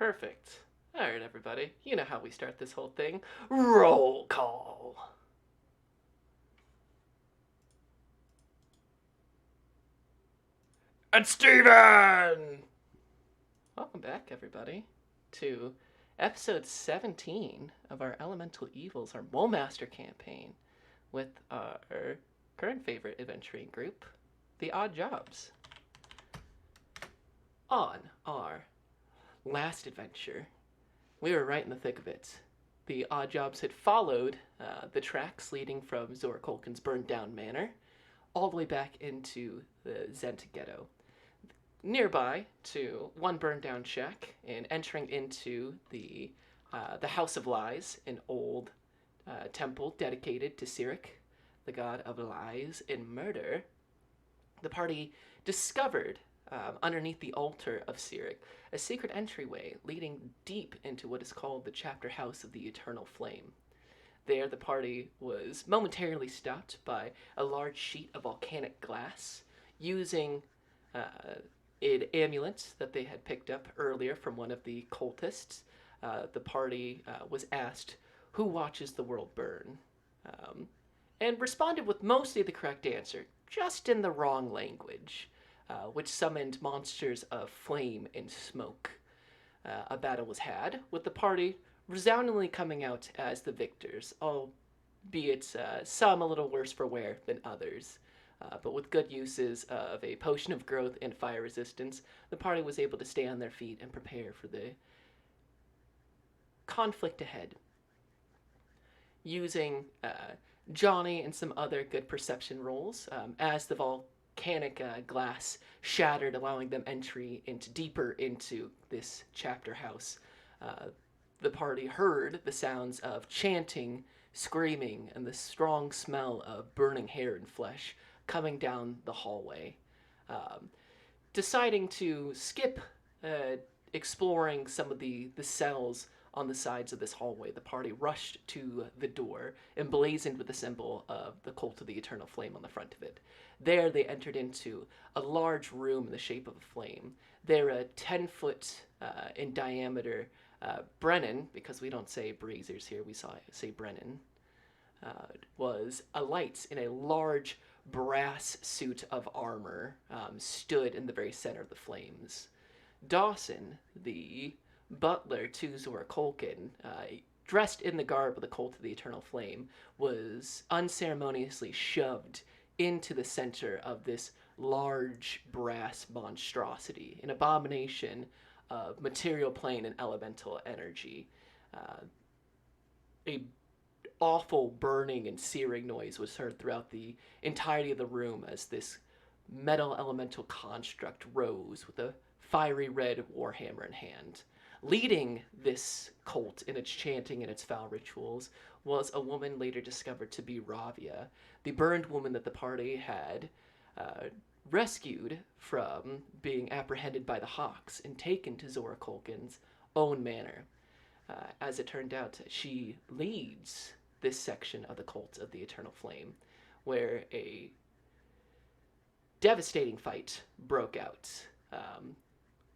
Perfect. Alright, everybody. You know how we start this whole thing. Roll call. And Steven! Welcome back, everybody, to episode 17 of our Elemental Evils, our Molemaster campaign, with our current favorite adventuring group, the Odd Jobs. On our last adventure, we were right in the thick of it. The Odd Jobs had followed the tracks leading from Zora Kolkin's burned down manor all the way back into the Zent ghetto. Nearby to one burned down shack and entering into the House of Lies, an old temple dedicated to Cyric, the god of lies and murder, the party discovered underneath the altar of Cyric a secret entryway leading deep into what is called the chapter house of the Eternal Flame. There, the party was momentarily stopped by a large sheet of volcanic glass using an amulet that they had picked up earlier from one of the cultists. The party was asked, "Who watches the world burn?" And responded with mostly the correct answer, just in the wrong language, which summoned monsters of flame and smoke. A battle was had, with the party resoundingly coming out as the victors, albeit some a little worse for wear than others. But with good uses of a potion of growth and fire resistance, the party was able to stay on their feet and prepare for the conflict ahead. Using Johnny and some other good perception rolls, as the volcanic glass shattered, allowing them entry deeper into this chapter house, the party heard the sounds of chanting, screaming, and the strong smell of burning hair and flesh coming down the hallway. Um, Deciding to skip exploring some of the cells on the sides of this hallway, the party rushed to the door, emblazoned with the symbol of the Cult of the Eternal Flame on the front of it. There, they entered into a large room in the shape of a flame. There, a 10-foot in diameter Brennan, because we don't say braziers here, we say Brennan, was alight in a large brass suit of armor, stood in the very center of the flames. Dawson, the butler to Zora Kolkin, dressed in the garb of the Cult of the Eternal Flame, was unceremoniously shoved into the center of this large brass monstrosity, an abomination of material plane and elemental energy. A awful burning and searing noise was heard throughout the entirety of the room as this metal elemental construct rose with a fiery red warhammer in hand. Leading this cult in its chanting and its foul rituals was a woman later discovered to be Ravia, the burned woman that the party had rescued from being apprehended by the Hawks and taken to Zora Kolkin's own manor. As it turned out, she leads this section of the Cult of the Eternal Flame, where a devastating fight broke out,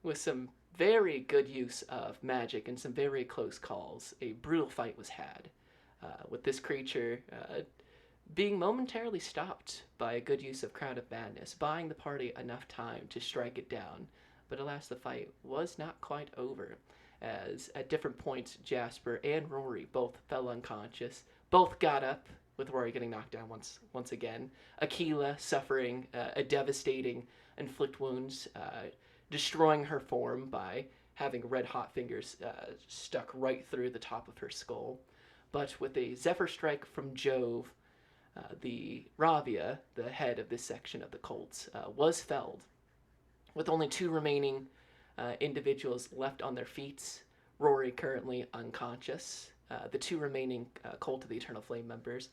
with some very good use of magic and some very close calls. A brutal fight was had, with this creature being momentarily stopped by a good use of Crown of Madness, buying the party enough time to strike it down. But alas, the fight was not quite over, as at different points Jasper and Rory both fell unconscious, both got up, with Rory getting knocked down once again. Aquila suffering a devastating inflict wounds, destroying her form by having red hot fingers stuck right through the top of her skull. But with a Zephyr Strike from Jove, the Ravia, the head of this section of the cults, was felled, with only two remaining individuals left on their feet. Rory currently unconscious. The two remaining Cult of the Eternal Flame members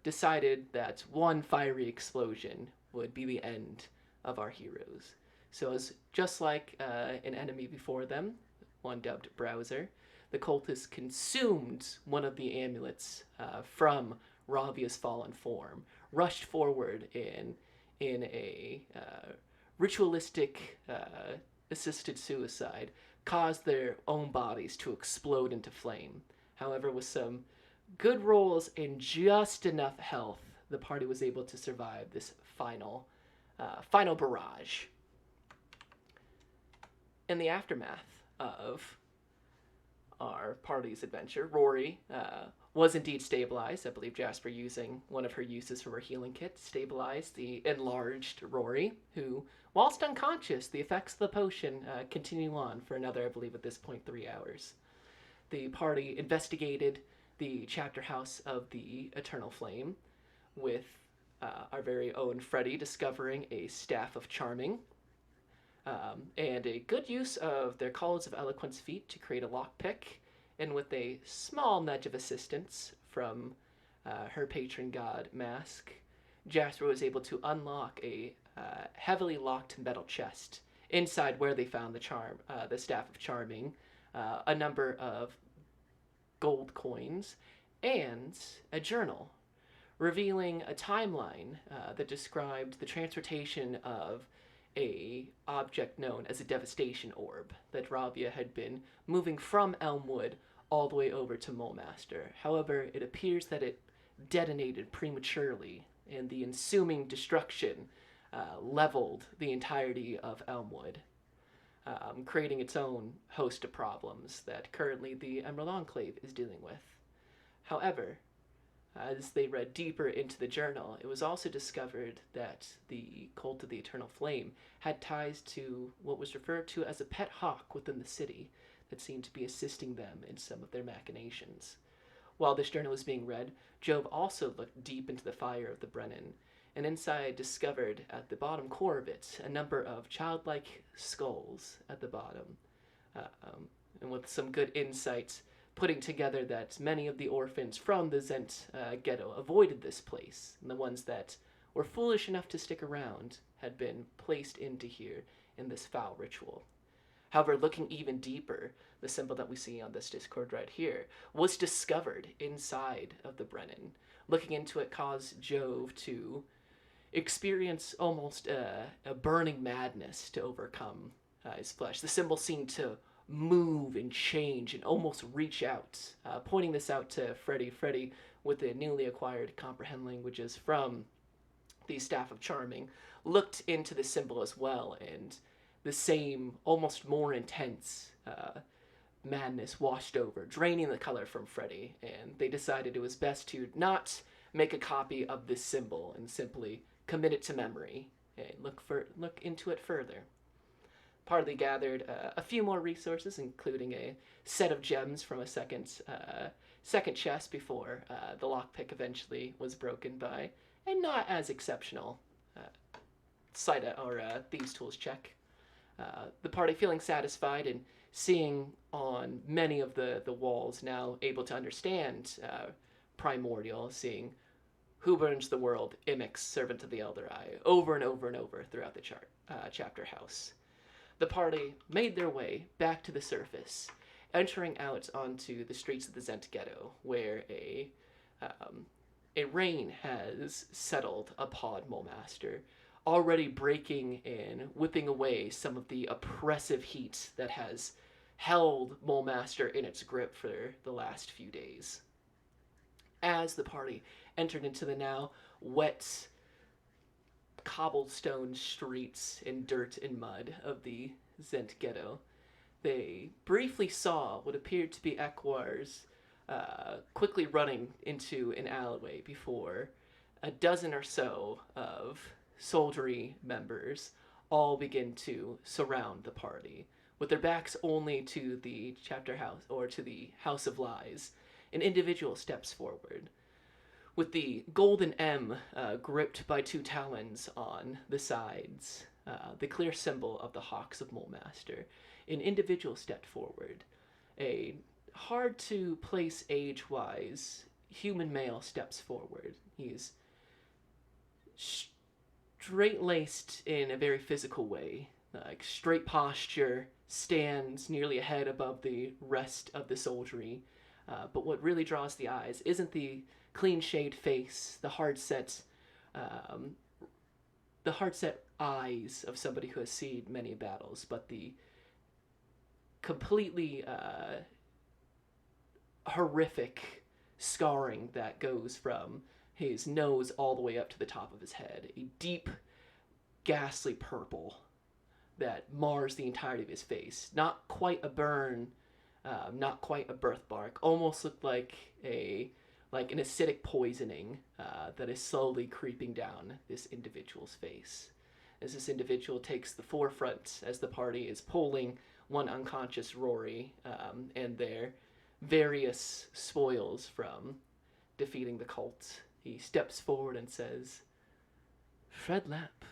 decided that one fiery explosion would be the end of our heroes. So, as just like an enemy before them, one dubbed Browser, the cultists consumed one of the amulets from Ravia's fallen form, rushed forward in a ritualistic assisted suicide, caused their own bodies to explode into flame. However, with some good rolls and just enough health, the party was able to survive this final barrage. In the aftermath of our party's adventure, Rory was indeed stabilized. I believe Jasper, using one of her uses from her healing kit, stabilized the enlarged Rory, who, whilst unconscious, the effects of the potion continue on for another, I believe at this point, 3 hours. The party investigated the chapter house of the Eternal Flame, with our very own Freddy discovering a Staff of Charming, and a good use of their Calls of Eloquence feat to create a lockpick, and with a small nudge of assistance from her patron god Mask, Jasper was able to unlock a heavily locked metal chest inside where they found the Staff of Charming, a number of gold coins, and a journal, revealing a timeline that described the transportation of a object known as a devastation orb that Rabia had been moving from Elmwood all the way over to Mulemaster. However, it appears that it detonated prematurely, and the ensuing destruction leveled the entirety of Elmwood, creating its own host of problems that currently the Emerald Enclave is dealing with. However, as they read deeper into the journal, it was also discovered that the Cult of the Eternal Flame had ties to what was referred to as a pet hawk within the city that seemed to be assisting them in some of their machinations. While this journal was being read, Jove also looked deep into the fire of the Brennan, and inside discovered at the bottom core of it a number of childlike skulls at the bottom, and with some good insights, putting together that many of the orphans from the Zent ghetto avoided this place, and the ones that were foolish enough to stick around had been placed into here in this foul ritual. However, looking even deeper, the symbol that we see on this Discord right here was discovered inside of the Brennan. Looking into it caused Jove to experience almost a burning madness to overcome his flesh. The symbol seemed to move and change and almost reach out, pointing this out to Freddy. Freddy, with the newly acquired comprehend languages from the Staff of Charming, looked into the symbol as well, and the same, almost more intense madness washed over, draining the color from Freddy, and they decided it was best to not make a copy of this symbol and simply commit it to memory and look into it further. Partly gathered a few more resources, including a set of gems from a second chest before the lockpick eventually was broken by a not as exceptional thieves' tools check. The party feeling satisfied and seeing on many of the walls now able to understand Primordial, seeing who burns the world, Imix, servant of the Elder Eye, over and over and over throughout the chapter house. The party made their way back to the surface, entering out onto the streets of the Zent ghetto, where a rain has settled upon Mulemaster, already breaking and whipping away some of the oppressive heat that has held Mulemaster in its grip for the last few days. As the party entered into the now wet cobblestone streets and dirt and mud of the Zent ghetto, they briefly saw what appeared to be Equars quickly running into an alleyway before a dozen or so of soldiery members all begin to surround the party, with their backs only to the chapter house or to the House of Lies. An individual steps forward, with the golden M gripped by two talons on the sides, the clear symbol of the Hawks of Mulemaster. An individual stepped forward. A hard-to-place age-wise human male steps forward. He's straight-laced in a very physical way, like straight posture, stands nearly a head above the rest of the soldiery. But what really draws the eyes isn't the clean-shaved face, the hard-set eyes of somebody who has seen many battles, but the completely horrific scarring that goes from his nose all the way up to the top of his head. A deep, ghastly purple that mars the entirety of his face. Not quite a burn, not quite a birthmark. Almost looked like an acidic poisoning that is slowly creeping down this individual's face. As this individual takes the forefront as the party is pulling one unconscious Rory and their various spoils from defeating the cult, he steps forward and says, "Fred Lapp,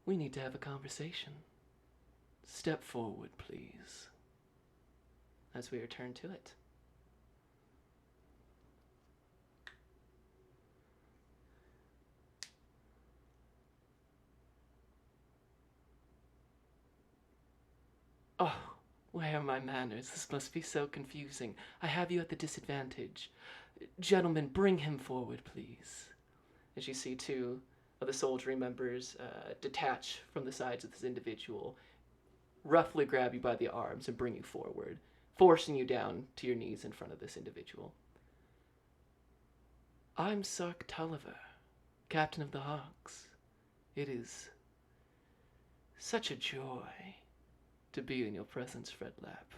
we need to have a conversation. Step forward, please." As we return to it. Oh, where are my manners? This must be so confusing. I have you at the disadvantage. Gentlemen, bring him forward, please. As you see two of the soldiery members detach from the sides of this individual, roughly grab you by the arms and bring you forward, forcing you down to your knees in front of this individual. "I'm Sark Tulliver, Captain of the Hawks. It is such a joy to be in your presence, Fred Lapp."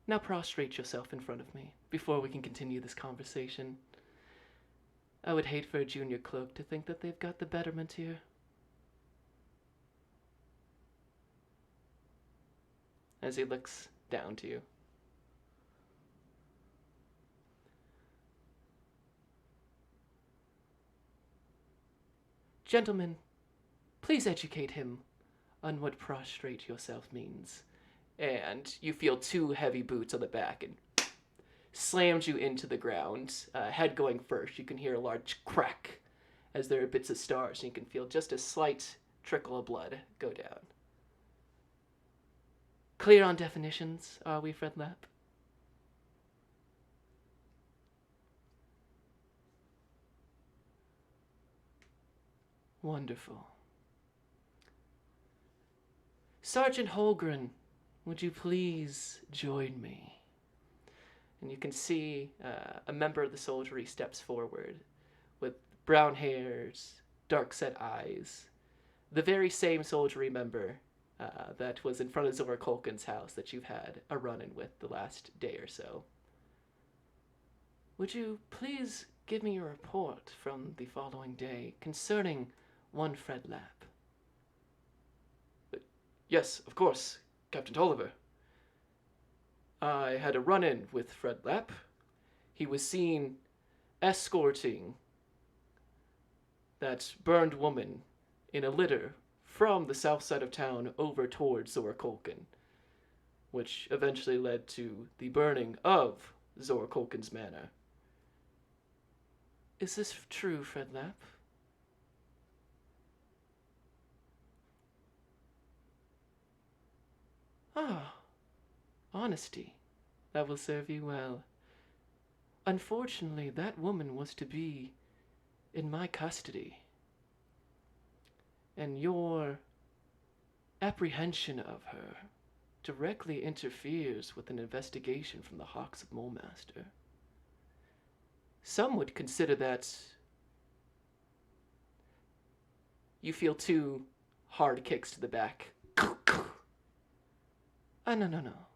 Now prostrate yourself in front of me before we can continue this conversation. I would hate for a junior cloak to think that they've got the betterment here. As he looks down to you. "Gentlemen, please educate him on what prostrate yourself means." And you feel two heavy boots on the back and slams you into the ground, head going first. You can hear a large crack as there are bits of stars, and you can feel just a slight trickle of blood go down. Clear on definitions, are we, Fred Lapp? Wonderful. Sergeant Holgren, would you please join me? And you can see a member of the soldiery steps forward with brown hairs, dark-set eyes. The very same soldiery member that was in front of Zora Kolkin's house that you've had a run-in with the last day or so. "Would you please give me a report from the following day concerning one Fred Lapp?" "Yes, of course, Captain Tolliver. I had a run-in with Fred Lapp. He was seen escorting that burned woman in a litter from the south side of town over towards Zora Kolkin, which eventually led to the burning of Zora Kolkin's manor." "Is this true, Fred Lapp?" "Ah, honesty. That will serve you well. Unfortunately, that woman was to be in my custody. And your apprehension of her directly interferes with an investigation from the Hawks of Mulemaster. Some would consider that..." You feel two hard kicks to the back. No.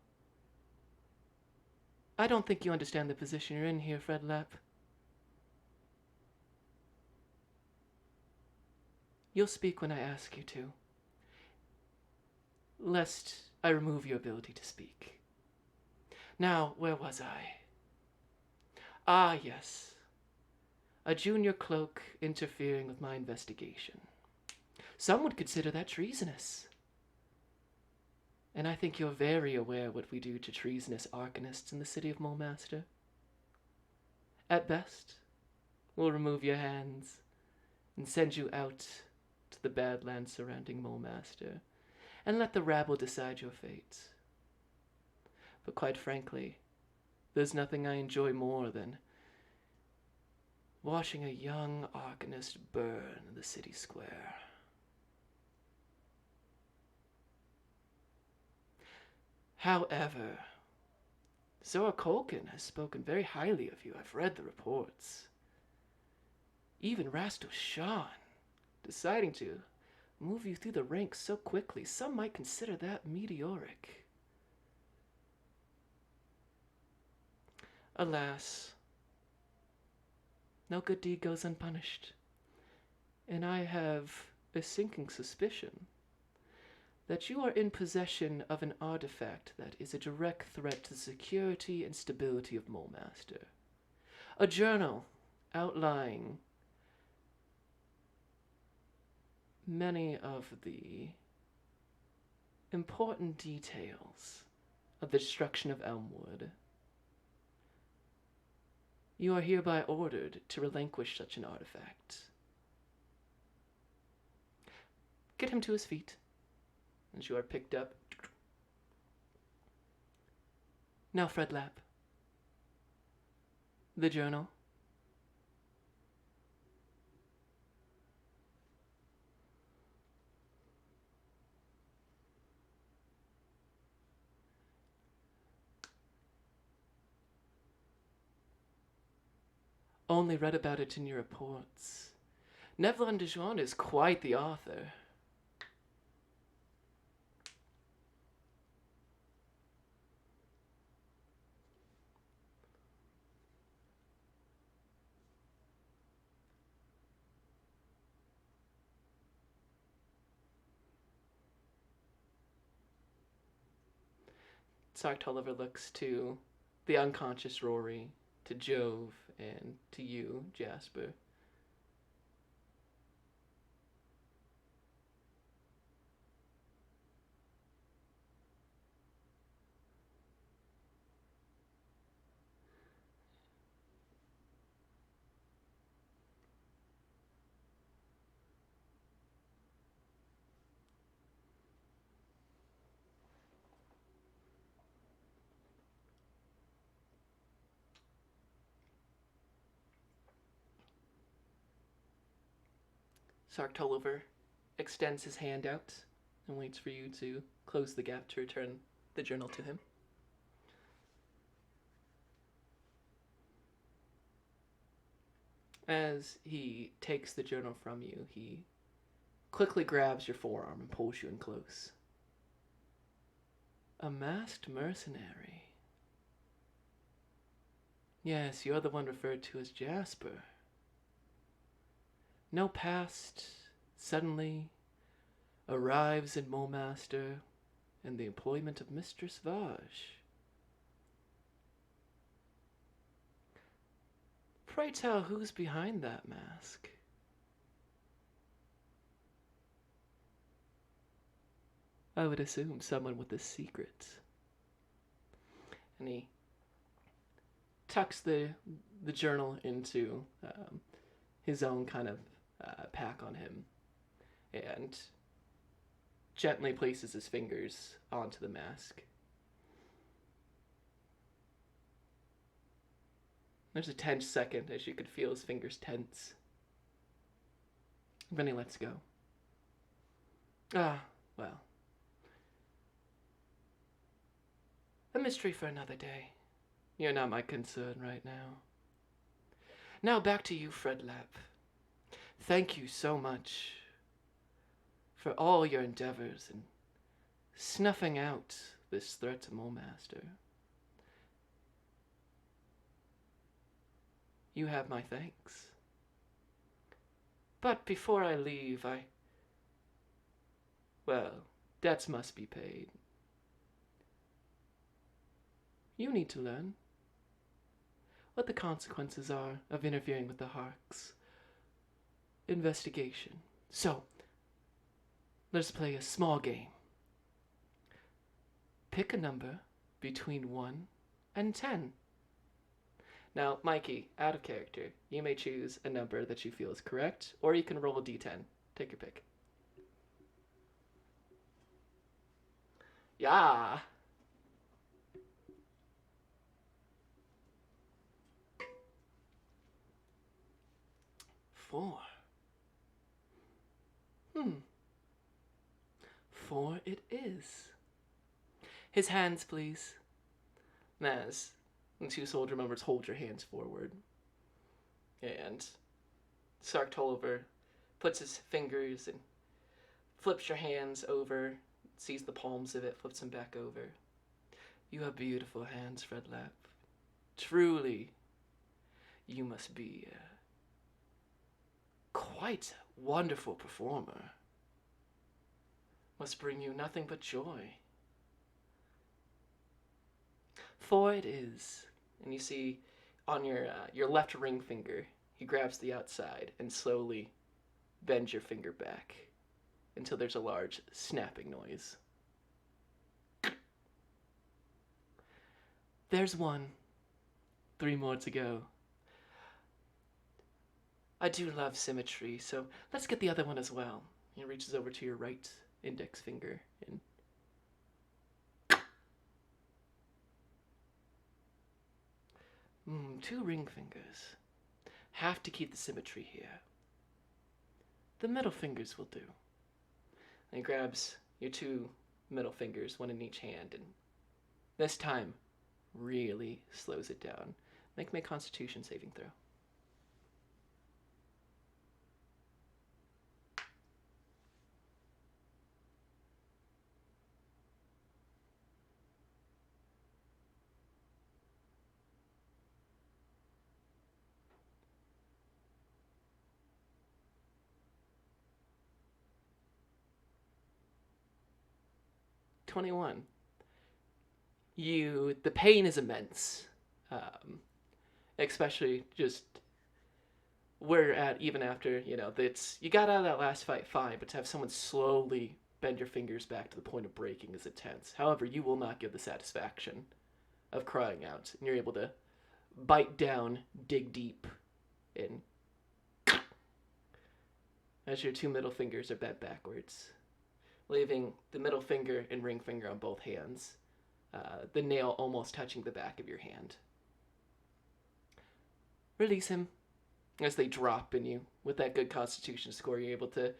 I don't think you understand the position you're in here, Fred Lapp. You'll speak when I ask you to, lest I remove your ability to speak. Now, where was I? Ah, yes. A junior cloak interfering with my investigation. Some would consider that treasonous. And I think you're very aware what we do to treasonous arcanists in the city of Mulemaster. At best, we'll remove your hands and send you out to the badlands surrounding Mulemaster and let the rabble decide your fate. But quite frankly, there's nothing I enjoy more than watching a young arcanist burn in the city square. However, Zora Colkin has spoken very highly of you. I've read the reports. Even Rastos Shan, deciding to move you through the ranks so quickly, some might consider that meteoric. Alas, no good deed goes unpunished, and I have a sinking suspicion that you are in possession of an artifact that is a direct threat to the security and stability of Molemaster. A journal outlining many of the important details of the destruction of Elmwood. You are hereby ordered to relinquish such an artifact. Get him to his feet, and you are picked up. Now, Fred Lapp. The journal. Only read about it in your reports. Nevlin Dijon is quite the author. Sark Tulliver looks to the unconscious Rory, to Jove, and to you, Jasper. Sark Tulliver extends his hand out and waits for you to close the gap to return the journal to him. As he takes the journal from you, he quickly grabs your forearm and pulls you in close. A masked mercenary. Yes, you're the one referred to as Jasper. No past suddenly arrives in Molemaster in the employment of Mistress Vaj. Pray tell, who's behind that mask? I would assume someone with a secret. And he tucks the journal into his own kind of pack on him and gently places his fingers onto the mask. There's a tense second as you could feel his fingers tense. Then he lets go. Ah, well. A mystery for another day. You're not my concern right now. Now back to you, Fred Lapp. Thank you so much for all your endeavors in snuffing out this threat to Molemaster. You have my thanks. But before I leave, well, debts must be paid. You need to learn what the consequences are of interfering with the Hark's investigation. So, let's play a small game. Pick a number between 1 and 10. Now, Mikey, out of character, you may choose a number that you feel is correct, or you can roll a d10. Take your pick. Yeah. Four. 4 it is. His hands, please. As the two soldier members hold your hands forward, and Sark Tolliver puts his fingers and flips your hands over, sees the palms of it, flips them back over. You have beautiful hands, Fred Lapp. Truly, you must be quite a wonderful performer. Must bring you nothing but joy. For it is, and you see on your left ring finger, he grabs the outside and slowly bends your finger back until there's a large snapping noise. There's one. 3 more to go. I do love symmetry, so let's get the other one as well. He reaches over to your right index finger and 2 ring fingers. Have to keep the symmetry here. The middle fingers will do. And he grabs your 2 middle fingers, one in each hand, and this time really slows it down. Make me a Constitution saving throw. '21. The pain is immense, especially just where you're at. Even after you got out of that last fight fine, but to have someone slowly bend your fingers back to the point of breaking is intense. However, you will not give the satisfaction of crying out, and you're able to bite down, dig deep, and as your 2 middle fingers are bent backwards, leaving the middle finger and ring finger on both hands, the nail almost touching the back of your hand. Release him. As they drop in you, with that good Constitution score, you're able to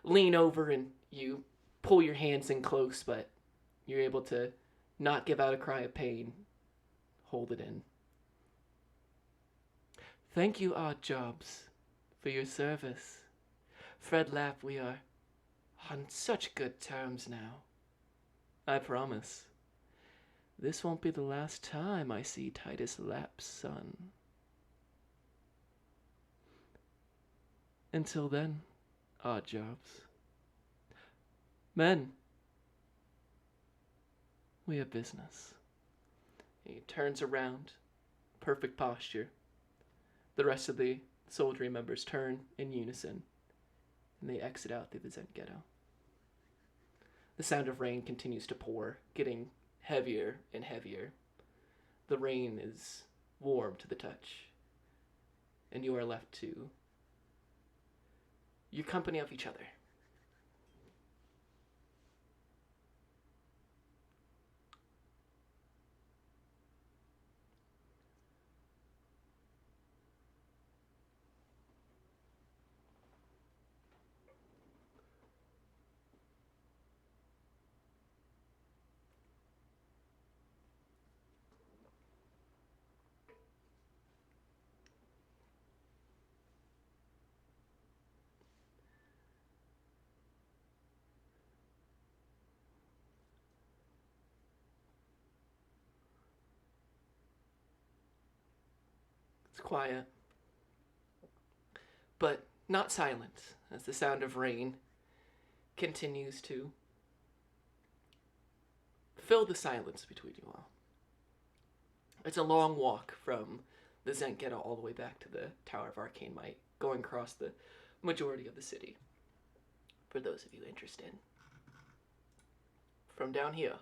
lean over and you pull your hands in close, but you're able to not give out a cry of pain. Hold it in. Thank you, Odd Jobs, for your service. Fred Lapp, we are on such good terms now. I promise. This won't be the last time I see Titus Lapp's son. Until then, Odd Jobs. Men, we have business. He turns around, perfect posture. The rest of the soldiery members turn in unison, and they exit out through the Zent ghetto. The sound of rain continues to pour, getting heavier and heavier. The rain is warm to the touch, and you are left to your company of each other. It's quiet, but not silent, as the sound of rain continues to fill the silence between you all. It's a long walk from the Zent ghetto all the way back to the Tower of Arcane Might, going across the majority of the city, for those of you interested. From down here,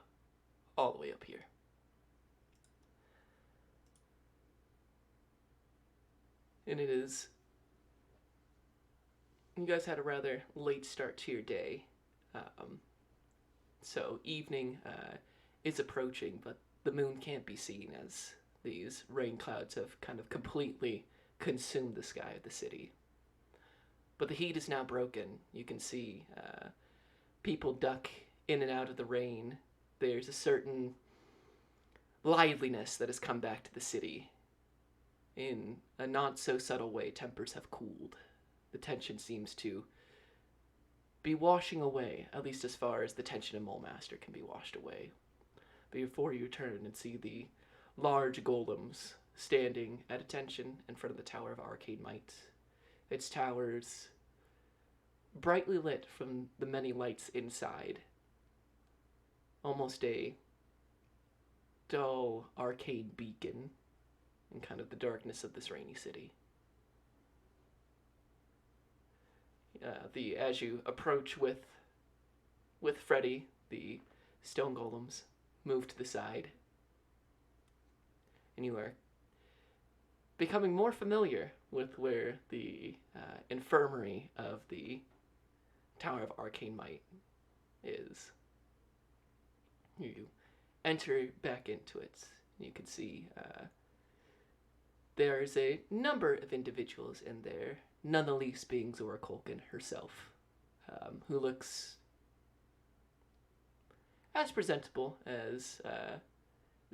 all the way up here. And it is... You guys had a rather late start to your day. So evening is approaching, but the moon can't be seen as these rain clouds have kind of completely consumed the sky of the city. But the heat is now broken. You can see people duck in and out of the rain. there's a certain liveliness that has come back to the city. In a not so subtle way, tempers have cooled. The tension seems to be washing away, at least as far as the tension in Mulemaster can be washed away. Before you turn and see the large golems standing at attention in front of the Tower of Arcane Might. Its towers brightly lit from the many lights inside. Almost a dull arcade beacon in kind of the darkness of this rainy city. As you approach with Freddy, the stone golems move to the side, and you are becoming more familiar with where the infirmary of the Tower of Arcane Might is. You enter back into it. You can see there's a number of individuals in there, none the least being Zora Colkin herself, who looks as presentable as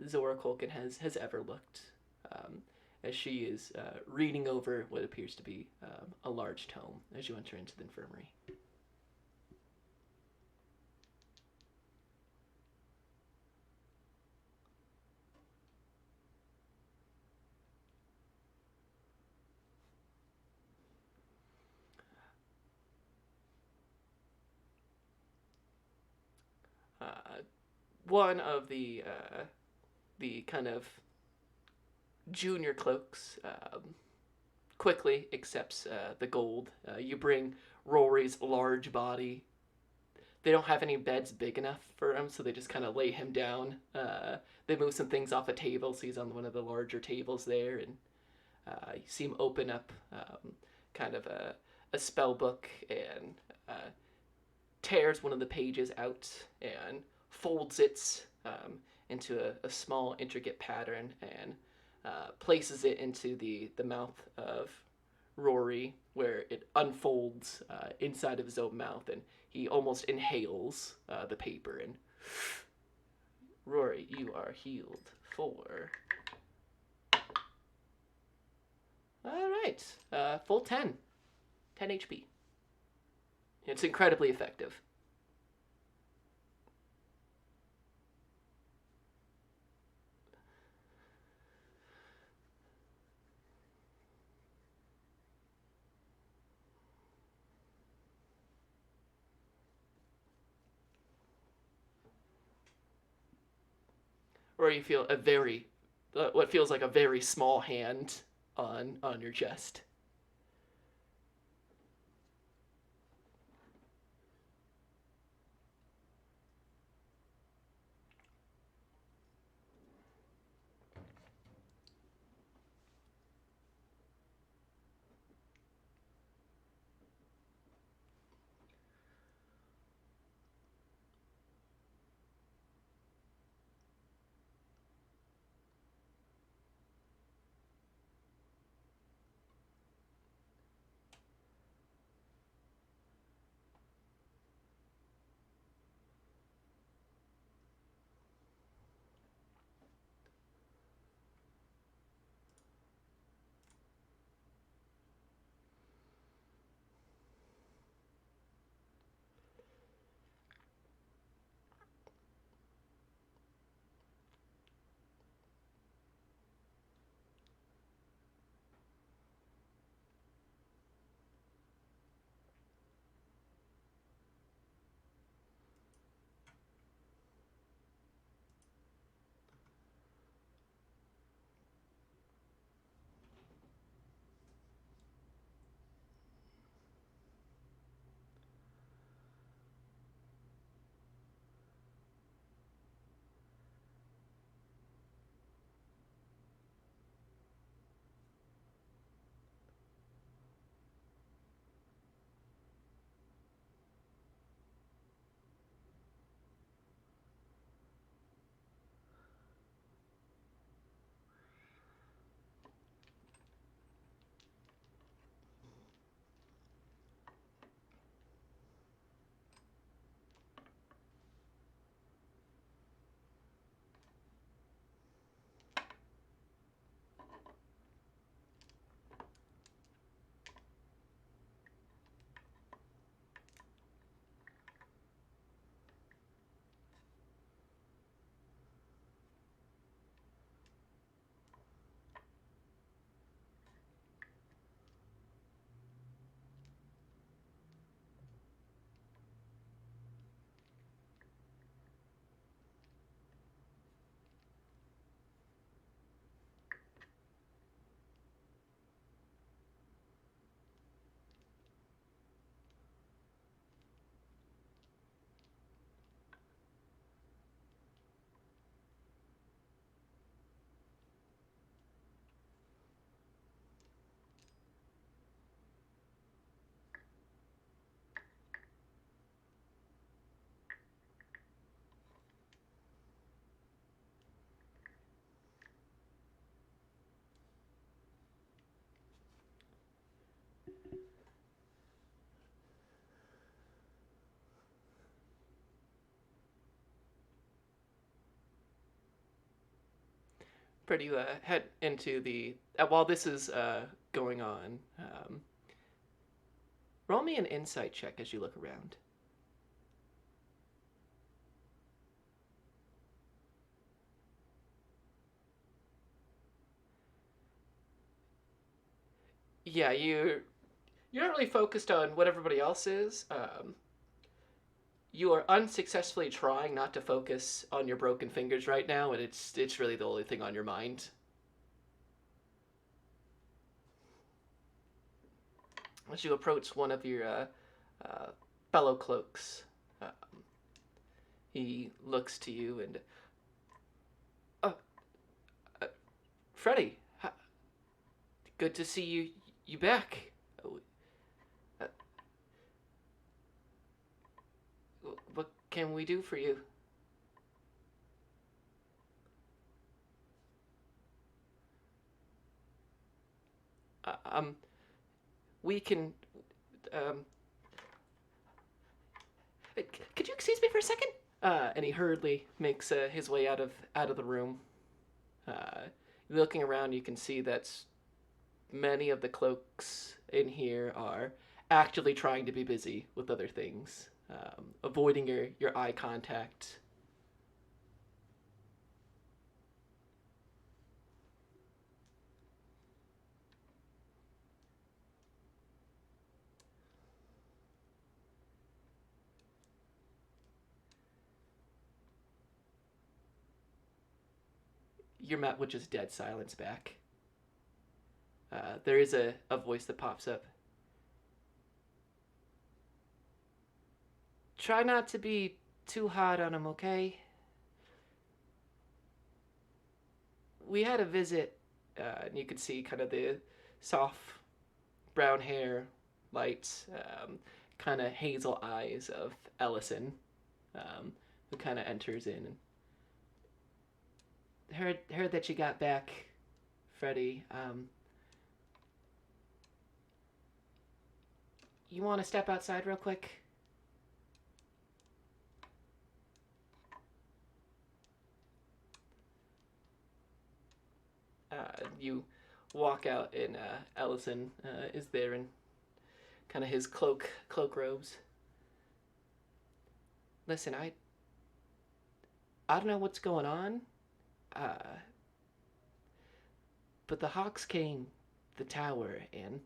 Zora Colkin has ever looked, as she is reading over what appears to be a large tome as you enter into the infirmary. One of the kind of junior cloaks quickly accepts the gold. You bring Rory's large body. They don't have any beds big enough for him, so they just kind of lay him down. They move some things off a table, so he's on one of the larger tables there, and you see him open up kind of a spell book and tears one of the pages out and folds it into a small intricate pattern and places it into the mouth of Rory, where it unfolds inside of his own mouth, and he almost inhales the paper. And Rory, you are healed for... Alright, full 10 HP. It's incredibly effective. Or you feel a very, what feels like a very small hand on your chest. Fred, you head into the. While this is going on, roll me an insight check as you look around. Yeah, you're not really focused on what everybody else is. You are unsuccessfully trying not to focus on your broken fingers right now, and it's really the only thing on your mind. As you approach one of your uh, fellow cloaks, he looks to you and, uh, uh, Freddy, good to see you back. Uh, what can we do for you? Um, we can. Um, could you excuse me for a second? And he hurriedly makes his way out of the room. Uh, Looking around, you can see that many of the cloaks in here are actively trying to be busy with other things, avoiding your eye contact. You're met with just dead silence back. There is a voice that pops up. Try not to be too hard on him, okay? We had a visit, and you could see kind of the soft brown hair, light, kind of hazel eyes of Ellison, who kind of enters in. And heard that you got back, Freddy. You want to step outside real quick? You walk out, and Ellison is there in kind of his cloak robes. Listen, I don't know what's going on, uh, but the Hawks came the tower, and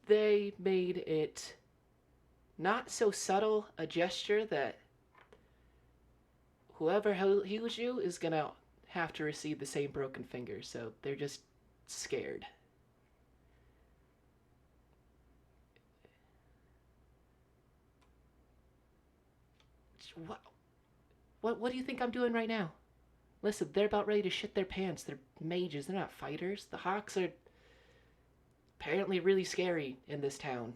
they made it not so subtle a gesture that whoever heals you is gonna have to receive the same broken finger, so they're just scared. What, what do you think I'm doing right now? Listen, they're about ready to shit their pants. They're mages, they're not fighters. The Hawks are apparently really scary in this town.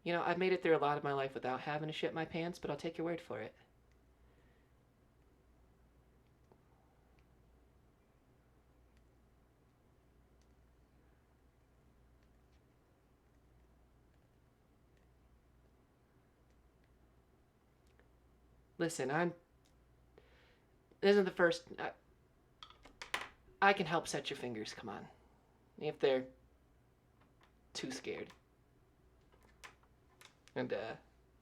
You know, I've made it through a lot of my life without having to shit my pants, but I'll take your word for it. Listen, I'm. This isn't the first. I can help set your fingers, come on. If they're too scared. And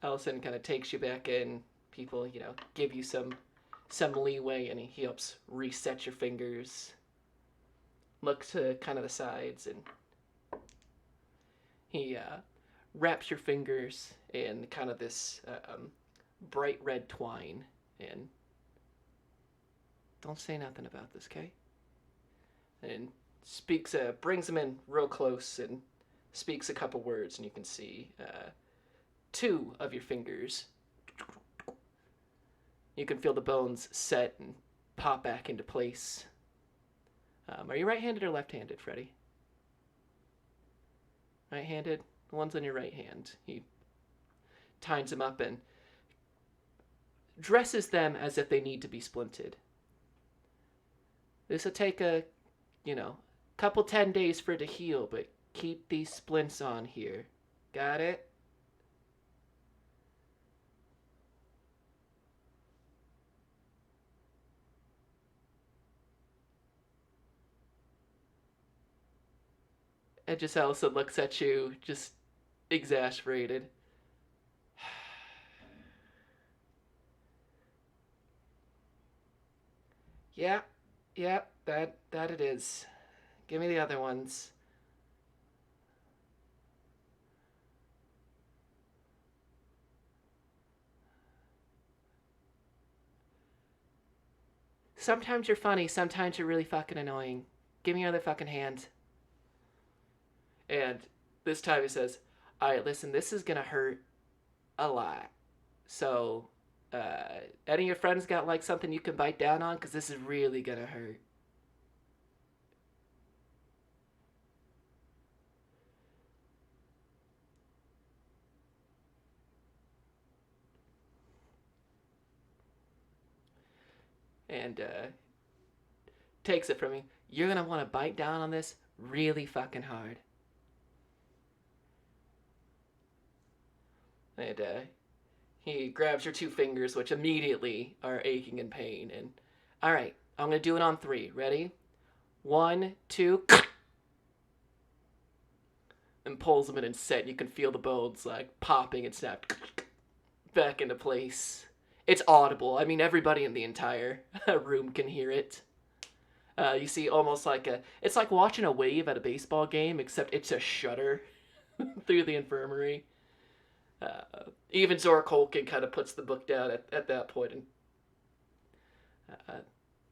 Ellison kind of takes you back in. People, give you some leeway, and he helps reset your fingers. Look to kind of the sides, and he wraps your fingers in kind of this bright red twine. And don't say nothing about this, okay? And speaks, brings him in real close and speaks a couple words, and you can see two of your fingers. You can feel the bones set and pop back into place. Are you right-handed or left-handed, Freddy? Right-handed? The one's on your right hand. He ties them up and dresses them as if they need to be splinted. This will take a Couple 10 days for it to heal, but keep these splints on here. Got it? And just Elsa looks at you, just exasperated. Yeah, yeah, that it is. Give me the other ones. Sometimes you're funny, sometimes you're really fucking annoying. Give me your other fucking hand. And this time he says, "Alright, listen, this is gonna hurt a lot. So, any of your friends got like something you can bite down on? Because this is really gonna hurt." And takes it from me. You're gonna want to bite down on this really fucking hard. And he grabs your two fingers, which immediately are aching in pain. And all right, I'm gonna do it on three. Ready? One, two, and pulls them in and set. You can feel the bones like popping and snap back into place. It's audible. I mean, everybody in the entire room can hear it. You see almost like it's like watching a wave at a baseball game, except it's a shudder through the infirmary. Even Zora Colkin kind of puts the book down at that point, and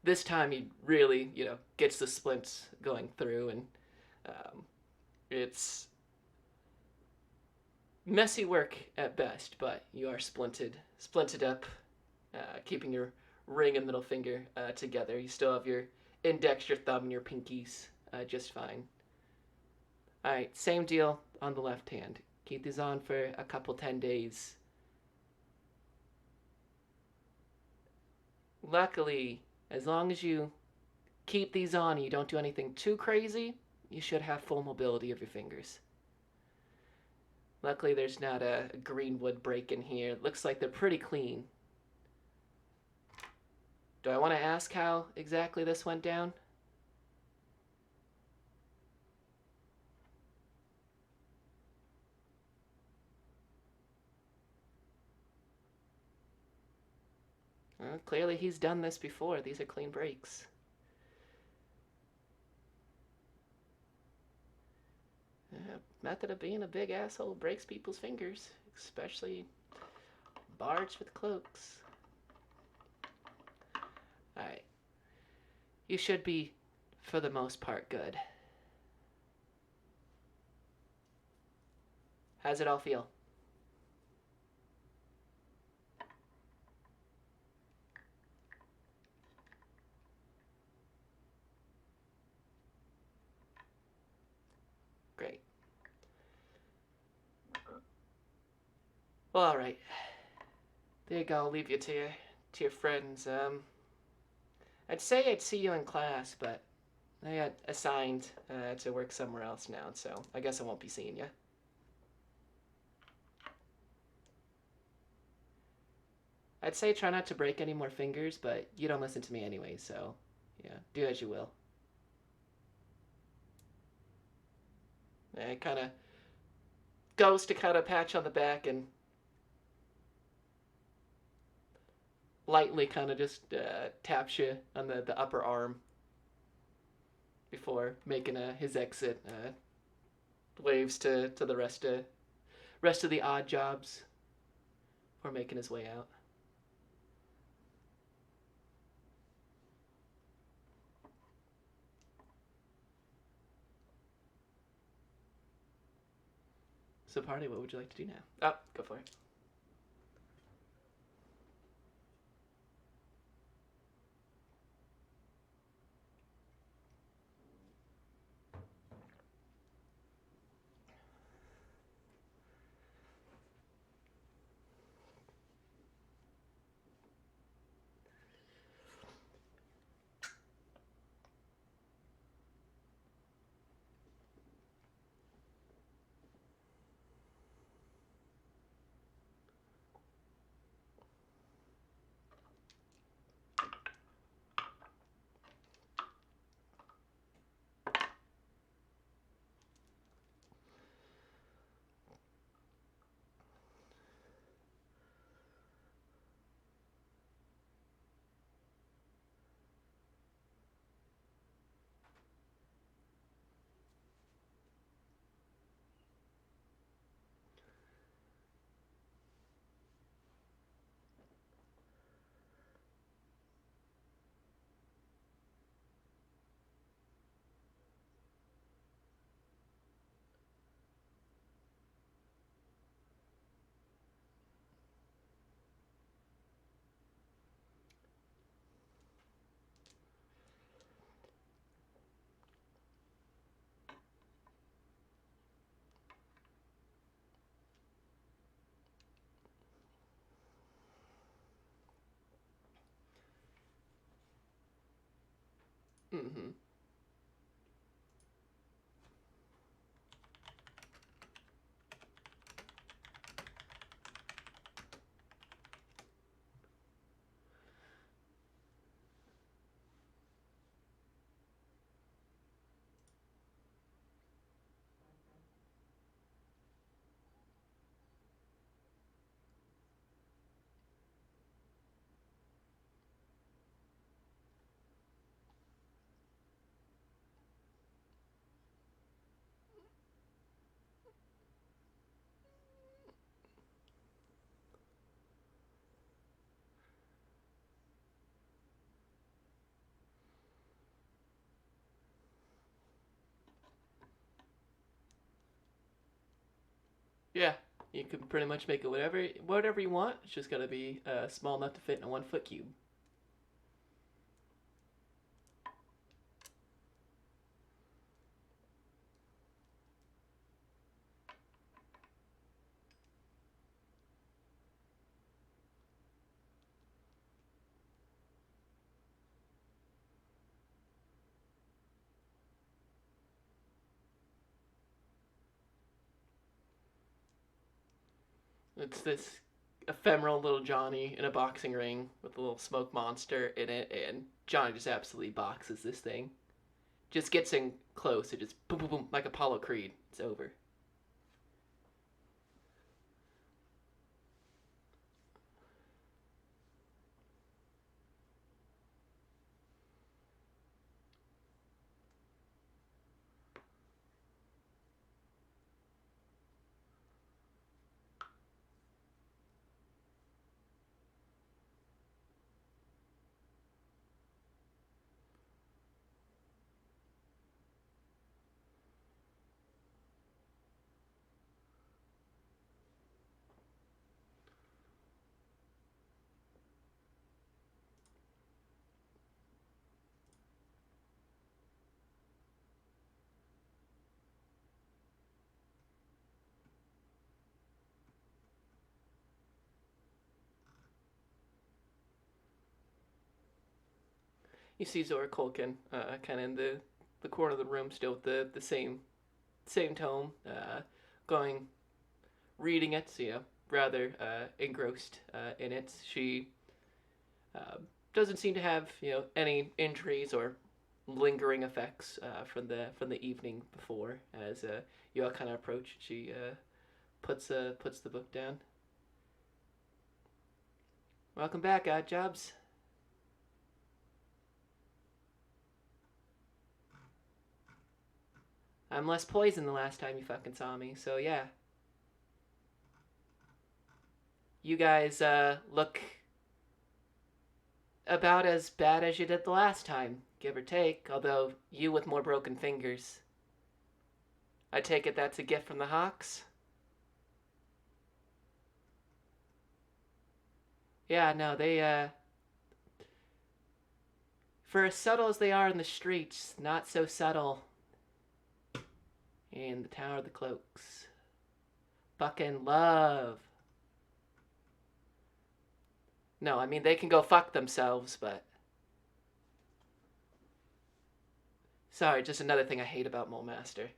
this time he really, gets the splints going through, and it's messy work at best, but you are splinted up, keeping your ring and middle finger together. You still have your index, your thumb, and your pinkies just fine. All right, same deal on the left hand. Keep these on for a couple 10 days. Luckily, as long as you keep these on and you don't do anything too crazy, you should have full mobility of your fingers. Luckily, there's not a greenwood break in here. It looks like they're pretty clean. Do I want to ask how exactly this went down? Well, clearly he's done this before. These are clean breaks. Method of being a big asshole breaks people's fingers, especially bards with cloaks. Alright. You should be, for the most part, good. How's it all feel? Great. Well, alright. There you go, I'll leave you to your friends. I'd say I'd see you in class, but I got assigned to work somewhere else now, so I guess I won't be seeing you. I'd say try not to break any more fingers, but you don't listen to me anyway, so yeah, do as you will. It kind of goes to kind of patch on the back and lightly kind of just taps you on the upper arm before making his exit. Waves to the rest of the odd jobs before making his way out. So, party, what would you like to do now? Oh, go for it. Mm-hmm. Yeah, you can pretty much make it whatever you want. It's just gotta be small enough to fit in a 1 foot cube. It's this ephemeral little Johnny in a boxing ring with a little smoke monster in it, and Johnny just absolutely boxes this thing. Just gets in close, it just boom, boom, boom, like Apollo Creed. It's over. You see Zora Colkin kind of in the corner of the room, still with the same tome, going reading it. So, rather engrossed in it. She uh, doesn't seem to have any injuries or lingering effects from the evening before. As you all kind of approach, she puts the book down. Welcome back, Odd Jobs. I'm less poisoned the last time you fucking saw me, so yeah. You guys look about as bad as you did the last time, give or take, although you with more broken fingers. I take it that's a gift from the Hawks? Yeah, no, they, for as subtle as they are in the streets, not so subtle in the Tower of the Cloaks. Fucking love. No, I mean, they can go fuck themselves, but. Sorry, just another thing I hate about Mole Master.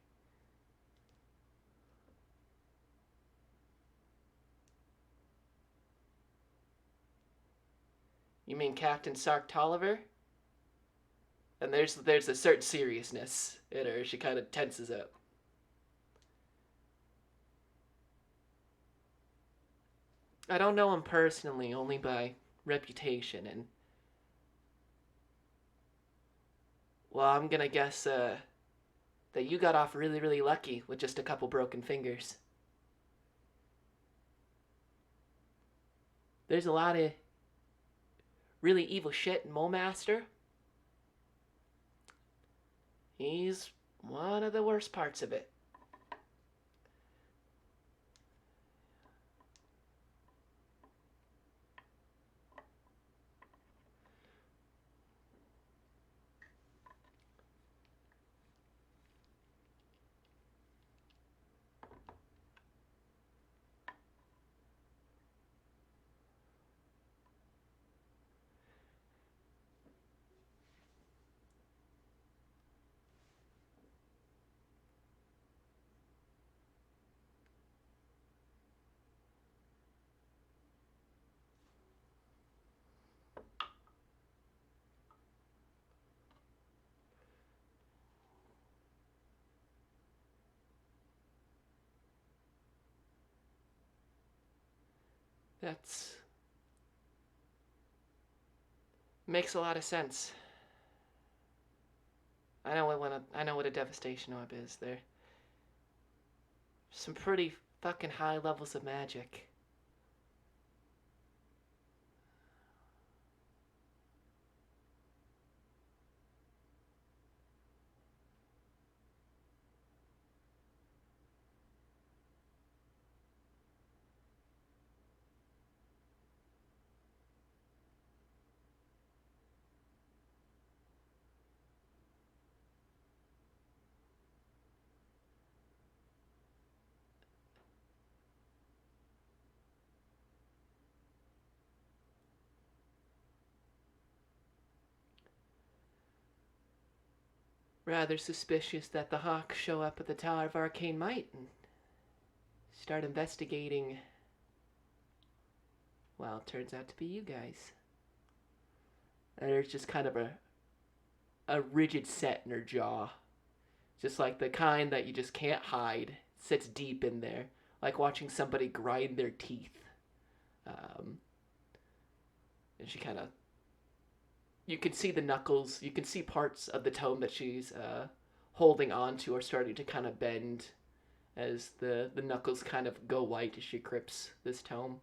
You mean Captain Sark Tolliver? And there's a certain seriousness in her. She kind of tenses up. I don't know him personally, only by reputation, and well, I'm gonna guess that you got off really, really lucky with just a couple broken fingers. There's a lot of really evil shit in Mole Master. He's one of the worst parts of it. That's makes a lot of sense. I know what a devastation orb is. They're some pretty fucking high levels of magic. Rather suspicious that the Hawks show up at the Tower of Arcane Might and start investigating. Well, it turns out to be you guys. And there's just kind of a rigid set in her jaw. Just like the kind that you just can't hide. It sits deep in there. Like watching somebody grind their teeth. And she kind of. You can see the knuckles. You can see parts of the tome that she's holding on to are starting to kind of bend as the knuckles kind of go white as she grips this tome.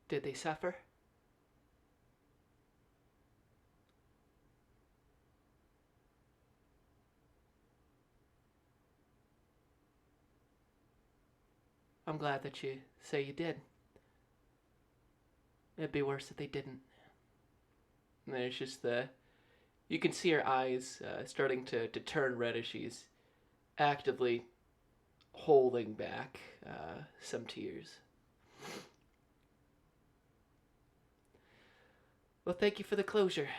Did they suffer? I'm glad that you say you did. It'd be worse if they didn't. And there's just the. You can see her eyes starting to turn red as she's actively holding back some tears. Well, thank you for the closure.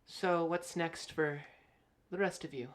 So, what's next for the rest of you?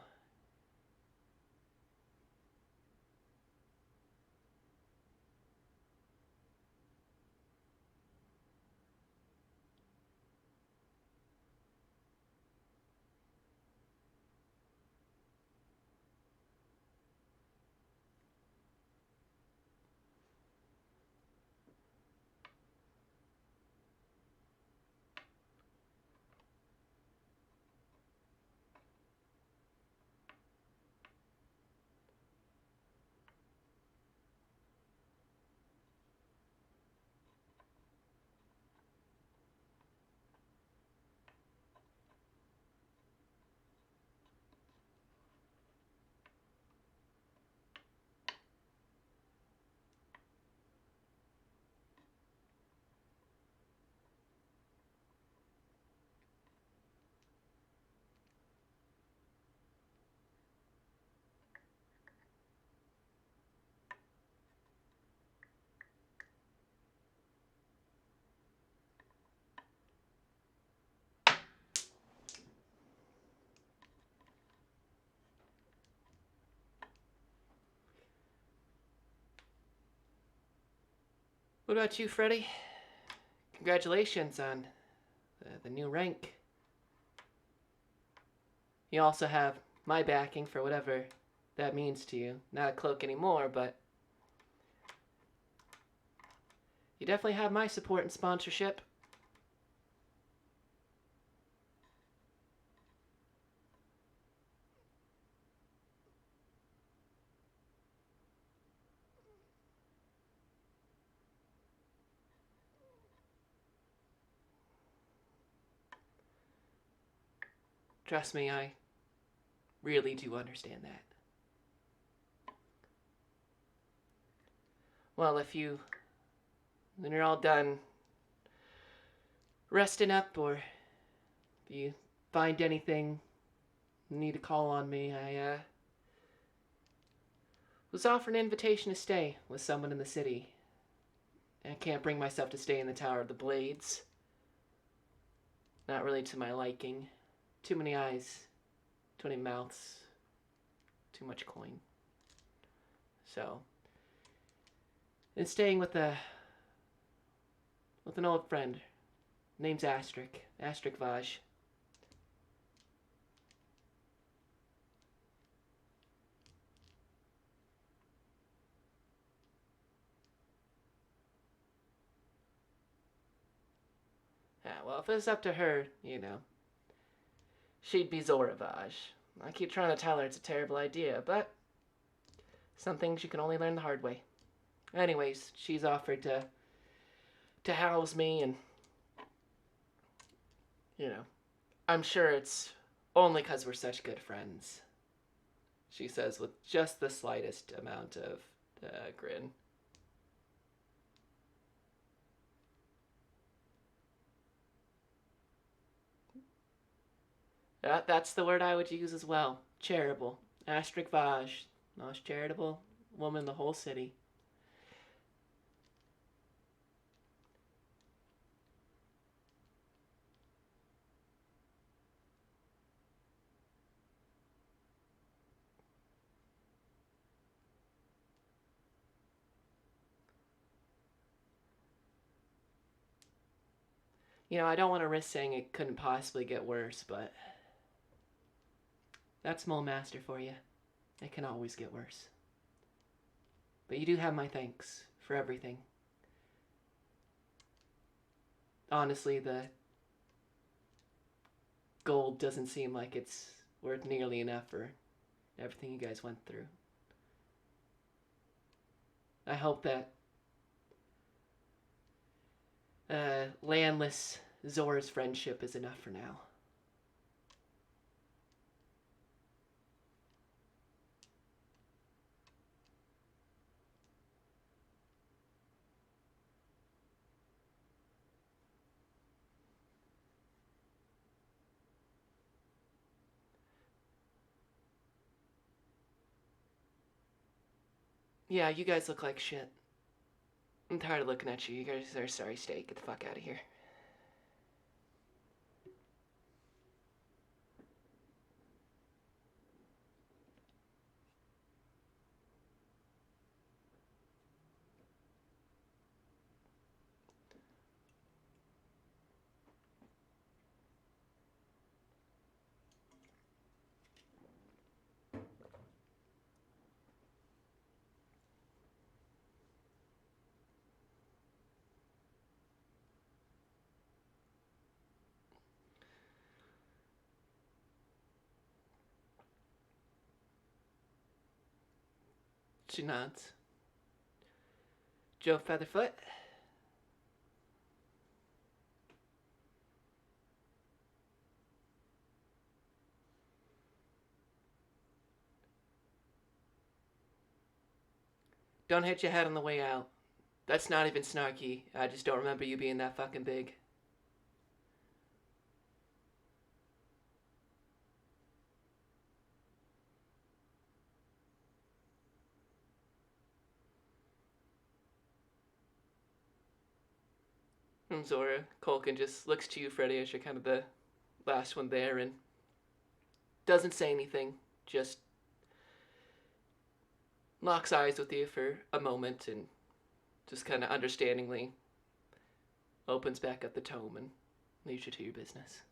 What about you, Freddy? Congratulations on the new rank. You also have my backing for whatever that means to you. Not a cloak anymore, but you definitely have my support and sponsorship. Trust me, I really do understand that. Well, when you're all done resting up, or if you find anything you need to call on me, I was offered an invitation to stay with someone in the city. I can't bring myself to stay in the Tower of the Blades. Not really to my liking. Too many eyes, too many mouths, too much coin. So, and staying with an old friend. Name's Astrid Vaj. Yeah, well, if it's up to her, she'd be Zora Vaj. I keep trying to tell her it's a terrible idea, but some things you can only learn the hard way. Anyways, she's offered to house me, and I'm sure it's only because we're such good friends. She says with just the slightest amount of grin. That's the word I would use as well. Charitable. Astrid Vaj. Most charitable woman in the whole city. I don't want to risk saying it couldn't possibly get worse, but that's Mole Master for you. It can always get worse. But you do have my thanks for everything. Honestly, the gold doesn't seem like it's worth nearly enough for everything you guys went through. I hope that landless Zora's friendship is enough for now. Yeah, you guys look like shit. I'm tired of looking at you. You guys are sorry state. Get the fuck out of here. She nods. Joe Featherfoot. Don't hit your head on the way out. That's not even snarky. I just don't remember you being that fucking big. And Zora, Culkin just looks to you, Freddy, as you're kind of the last one there, and doesn't say anything. Just locks eyes with you for a moment and just kind of understandingly opens back up the tome and leaves you to your business.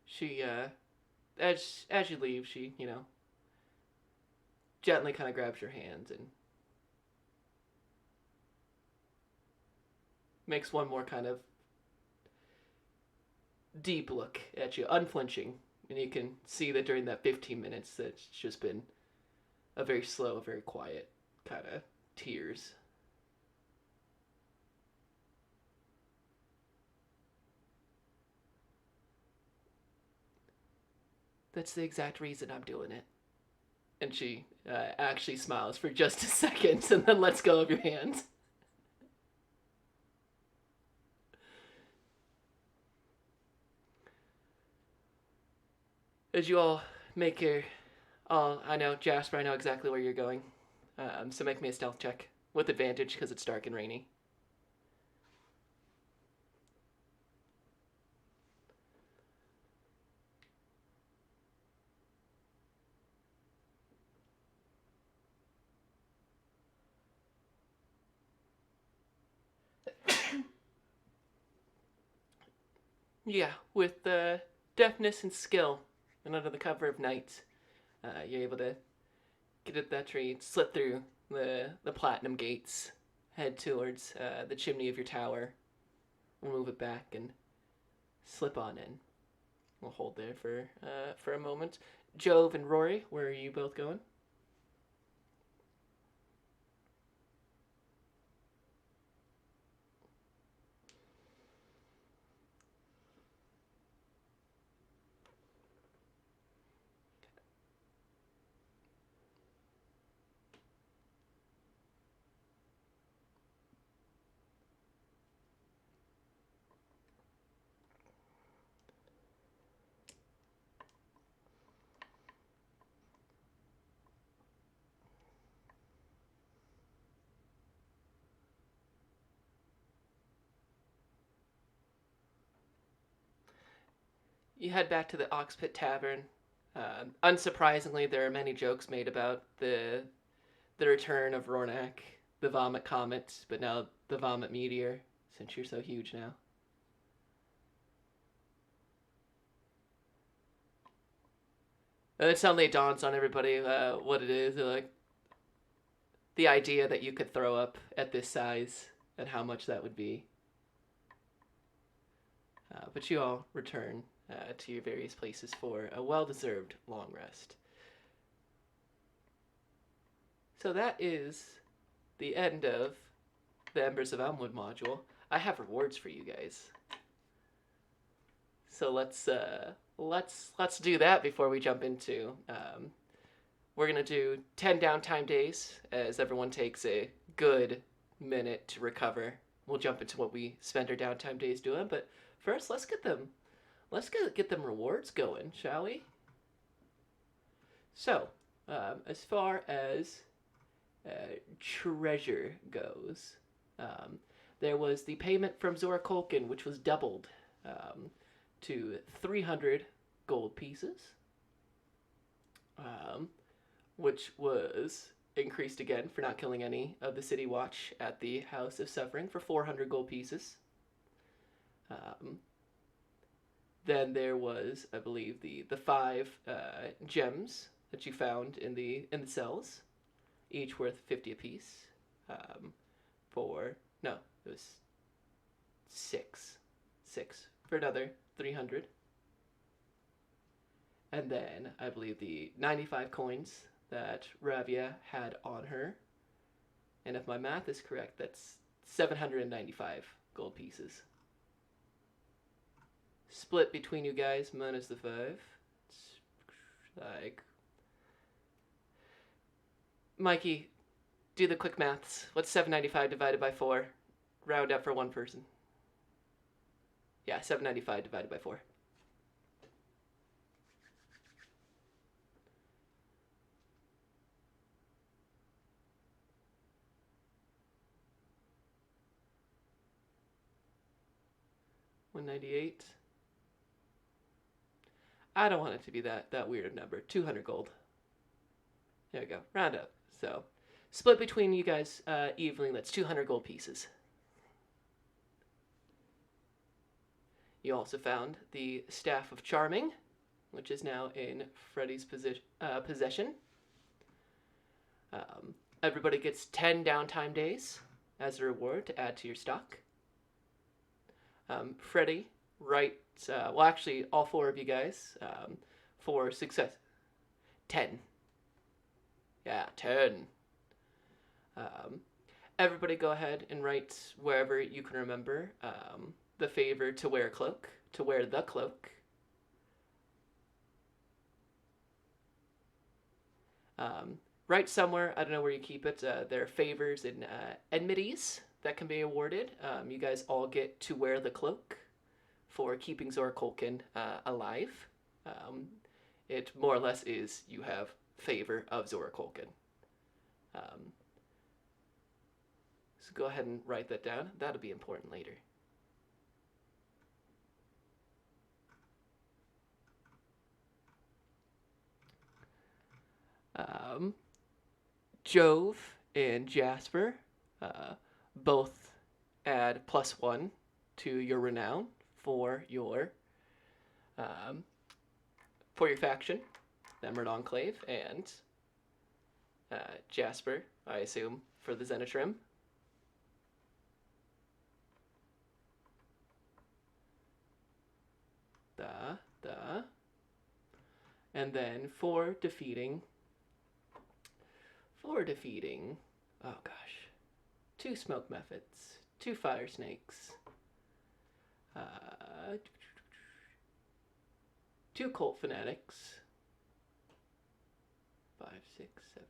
She, as you leave, she, gently kind of grabs your hands and makes one more kind of deep look at you, unflinching. And you can see that during that 15 minutes that it's just been a very slow, very quiet kind of tears. That's the exact reason I'm doing it. And she actually smiles for just a second and then lets go of your hand. As you all make your... Oh, I know, Jasper, I know exactly where you're going. So make me a stealth check. With advantage, because it's dark and rainy. Yeah, with deftness and skill, and under the cover of night, you're able to get at that tree, slip through the platinum gates, head towards the chimney of your tower, remove it back, and slip on in. We'll hold there for a moment. Jove and Rory, where are you both going? You head back to the Oxpit Tavern. Unsurprisingly, there are many jokes made about the return of Rornak, the Vomit Comet, but now the Vomit Meteor, since you're so huge now. And it suddenly dawns on everybody what it is. Like the idea that you could throw up at this size and how much that would be. But you all return to your various places for a well-deserved long rest. So that is the end of the Embers of Elmwood module. I have rewards for you guys. So let's do that before we jump into. We're gonna do 10 downtime days as everyone takes a good minute to recover. We'll jump into what we spend our downtime days doing, but first let's get them rewards going, shall we? So, as far as treasure goes, there was the payment from Zora Kolkin, which was doubled to 300 gold pieces, which was increased again for not killing any of the City Watch at the House of Suffering for 400 gold pieces. Then there was, I believe, the 5 gems that you found in the cells, each worth 50 apiece. No, it was 6 for another 300. And then I believe the 95 coins that Ravia had on her. And if my math is correct, that's 795 gold pieces. Split between you guys minus the 5. It's like... Mikey, do the quick maths. What's 795 divided by 4? Round up for one person. Yeah, 795 divided by 4. 198. I don't want it to be that weird number. 200 gold. There we go. Round up. So, split between you guys evenly. That's 200 gold pieces. You also found the Staff of Charming, which is now in Freddy's possession. Everybody gets 10 downtime days as a reward to add to your stock. Freddy writes, well, actually, all four of you guys, for success. 10. Yeah, 10. Everybody go ahead and write wherever you can remember the favor to wear a cloak, to wear the cloak. Write somewhere, I don't know where you keep it, there are favors and enmities that can be awarded. You guys all get to wear the cloak for keeping Zora Colkin alive. It more or less is you have favor of Zora Colkin. So go ahead and write that down. That'll be important later. Jove and Jasper both add +1 to your renown for your faction, the Emerald Enclave, and Jasper, I assume, for the Zenitrim. And then for defeating, oh gosh, 2 smoke methods, 2 fire snakes, 2 cult fanatics, 5, 6, 7,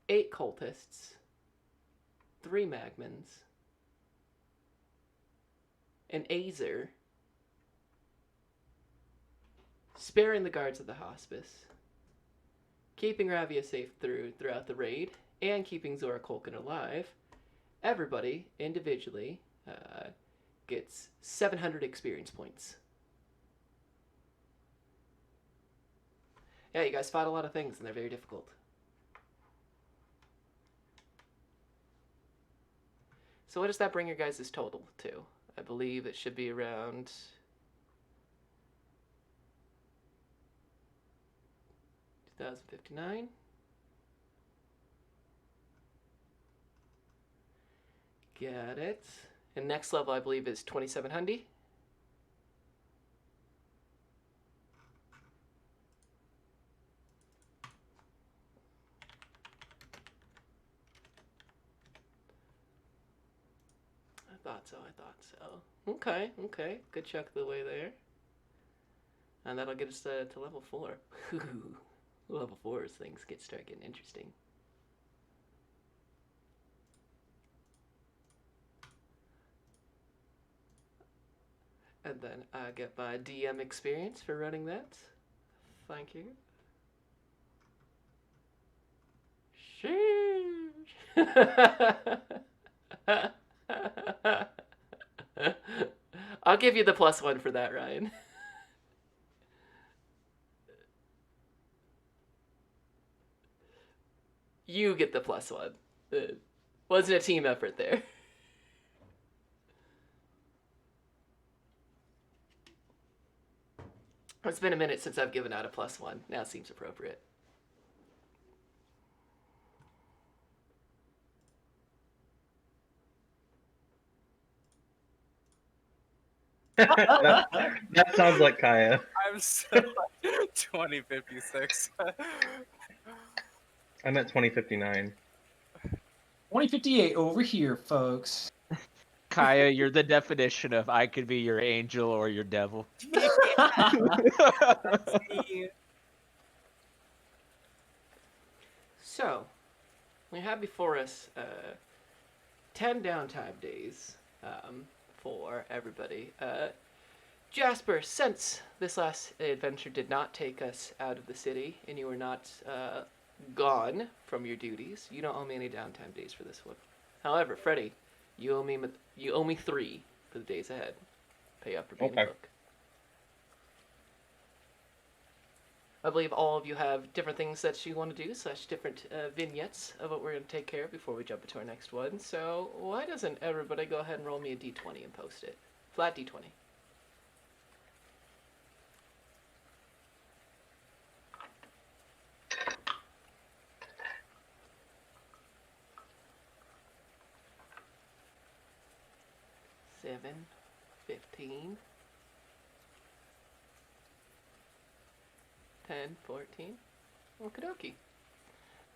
8 cultists, 3 magmans, an Azer, sparing the guards of the hospice, keeping Ravia safe throughout the raid, and keeping Zora Colkin alive. Everybody, individually, gets 700 experience points. Yeah, you guys fought a lot of things, and they're very difficult. So what does that bring your guys' total to? I believe it should be around... 2,059. Got it. And next level, I believe, is 2,700. I thought so. Okay. Good chunk of the way there. And that'll get us to level 4. Level 4 as things start getting interesting. And then I get my DM experience for running that. Thank you. Sheesh. I'll give you the +1 for that, Ryan. You get the +1. It wasn't a team effort there. It's been a minute since I've given out a +1. Now it seems appropriate. that sounds like Kaya. I'm still 2056. I'm at 2059. 2058 over here, folks. Kaya, you're the definition of I could be your angel or your devil. So, we have before us 10 downtime days for everybody. Jasper, since this last adventure did not take us out of the city and you were not gone from your duties, you don't owe me any downtime days for this one. However, Freddy, you owe me 3 for the days ahead. pay up for being Okay. a cook. I believe all of you have different things that you want to do, / different vignettes of what we're going to take care of before we jump into our next one. So why doesn't everybody go ahead and roll me a d20 and post it? Flat d20. Seven, 15, 10, 14. Okie dokie.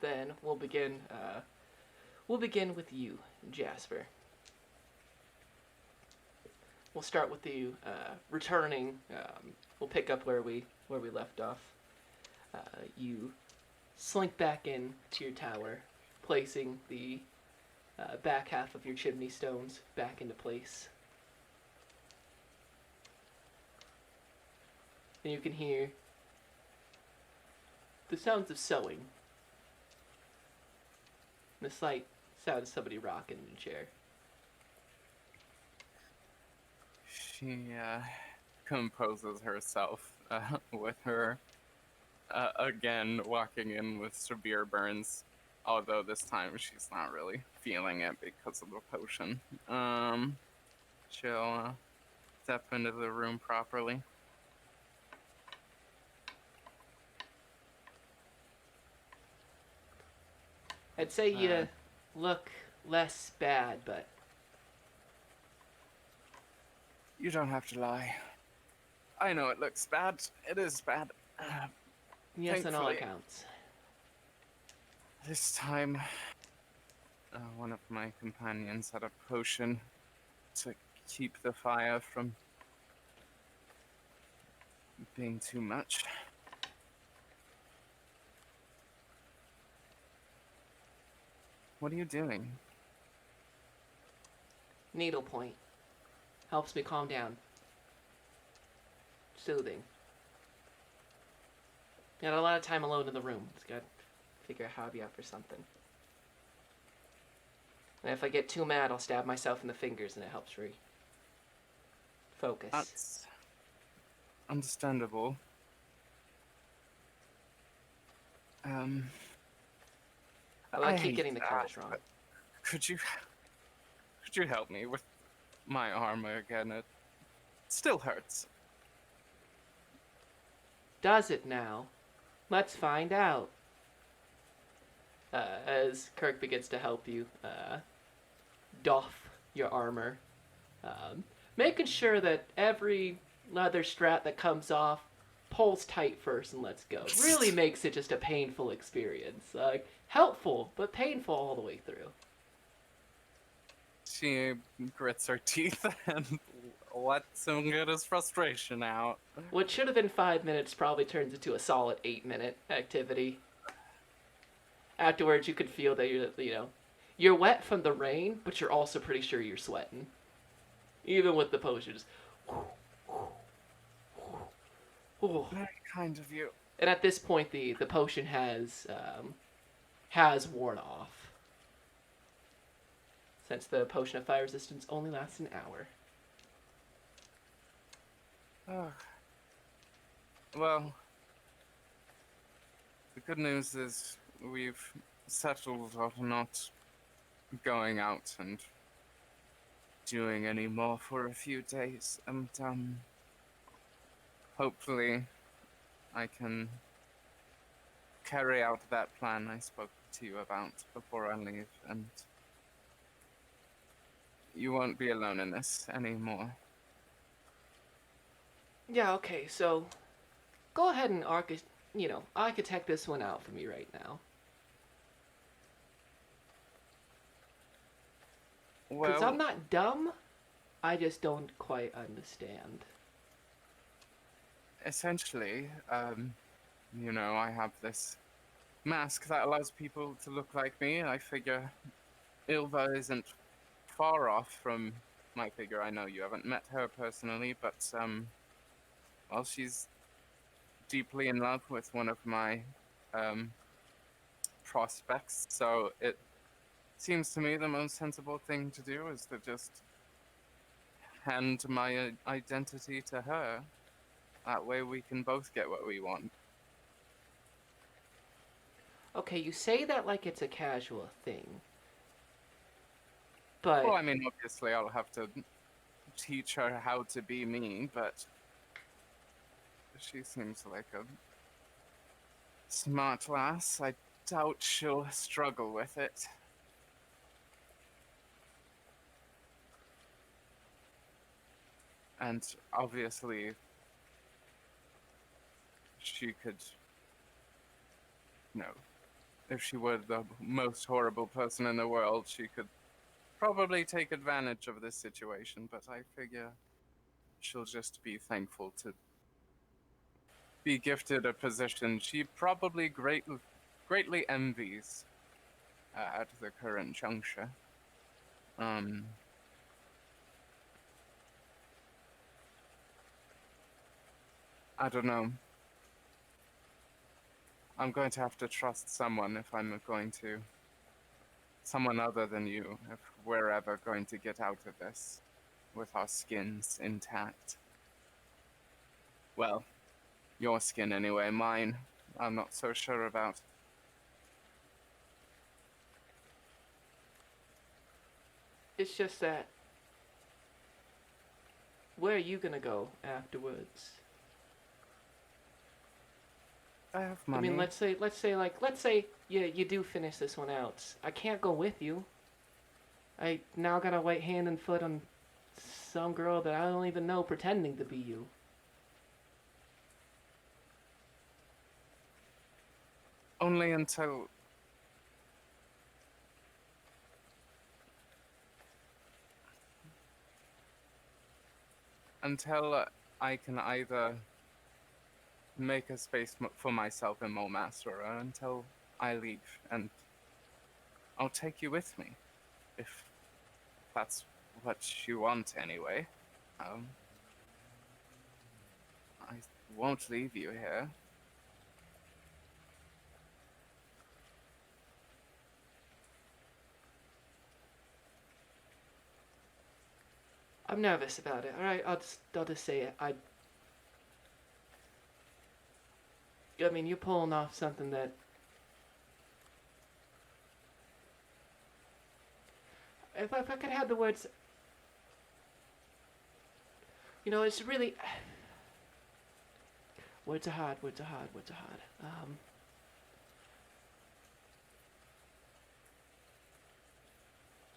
Then we'll begin. We'll begin with you, Jasper. We'll start with you returning. We'll pick up where we left off. You slink back in to your tower, placing the back half of your chimney stones back into place. And you can hear the sounds of sewing. And the slight sound of somebody rocking in a chair. She composes herself with her again walking in with severe burns, although this time she's not really feeling it because of the potion. She'll step into the room properly. I'd say you look less bad, but You don't have to lie. I know it looks bad. It is bad. yes, on all Thankfully. accounts. This time, one of my companions had a potion to keep the fire from being too much. What are you doing? Needlepoint. Helps me calm down. Soothing. Got a lot of time alone in the room. Just gotta figure a hobby out for something. And if I get too mad, I'll stab myself in the fingers and it helps focus. That's understandable. I keep hate getting the that, colors wrong. but Could you help me with my armor again? It still hurts. Does it now? Let's find out. As Kirk begins to help you doff your armor, making sure that every leather strap that comes off pulls tight first and lets go. Really makes it just a painful experience. Helpful, but painful all the way through. She grits her teeth and lets him get his frustration out. What should have been 5 minutes probably turns into a solid 8-minute activity. Afterwards, you could feel that you're wet from the rain, but you're also pretty sure you're sweating. Even with the potion, just. Very kind of you. And at this point, the potion has worn off. Since the potion of fire resistance only lasts an hour. Well, the good news is we've settled on not going out and doing any more for a few days, and hopefully I can carry out that plan I spoke to you about before I leave, and you won't be alone in this anymore. Yeah, okay, so go ahead and architect this one out for me right now. Because I'm not dumb, I just don't quite understand. Essentially, I have this mask that allows people to look like me. I figure Ilva isn't far off from my figure. I know you haven't met her personally, but she's deeply in love with one of my prospects, so it seems to me the most sensible thing to do is to just hand my identity to her. That way we can both get what we want. Okay, you say that like it's a casual thing. But Well, I mean, obviously I'll have to teach her how to be me, but she seems like a smart lass. I doubt she'll struggle with it. And obviously, she could, if she were the most horrible person in the world, she could probably take advantage of this situation, but I figure she'll just be thankful to be gifted a position she probably greatly envies at the current juncture. I don't know. I'm going to have to trust someone if I'm going to. Someone other than you, if we're ever going to get out of this with our skins intact. Well, your skin anyway, mine, I'm not so sure about. it's just that, where are you gonna go afterwards? I have money. I mean, let's say you do finish this one out. I can't go with you. I now got a white hand and foot on some girl that I don't even know pretending to be you. Only until I can either make a space for myself in Mulmaster, or until I leave, and I'll take you with me, if that's what you want anyway. I won't leave you here. I'm nervous about it. All right, I'll just say it. I mean, you're pulling off something that if I could have the words, it's really words are hard. Words are hard. Words are hard.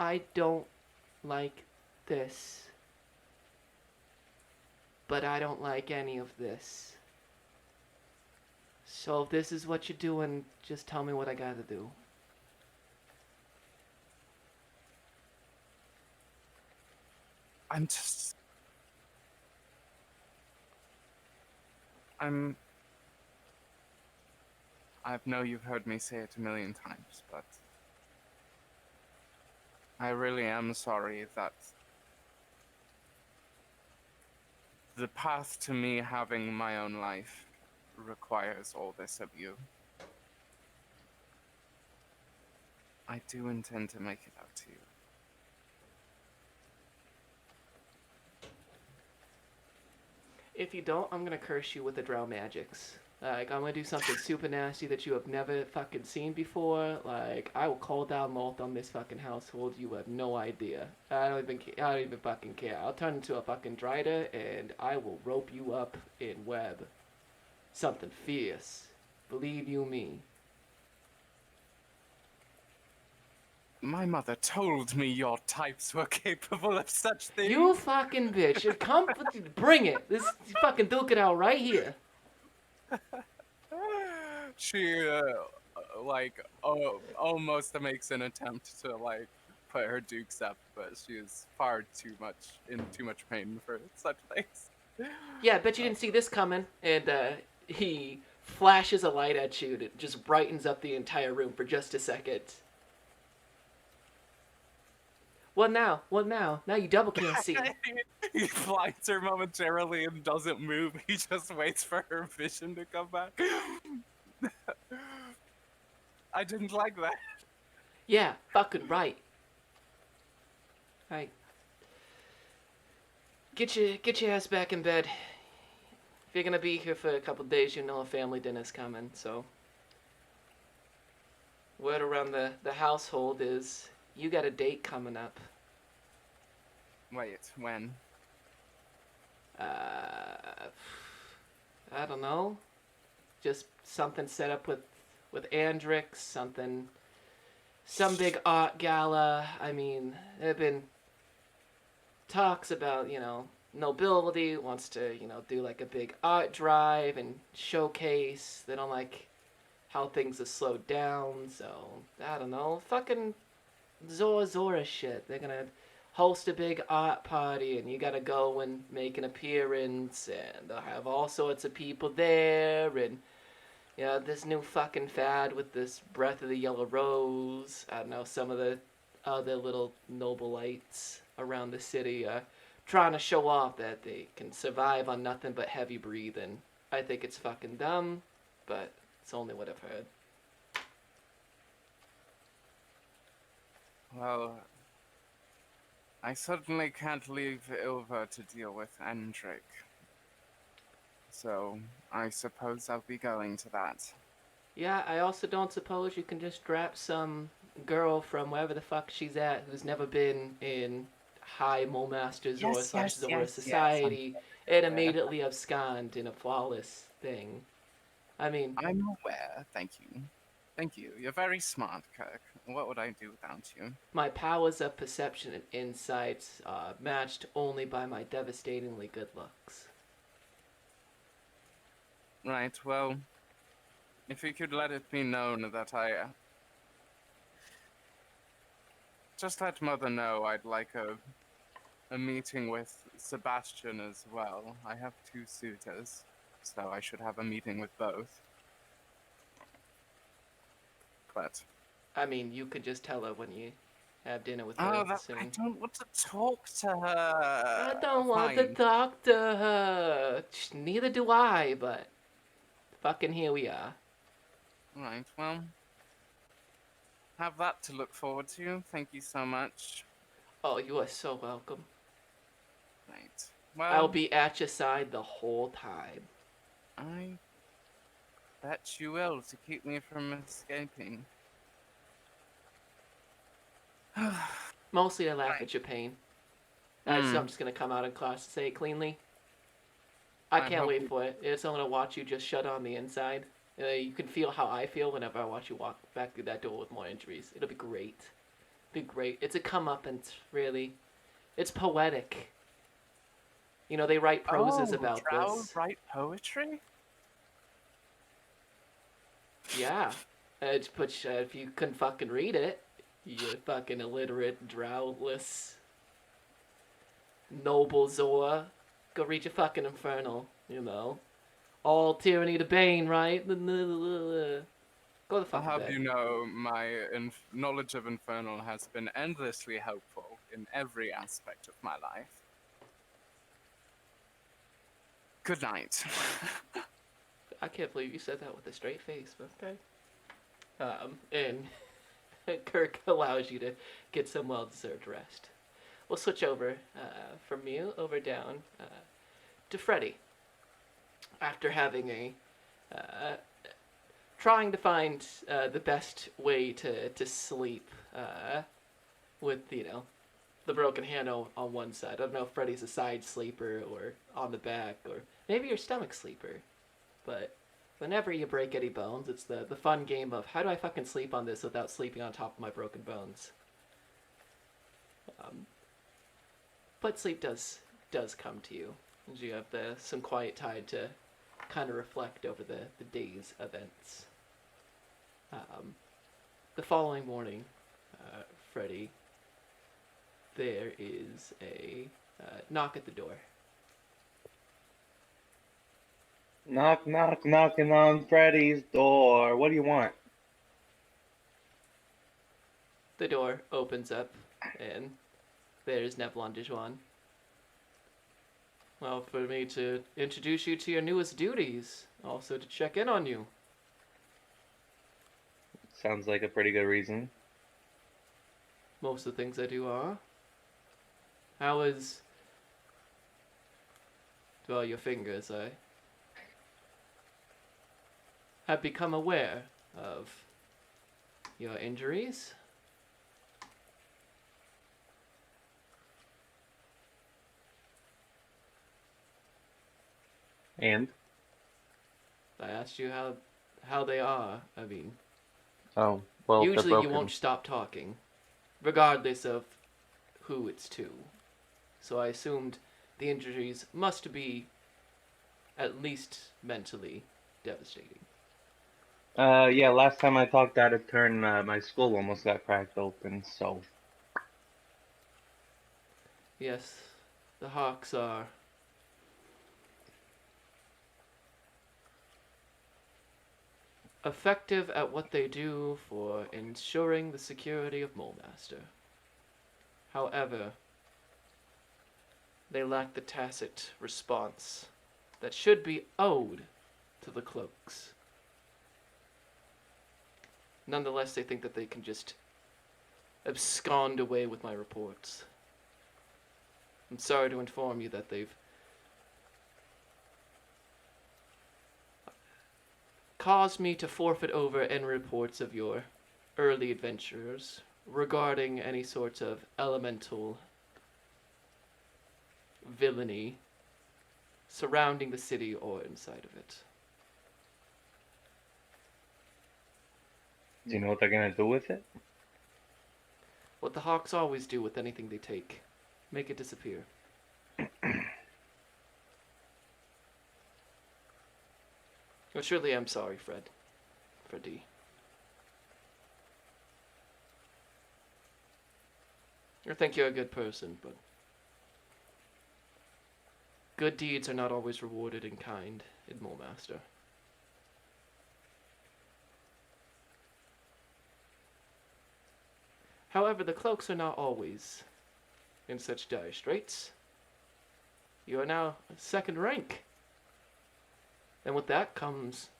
I don't like this. But I don't like any of this. So if this is what you're doing, just tell me what I gotta do. I know you've heard me say it a million times, but I really am sorry that the path to me having my own life requires all this of you. I do intend to make it up to you. If you don't, I'm gonna curse you with the drow magics. Like, I'm gonna do something super nasty that you have never fucking seen before. Like, I will call down Molt on this fucking household. You have no idea. I don't even fucking care. I'll turn into a fucking drider and I will rope you up in web. Something fierce. Believe you me. My mother told me your types were capable of such things. You fucking bitch. Come, bring it. This fucking duke it out right here. She, almost makes an attempt to, put her dukes up, but she is in too much pain for such things. Yeah, I bet you didn't see this coming. And, he flashes a light at you that just brightens up the entire room for just a second. What now? What now? Now you double can't see. He blinds her momentarily and doesn't move. He just waits for her vision to come back. I didn't like that. Yeah, fucking right. Right. get your ass back in bed. If you're gonna be here for a couple days, you know a family dinner's coming. So, word around the household is you got a date coming up. Wait, when? Uh, I don't know. Just something set up with Andrix, some big art gala. I mean, there have been talks about, nobility wants to, do like a big art drive and showcase. They don't like how things are slowed down, so I don't know. Fucking Zora shit. They're gonna host a big art party and you gotta go and make an appearance and they'll have all sorts of people there and this new fucking fad with this Breath of the Yellow Rose. I don't know, some of the other little nobilites around the city are trying to show off that they can survive on nothing but heavy breathing. I think it's fucking dumb, but it's only what I've heard. Well, I certainly can't leave Ilva to deal with Andric. So, I suppose I'll be going to that. Yeah, I also don't suppose you can just drop some girl from wherever the fuck she's at who's never been in high Mole-Masters or slash Zora society and immediately abscond in a flawless thing. I mean, I'm aware, thank you. Thank you. You're very smart, Kirk. What would I do without you? my powers of perception and insight are matched only by my devastatingly good looks. Right, well, if you could let it be known that just let Mother know I'd like a meeting with Sebastian as well. I have 2 suitors, so I should have a meeting with both. But I mean, you could just tell her when you have dinner with her I soon. don't want to talk to her. I don't want to Fine. talk to her. Neither do I, but fucking here we are. Right, well, have that to look forward to. Thank you so much. Oh, you are so welcome. Right. Well, I'll be at your side the whole time. I bet you will to keep me from escaping. Mostly to laugh Right. at your pain. So I'm just gonna come out in class and say it cleanly. I can't hope wait you- for it. It's only to watch you just shut on the inside. You can feel how I feel whenever I watch you walk back through that door with more injuries. It'll be great. Be great. It's a comeuppance, really. It's poetic. They write proses about Drow this. write poetry? Yeah. But if you couldn't fucking read it, you fucking illiterate, drowless, noble Zora, go read your fucking Infernal, All tyranny to Bane, right? Go the I'll fuck have bed. you know, my knowledge of Infernal has been endlessly helpful in every aspect of my life. Good night. I can't believe you said that with a straight face, but okay. And Kirk allows you to get some well-deserved rest. We'll switch over from you down to Freddy. After having trying to find the best way to sleep with the broken hand on one side. I don't know if Freddy's a side sleeper or on the back or maybe your stomach sleeper, but whenever you break any bones, it's the fun game of how do I fucking sleep on this without sleeping on top of my broken bones. But sleep does come to you, as you have some quiet time to kind of reflect over the day's events. The following morning, Freddy, there is a knock at the door. Knock, knock, knocking on Freddy's door. What do you want? The door opens up, and there's Nevlon Dijuan. Well, for me to introduce you to your newest duties, also to check in on you. Sounds like a pretty good reason. Most of the things I do are. How is draw your fingers, I have become aware of your injuries. And? I asked you how they are. I mean, Oh, well, they're usually you broken. won't stop talking, regardless of who it's to. So I assumed the injuries must be at least mentally devastating. Yeah, last time I talked out of turn, my skull almost got cracked open, so. Yes, the Hawks are effective at what they do for ensuring the security of Molemaster. However, they lack the tacit response that should be owed to the cloaks. Nonetheless, they think that they can just abscond away with my reports. I'm sorry to inform you that they've caused me to forfeit over any reports of your early adventurers regarding any sorts of elemental villainy surrounding the city or inside of it. Do you know what they're gonna do with it? What the Hawks always do with anything they take, make it disappear. I surely am sorry, Freddy. I think you're a good person, but good deeds are not always rewarded in kind in Molemaster. However, the cloaks are not always in such dire straits. You are now second rank. And with that comes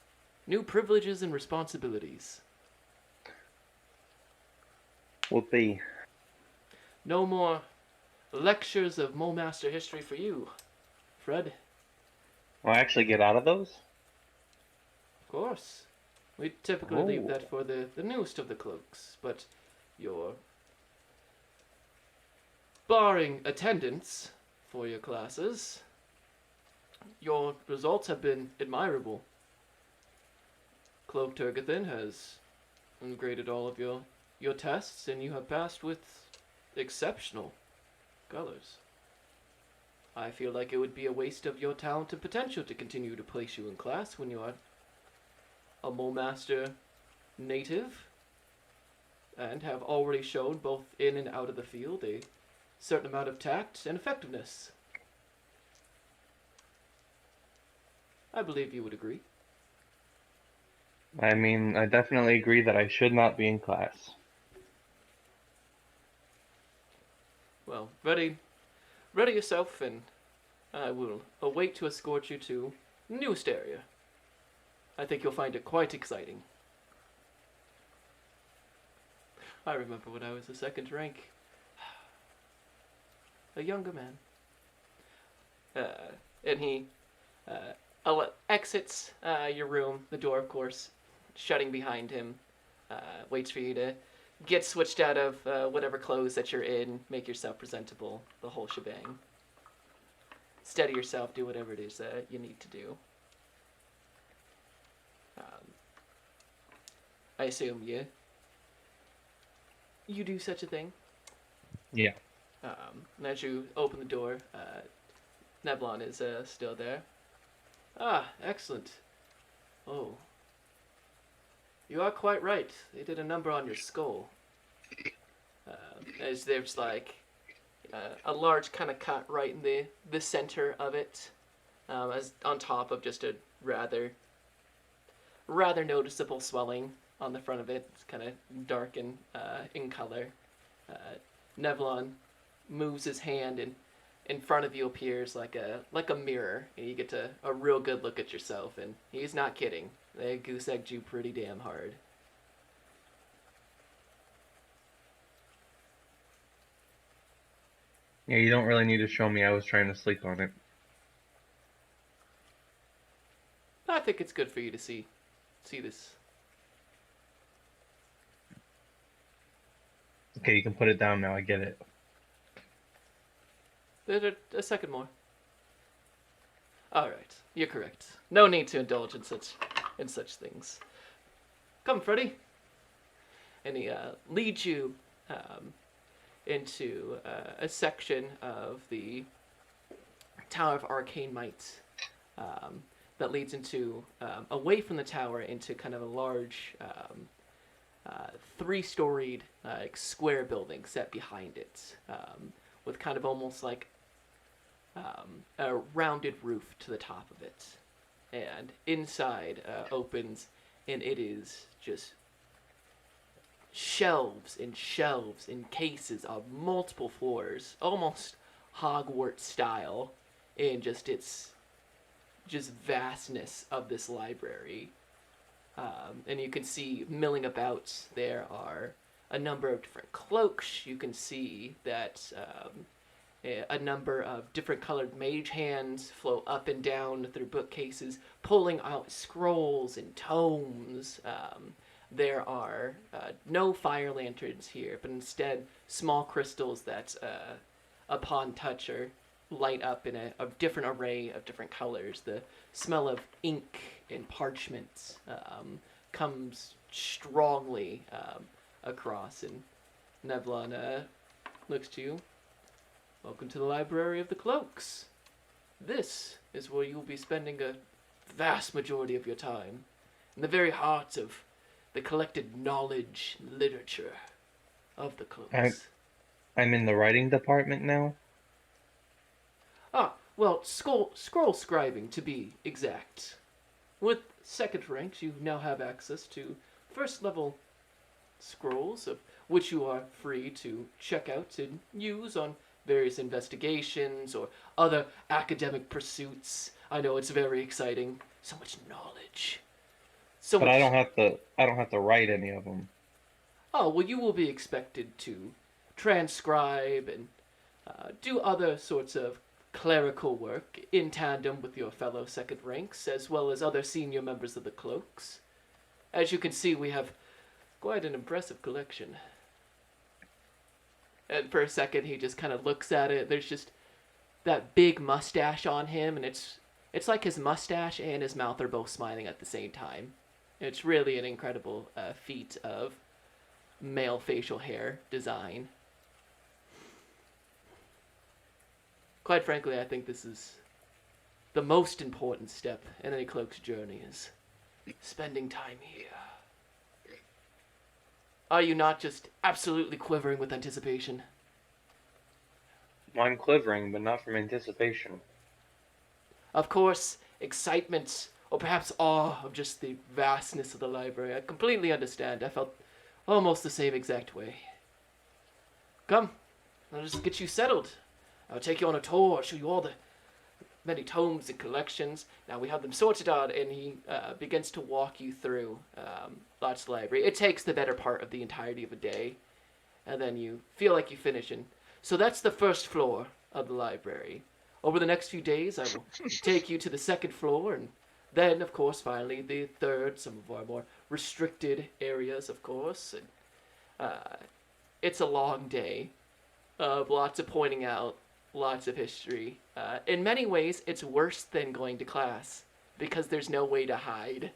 new privileges and responsibilities. Whoopee. No more lectures of Molemaster history for you, Fred. Will I actually get out of those? Of course. We typically leave Oh. that for the newest of the cloaks, but your barring attendance for your classes, your results have been admirable. Cloak Turgathan has graded all of your tests, and you have passed with exceptional colors. I feel like it would be a waste of your talent and potential to continue to place you in class when you are a Molemaster native and have already shown both in and out of the field a certain amount of tact and effectiveness. I believe you would agree. I mean, I definitely agree that I should not be in class. Well, ready yourself, and I will await to escort you to the newest area. I think you'll find it quite exciting. I remember when I was the second rank. A younger man. And he exits your room, the door, of course, shutting behind him. Waits for you to get switched out of whatever clothes that you're in, make yourself presentable, the whole shebang. Steady yourself, do whatever it is you need to do. I assume you do such a thing. Yeah. And as you open the door, Neblon is still there. Ah, excellent. Oh. You are quite right. They did a number on your skull. As there's like a large kind of cut right in the center of it, as on top of just a rather noticeable swelling on the front of it. It's kind of dark and in color. Nevlon moves his hand, and in front of you appears like a mirror, and you get a real good look at yourself. And he's not kidding. They goose egged you pretty damn hard. Yeah, you don't really need to show me. I was trying to sleep on it. think it's good for you to see this. Okay, you can put it down now. I get it. A second more. All right, you're correct. No need to indulge in such things. Come, Freddy. And he leads you into a section of the Tower of Arcane Might that leads into away from the tower into kind of a large three-storied square building set behind it, with kind of almost like a rounded roof to the top of it. And inside opens, and it is just shelves and shelves and cases of multiple floors, almost Hogwarts style, in just its just vastness of this library. And you can see milling about, there are a number of different cloaks. You can see that a number of different colored mage hands flow up and down through bookcases, pulling out scrolls and tomes. There are no fire lanterns here, but instead small crystals that, upon touch, light up in a different array of different colors. The smell of ink and parchment comes strongly across, and Nevlon looks to you. Welcome to the Library of the Cloaks. This is where you'll be spending a vast majority of your time, in the very heart of the collected knowledge and literature of the Cloaks. I'm in the writing department now. Ah, well, scroll scribing to be exact. With second ranks, you now have access to first level scrolls, of which you are free to check out and use on various investigations or other academic pursuits. I know it's very exciting. So much knowledge. So But much. I don't have to write any of them. Oh, well, you will be expected to transcribe and do other sorts of clerical work in tandem with your fellow second ranks, as well as other senior members of the Cloaks. As you can see, we have quite an impressive collection. And for a second, he just kind of looks at it. There's just that big mustache on him, and it's like his mustache and his mouth are both smiling at the same time. It's really an incredible feat of male facial hair design. Quite frankly, I think this is the most important step in any cloak's journey, is spending time here. Are you not just absolutely quivering with anticipation? I'm quivering, but not from anticipation. Of course, excitement, or perhaps awe of just the vastness of the library. I completely understand. I felt almost the same exact way. Come, I'll just get you settled. I'll take you on a tour, show you all the many tomes and collections. Now we have them sorted out, and he begins to walk you through Lot's library. It takes the better part of the entirety of a day, and then you feel like you finish. And so that's the first floor of the library. Over the next few days, I will take you to the second floor, and then, of course, finally the third, some of our more restricted areas, of course. And it's a long day of lots of pointing out, lots of history. In many ways, it's worse than going to class, because there's no way to hide.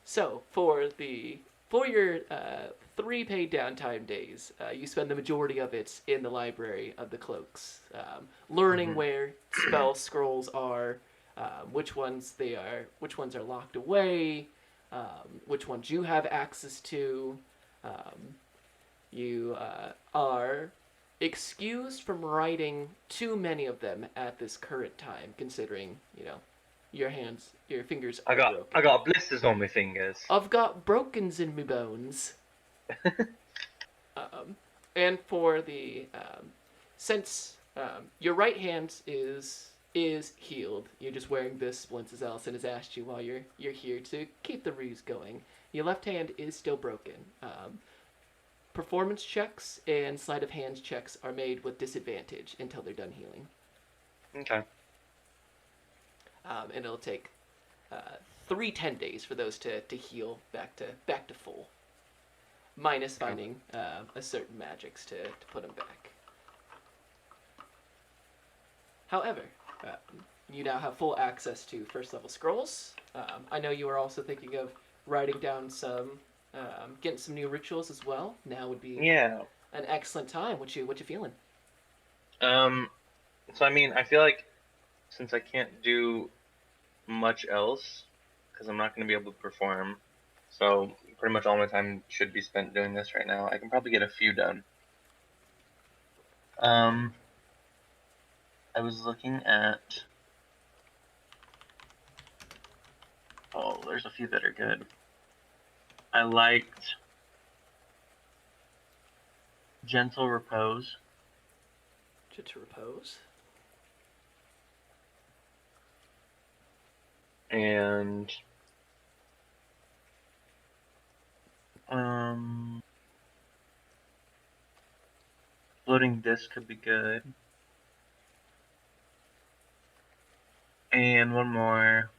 So, for your 3 paid downtime days, you spend the majority of it in the Library of the Cloaks, learning where spell scrolls are, which ones are locked away, which ones you have access to. You are excused from writing too many of them at this current time, considering, your fingers are broken. I got blisters on my fingers. I've got brokens in me bones. And for the since your right hand is healed, you're just wearing this splints, as Allison has asked you while you're here to keep the ruse going. Your left hand is still broken. Performance checks and sleight of hand checks are made with disadvantage until they're done healing. Okay. and it'll take 3 10 days for those to heal back to full, minus finding a certain magics to put them back. However, you now have full access to first level scrolls. I know you were also thinking of writing down some, getting some new rituals as well. Now would be Yeah. an excellent time. What you feeling? So I mean, I feel like since I can't do much else, because I'm not going to be able to perform, so pretty much all my time should be spent doing this right now. I can probably get a few done. I was looking at. Oh, there's a few that are good. I liked Gentle Repose. To repose. And Floating Disc could be good. And one more.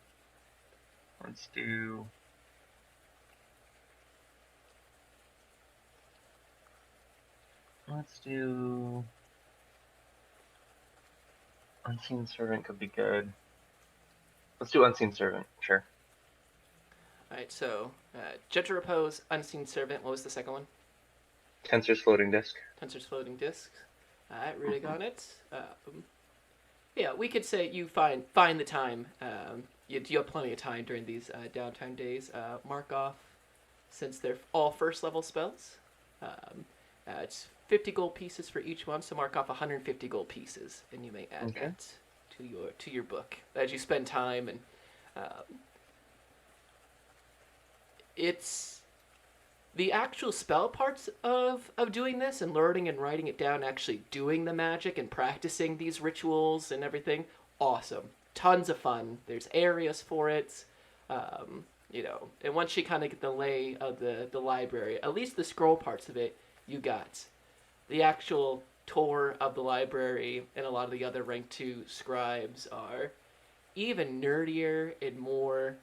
Let's do Unseen Servant could be good. Let's do Unseen Servant, sure. All right. So, gentle repose, unseen servant. What was the second one? Tensor's Floating Disc. Tensor's floating discs. All right, reading on it. Yeah, we could say you find the time. You have plenty of time during these downtime days. Mark off, since they're all first level spells. It's 50 gold pieces for each one, so mark off 150 gold pieces, and you may add that to your book as you spend time. And it's the actual spell parts of doing this and learning and writing it down, actually doing the magic and practicing these rituals and everything. Awesome. Tons of fun. There's areas for it. And once you kind of get the lay of the library, at least the scroll parts of it, you got. The actual tour of the library and a lot of the other rank 2 scribes are even nerdier and more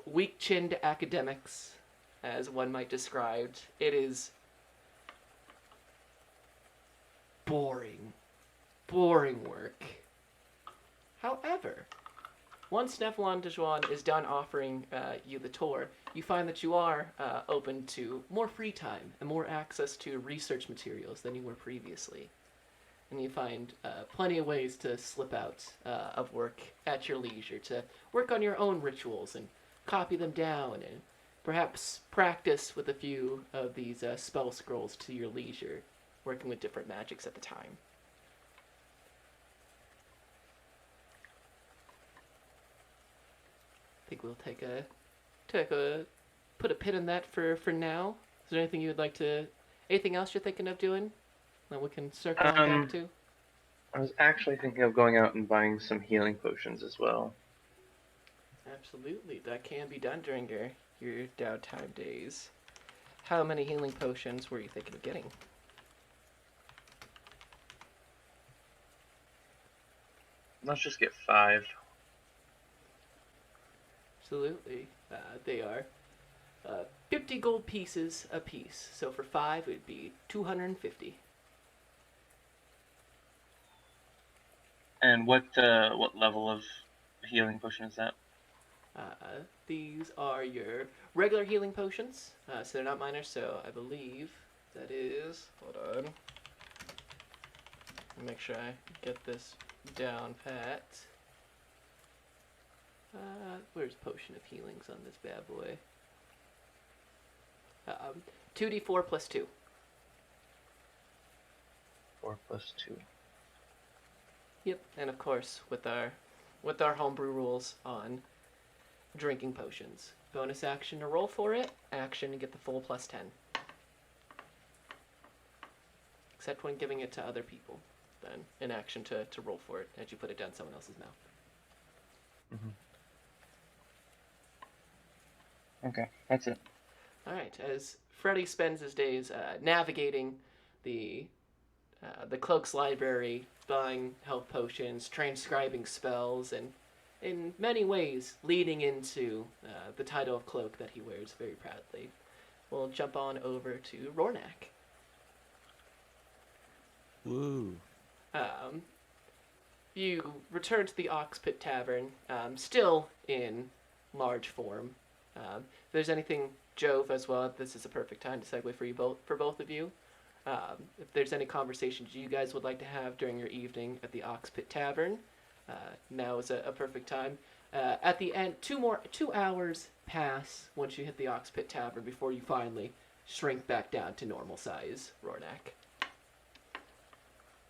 weak-chinned academics, as one might describe. It is boring work. However, once Nephilim Dejuan is done offering you the tour, you find that you are open to more free time and more access to research materials than you were previously. And you find plenty of ways to slip out of work at your leisure, to work on your own rituals and copy them down, and perhaps practice with a few of these spell scrolls to your leisure, working with different magics at the time. I think we'll put a pin in that for now. Is there anything anything else you're thinking of doing that we can circle on back to? I was actually thinking of going out and buying some healing potions as well. Absolutely, that can be done during your downtime days. How many healing potions were you thinking of getting? Let's just get 5. Absolutely. They are 50 gold pieces a piece. So for 5, it would be 250. And what level of healing potion is that? These are your regular healing potions. So they're not minor, so I believe that is... Hold on. Let me make sure I get this down pat. Where's Potion of Healings on this bad boy? 2d4 plus 2. 4 plus 2. Yep, and of course with our homebrew rules on drinking potions. Bonus action to roll for it, action to get the full plus 10. Except when giving it to other people. Then an action to roll for it as you put it down someone else's mouth. Mm-hmm. Okay, that's it. Alright, as Freddy spends his days navigating the the cloak's library, buying health potions, transcribing spells, and in many ways leading into the title of cloak that he wears very proudly. We'll jump on over to Rornak. Woo. Um, you return to the Ox Pit Tavern, still in large form. If there's anything, Jove, as well, this is a perfect time to segue for both of you. If there's any conversations you guys would like to have during your evening at the Ox Pit Tavern, now is a perfect time. At the end, 2 hours pass once you hit the Ox Pit Tavern before you finally shrink back down to normal size, Rornak.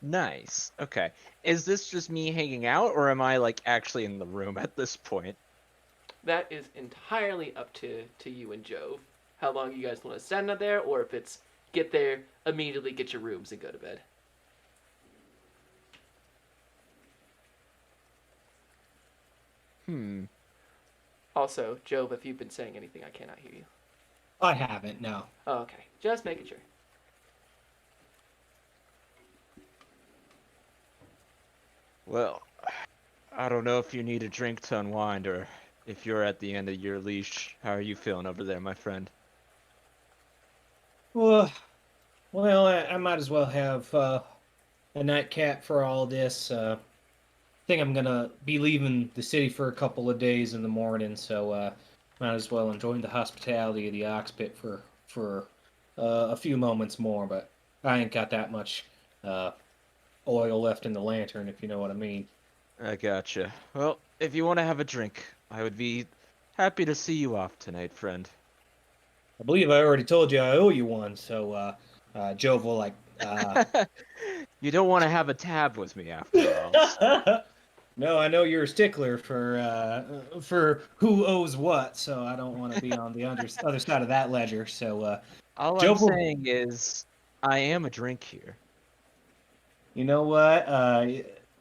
Nice. Okay. Is this just me hanging out, or am I like actually in the room at this point? That is entirely up to you and Jove. How long you guys want to stand out there, or if it's get there, immediately get your rooms and go to bed. Also, Jove, if you've been saying anything, I cannot hear you. I haven't, no. Oh, okay. Just making sure. Well, I don't know if you need a drink to unwind or if you're at the end of your leash. How are you feeling over there, my friend? Well, I might as well have a nightcap for all this. I think I'm gonna be leaving the city for a couple of days in the morning, so might as well enjoy the hospitality of the Ox Pit for a few moments more. But I ain't got that much oil left in the lantern, if you know what I mean. I gotcha. Well, if you want to have a drink, I would be happy to see you off tonight, friend. I believe I already told you I owe you one, so Jove will like. You don't want to have a tab with me after all. No, I know you're a stickler for who owes what, so I don't want to be on the other side of that ledger. So, All Jove I'm will, saying is, I am a drink here. you know what?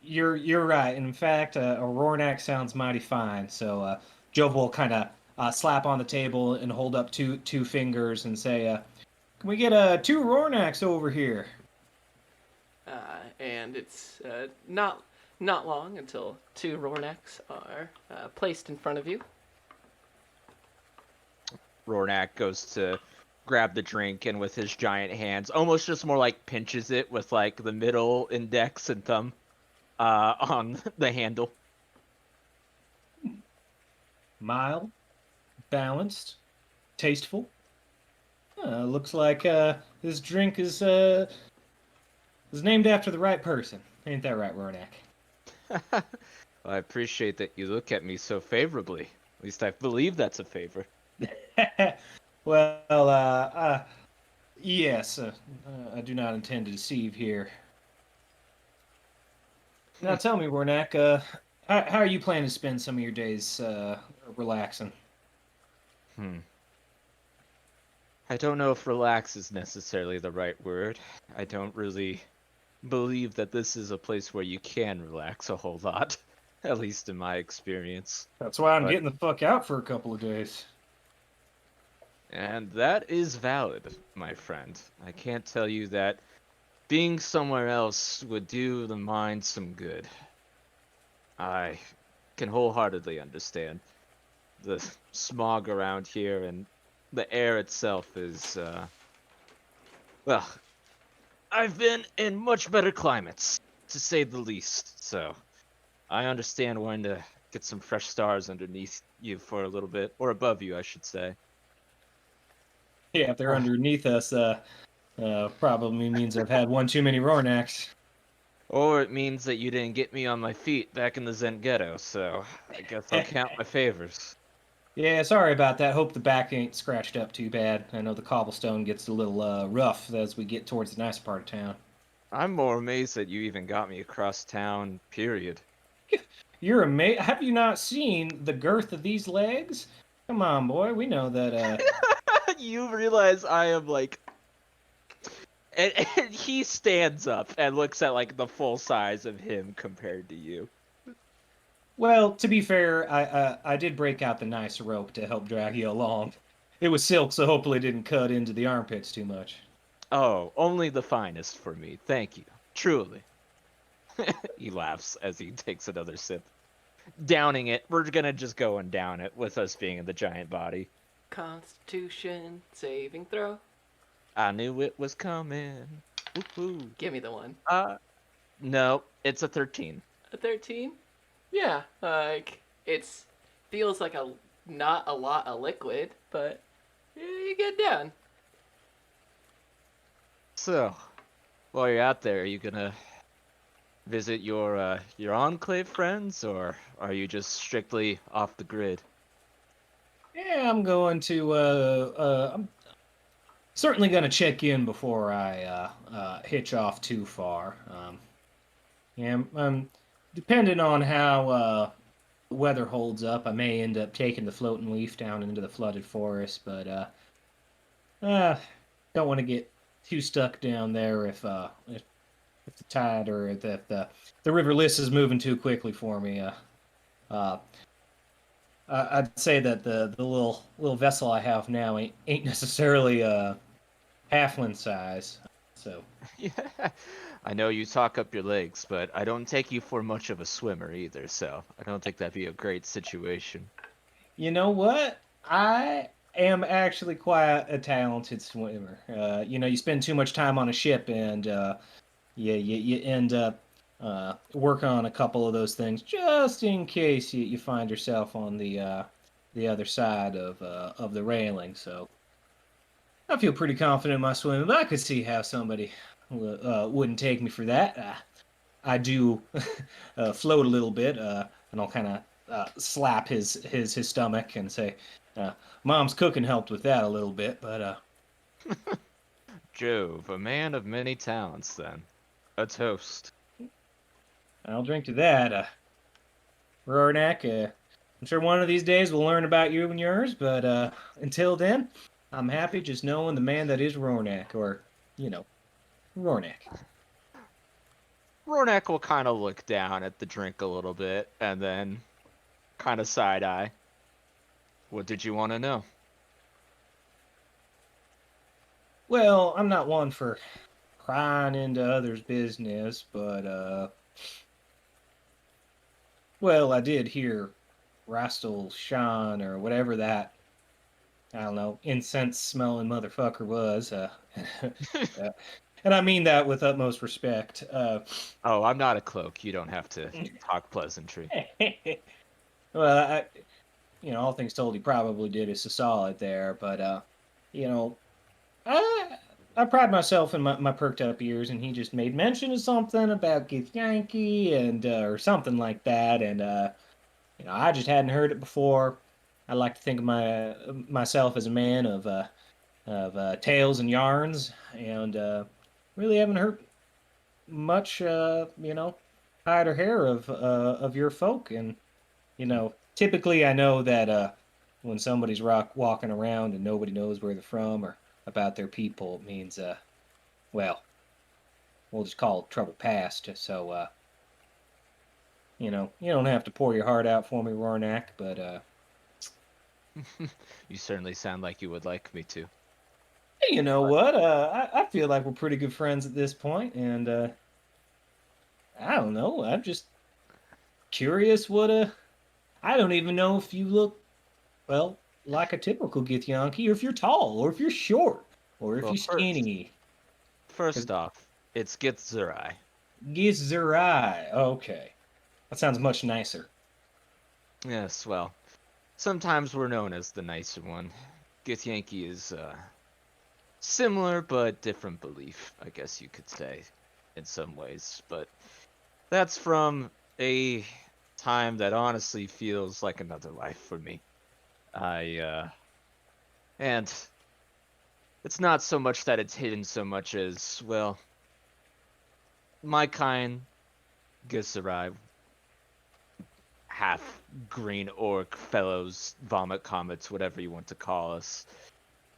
You're right. In fact, a Rornak sounds mighty fine. So, Jove will kind of slap on the table and hold up two fingers and say, "Can we get two Rornaks over here?" And it's not long until 2 Rornaks are placed in front of you. Rornak goes to grab the drink and with his giant hands, almost just more like pinches it with like the middle index and thumb on the handle. Mild, balanced, tasteful. Looks like this drink is named after the right person. Ain't that right, Rornak? Well, I appreciate that you look at me so favorably. At least I believe that's a favor. Well, yes, I do not intend to deceive here. Now tell me, Rornak, how are you planning to spend some of your days relaxing? I don't know if relax is necessarily the right word. I don't really believe that this is a place where you can relax a whole lot, at least in my experience. That's why I'm But- getting the fuck out for a couple of days. And that is valid, my friend. I can't tell you that being somewhere else would do the mind some good. I can wholeheartedly understand. The smog around here and the air itself is, well, I've been in much better climates, to say the least, so I understand wanting to get some fresh stars underneath you for a little bit, or above you, I should say. Yeah, if they're underneath us, probably means I've had one too many Rornaks. Or it means that you didn't get me on my feet back in the Zen Ghetto, so I guess I'll count my favors. Yeah, sorry about that. Hope the back ain't scratched up too bad. I know the cobblestone gets a little rough as we get towards the nice part of town. I'm more amazed that you even got me across town, period. You're amazing. Have you not seen the girth of these legs? Come on, boy. We know that. You realize I am like... And he stands up and looks at like the full size of him compared to you. Well, to be fair, I did break out the nice rope to help drag you along. It was silk, so hopefully it didn't cut into the armpits too much. Oh, only the finest for me. Thank you. Truly. He laughs as he takes another sip. Downing it. We're gonna just go and down it with us being in the giant body. Constitution saving throw. I knew it was coming. Woohoo. Give me the one. No, it's a 13. A 13? Yeah, like it's feels like a not a lot of liquid, but yeah, you get down. So, while you're out there, are you gonna visit your enclave friends, or are you just strictly off the grid? Yeah, I'm going to. I'm certainly going to check in before I hitch off too far. Yeah, depending on how the weather holds up, I may end up taking the floating leaf down into the flooded forest, but uh, don't want to get too stuck down there if the tide or if the river Liss is moving too quickly for me. Uh, I'd say that the little vessel I have now ain't necessarily halfling size. So Yeah, I know you talk up your legs, but I don't take you for much of a swimmer either, so I don't think that'd be a great situation. you know what? I am actually quite a talented swimmer. You spend too much time on a ship and you end up working on a couple of those things just in case you find yourself on the other side of the railing. So I feel pretty confident in my swimming, but I could see how somebody wouldn't take me for that. I do float a little bit, and I'll kind of slap his stomach and say, "Mom's cooking helped with that a little bit, but Jove, a man of many talents, then. A toast. I'll drink to that." Rornack, I'm sure one of these days we'll learn about you and yours, but until then, I'm happy just knowing the man that is Rornack, or Rornack. Ronak will kind of look down at the drink a little bit, and then kind of side-eye. What did you want to know? Well, I'm not one for prying into others' business, but well, I did hear Rastal Sean or whatever that I don't know incense smelling motherfucker was. Uh, and I mean that with utmost respect. Oh, I'm not a cloak. You don't have to talk pleasantry. Well, all things told, he probably did us a solid there, but you know, I I pride myself in my perked up ears, and he just made mention of something about Gith Yankee and or something like that, and I just hadn't heard it before. I like to think of myself as a man of tales and yarns, and really haven't heard much, hide or hair of your folk, and typically I know that when somebody's walking around and nobody knows where they're from or about their people, it means well, we'll just call it trouble past. So you don't have to pour your heart out for me, Rornack, but You certainly sound like you would like me to. hey, you know what? I feel like we're pretty good friends at this point, and I don't know. I'm just curious what I don't even know if you look well like a typical Githyanki, or if you're tall, or if you're short, or if Well, you're skinny. first off, it's Githzerai. Githzerai. Okay, that sounds much nicer. Yes, well, sometimes we're known as the nicer one. Githyanki is similar but different belief, I guess you could say, in some ways. But that's from a time that honestly feels like another life for me. And it's not so much that it's hidden so much as, well, my kind, Githzerai, half green orc fellows, vomit comets, whatever you want to call us.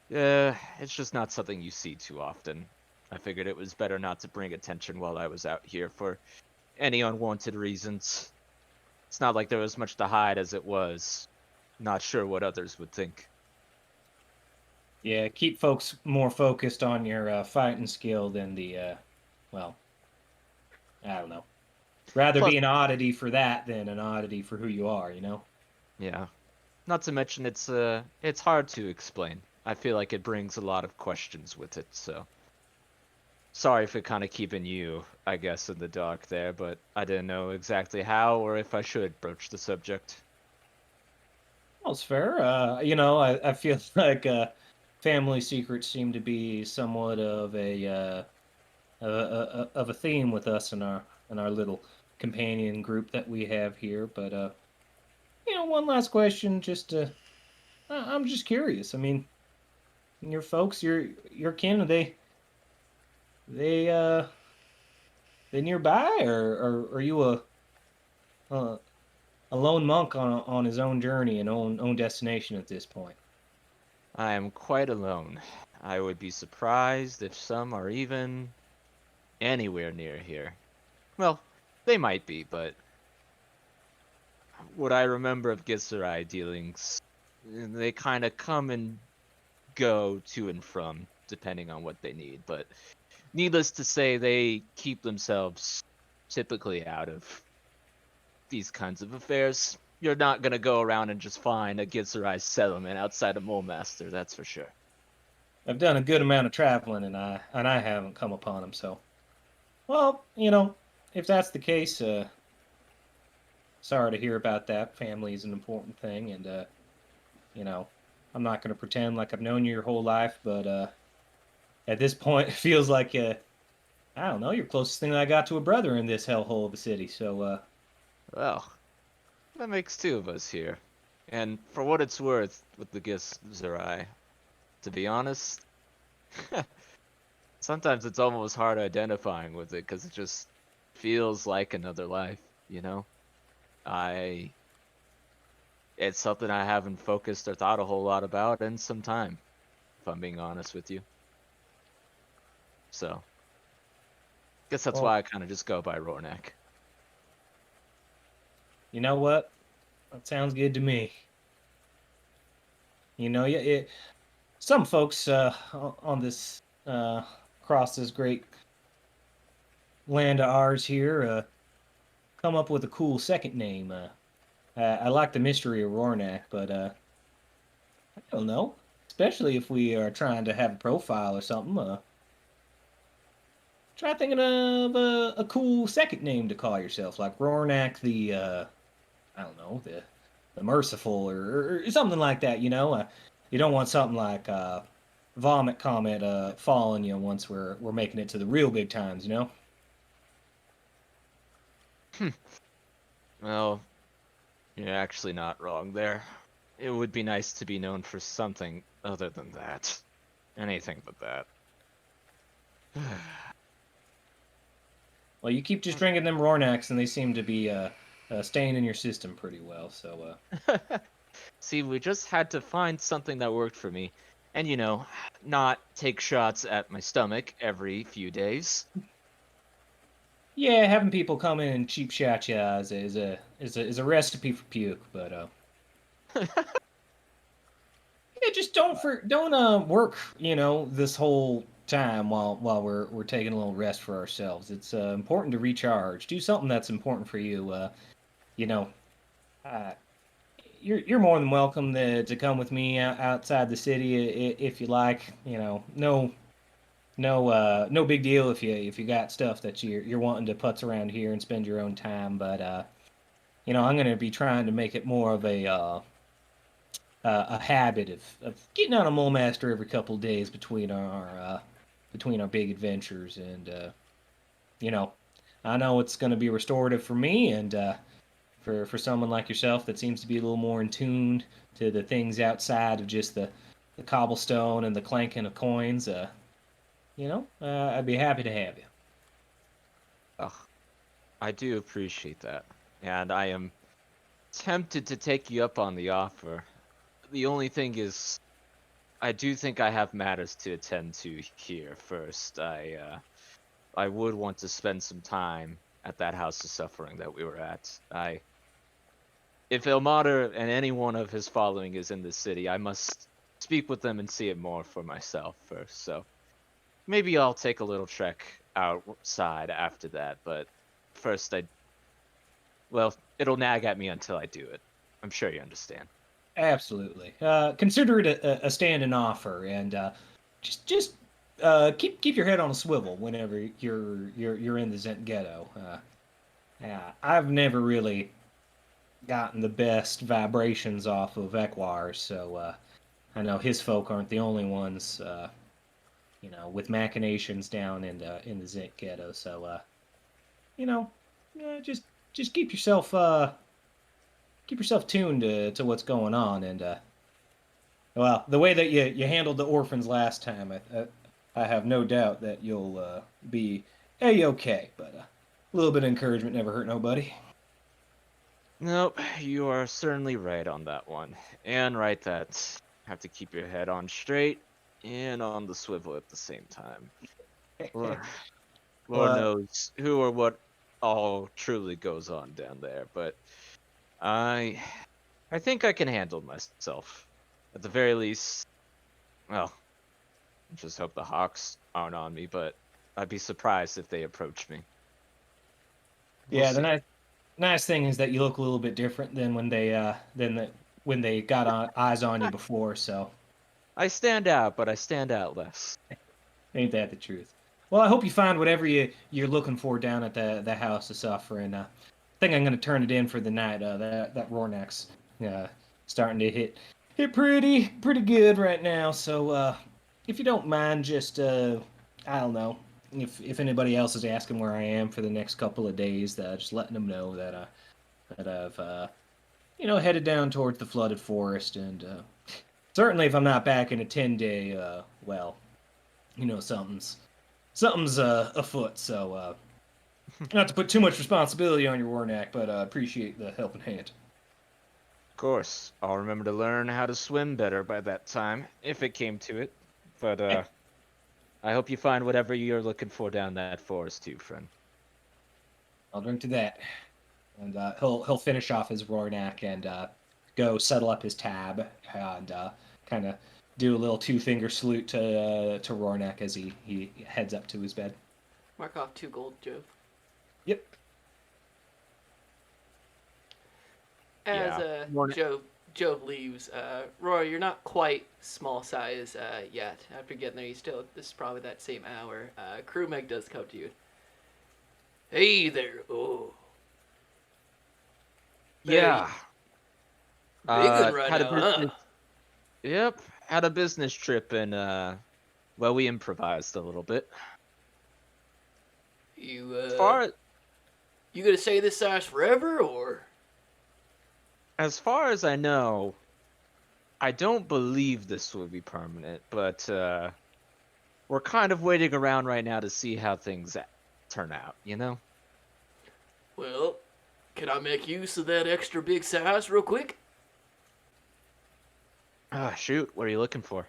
It's just not something you see too often. I figured it was better not to bring attention while I was out here for any unwanted reasons. It's not like there was much to hide as it was. Not sure what others would think. Yeah, keep folks more focused on your fighting skill than the well, I don't know. Rather Plus, be an oddity for that than an oddity for who you are, yeah. Not to mention it's hard to explain. I feel like it brings a lot of questions with it, so sorry for kind of keeping you, I guess, in the dark there, but I didn't know exactly how or if I should broach the subject. Well, it's fair. I feel like family secrets seem to be somewhat of a theme with us in our little companion group that we have here. But one last question, I'm just curious. I mean, your folks, your kin, they uh they nearby, or are you a a lone monk on his own journey and own destination at this point? I am quite alone. I would be surprised if some are even anywhere near here. Well, they might be, but what I remember of Gitzerai dealings, they kind of come and go to and from, depending on what they need. But needless to say, they keep themselves typically out of these kinds of affairs. You're not gonna go around and just find a Gitzerai settlement outside of Molemaster, that's for sure. I've done a good amount of traveling, and I haven't come upon them. So, well, if that's the case, sorry to hear about that. Family is an important thing, and you know, I'm not going to pretend like I've known you your whole life, but at this point, it feels like I don't know, you're closest thing I got to a brother in this hellhole of a city. So, Well, that makes two of us here. And for what it's worth, with the Gitzerai, to be honest, sometimes it's almost hard identifying with it because it just feels like another life, you know? I It's something I haven't focused or thought a whole lot about in some time, if I'm being honest with you. So, guess that's well, why I kind of just go by Rornak. you know what? That sounds good to me. Some folks on this across this great land of ours here come up with a cool second name. I like the mystery of Rornak, but I don't know. Especially if we are trying to have a profile or something. Try thinking of a cool second name to call yourself, like Rornak the I don't know, the Merciful, or something like that. You don't want something like Vomit Comet following you once we're making it to the real big times. Well, you're actually not wrong there. It would be nice to be known for something other than that. Anything but that. Well, you keep just drinking them Rornaks, and they seem to be staying in your system pretty well. So See, we just had to find something that worked for me. And not take shots at my stomach every few days. yeah, having people come in and cheap shot you is a recipe for puke. But yeah, just don't work. This whole time while we're taking a little rest for ourselves. It's important to recharge. Do something that's important for you. You know, uh, you're more than welcome to come with me outside the city if you like. No big deal if you got stuff that you're wanting to putz around here and spend your own time. But I'm gonna be trying to make it more of a habit of getting out of Mole Master every couple of days between our big adventures, and you know, I know it's going to be restorative for me, and for someone like yourself that seems to be a little more in tune to the things outside of just the cobblestone and the clanking of coins. I'd be happy to have you. Ugh, I do appreciate that. And I am tempted to take you up on the offer. The only thing is, I do think I have matters to attend to here first. I would want to spend some time at that House of Suffering that we were at. If Ilmater and any one of his following is in the city, I must speak with them and see it more for myself first. So maybe I'll take a little trek outside after that. But first well, it'll nag at me until I do it. I'm sure you understand. Absolutely. Consider it a standing offer, and just keep your head on a swivel whenever you're in the Zent ghetto. Yeah, I've never really gotten the best vibrations off of Ekwar, so I know his folk aren't the only ones, with machinations down in the Zent ghetto. So you know, just keep yourself tuned to what's going on, and well, the way that you handled the orphans last time, I have no doubt that you'll be a-okay. But a little bit of encouragement never hurt nobody. Nope, you are certainly right on that one. And right that have to keep your head on straight and on the swivel at the same time. Lord, Lord Well, knows who or what all truly goes on down there, but I I think I can handle myself. At the very least, well, just hope the Hawks aren't on me, but I'd be surprised if they approach me. We'll yeah, the see. nice thing is that you look a little bit different than when they got eyes on you before. So I stand out, but I stand out less. ain't that the truth? Well, I hope you find whatever you're looking for down at the House of Suffering. I think I'm gonna turn it in for the night. That Rornax uh, starting to hit pretty good right now. So if you don't mind, just I don't know if anybody else is asking where I am for the next couple of days, just letting them know that I've headed down towards the flooded forest, and certainly if I'm not back in a 10-day, well, something's afoot. So not to put too much responsibility on your Warnack, but appreciate the helping hand. Of course, I'll remember to learn how to swim better by that time, if it came to it. But I hope you find whatever you're looking for down that forest too, friend. I'll drink to that, and he'll finish off his Rornack and go settle up his tab and kind of do a little two-finger salute to Rornack as he heads up to his bed. Mark off 2 gold, Jove. Yep. As Yeah. Jove leaves, Roy, you're not quite small size yet. After getting there, this is probably that same hour. Crewmeg does come to you. Hey there. Oh, Yeah. big one right Had a now, business. huh? Yep, had a business trip and well, we improvised a little bit. You As far you gonna stay this size forever, or? as far as I know, I don't believe this will be permanent, but we're kind of waiting around right now to see how things turn out, you know? Well, can I make use of that extra big size real quick? Ah, shoot, what are you looking for?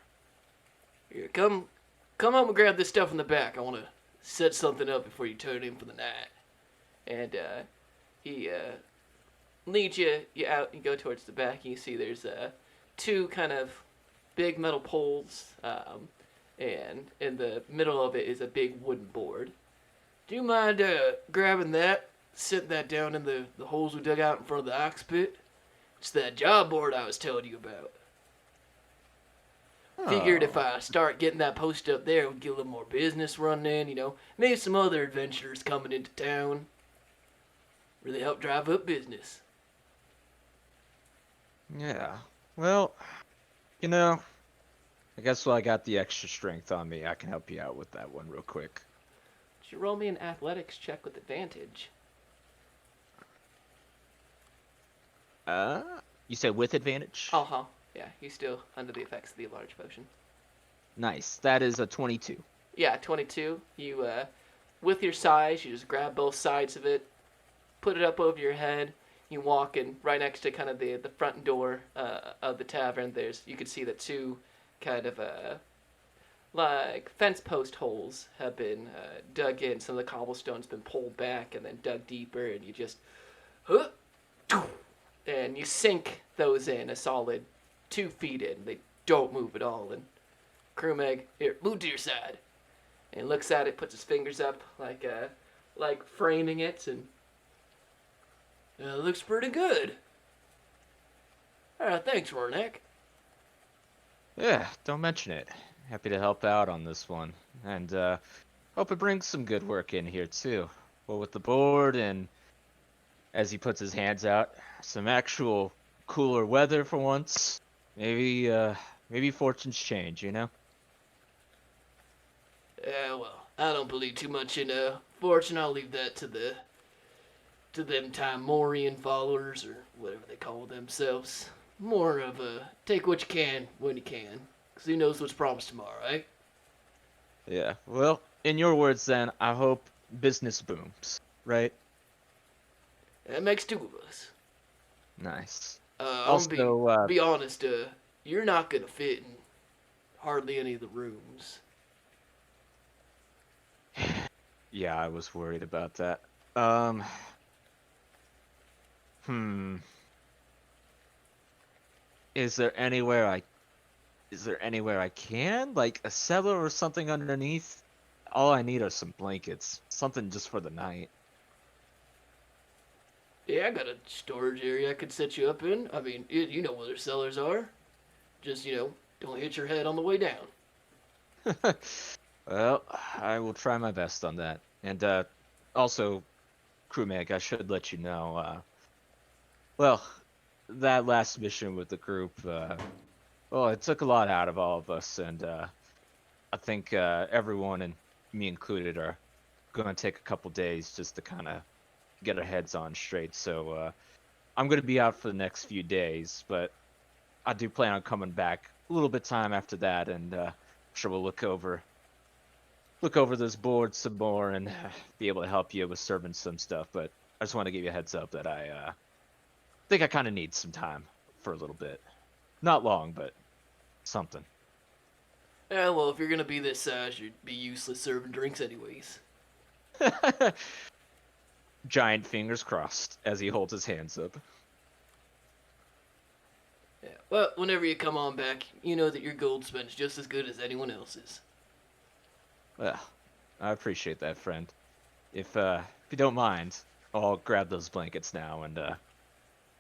Here, come home and grab this stuff in the back. I want to set something up before you turn in for the night. And he leads you out. You go towards the back, and you see there's 2 kind of big metal poles, and in the middle of it is a big wooden board. Do you mind grabbing that, setting that down in the holes we dug out in front of the ox pit? It's that job board I was telling you about. Figured if I start getting that posted up there, we'd get a little more business running, maybe some other adventurers coming into town. Really help drive up business. Yeah, well, I guess while I got the extra strength on me, I can help you out with that one real quick. Should you roll me an athletics check with advantage? You said with advantage? Uh-huh. Yeah, he's still under the effects of the large potion. Nice, that is a 22. Yeah, 22. You, with your size, you just grab both sides of it, put it up over your head. You walk in right next to kind of the front door of the tavern. You can see that 2 kind of like fence post holes have been dug in. Some of the cobblestone's been pulled back and then dug deeper, and you just and you sink those in a solid 2 feet in. They don't move at all. And Crewmeg, here, move to your side. And looks at it, puts his fingers up like framing it, and Looks pretty good. Thanks, Rornak. Yeah, don't mention it. Happy to help out on this one. And hope it brings some good work in here too. Well, with the board and as he puts his hands out, some actual cooler weather for once. Maybe fortunes change, you know? Yeah, well, I don't believe too much in fortune. I'll leave that to them Timorian followers or whatever they call themselves. More of a take what you can when you can, 'cause who knows what's promised tomorrow, right? Yeah. Well, in your words then, I hope business booms, right? That makes two of us. Nice. I'm gonna be Also, be honest. You're not gonna fit in hardly any of the rooms. yeah, I was worried about that. Um, hmm. Is there anywhere I is there anywhere I can? Like a cellar or something underneath? All I need are some blankets. Something just for the night. Yeah, I got a storage area I could set you up in. I mean, you know where their cellars are. Just don't hit your head on the way down. Well, I will try my best on that. And also, crewmate, I should let you know, well, that last mission with the group, well, it took a lot out of all of us, and I think everyone, and me included, are going to take a couple days just to kind of get our heads on straight. So I'm going to be out for the next few days, but I do plan on coming back a little bit time after that, and I'm sure we'll look over this board some more and be able to help you with serving some stuff. But I just want to give you a heads up that I think I kind of need some time for a little bit. Not long, but something. Yeah, well, if you're gonna be this size, you'd be useless serving drinks anyways. Giant fingers crossed as he holds his hands up. Yeah. Well, whenever you come on back, you know that your gold spend's just as good as anyone else's. Well, I appreciate that, friend. If you don't mind, I'll grab those blankets now and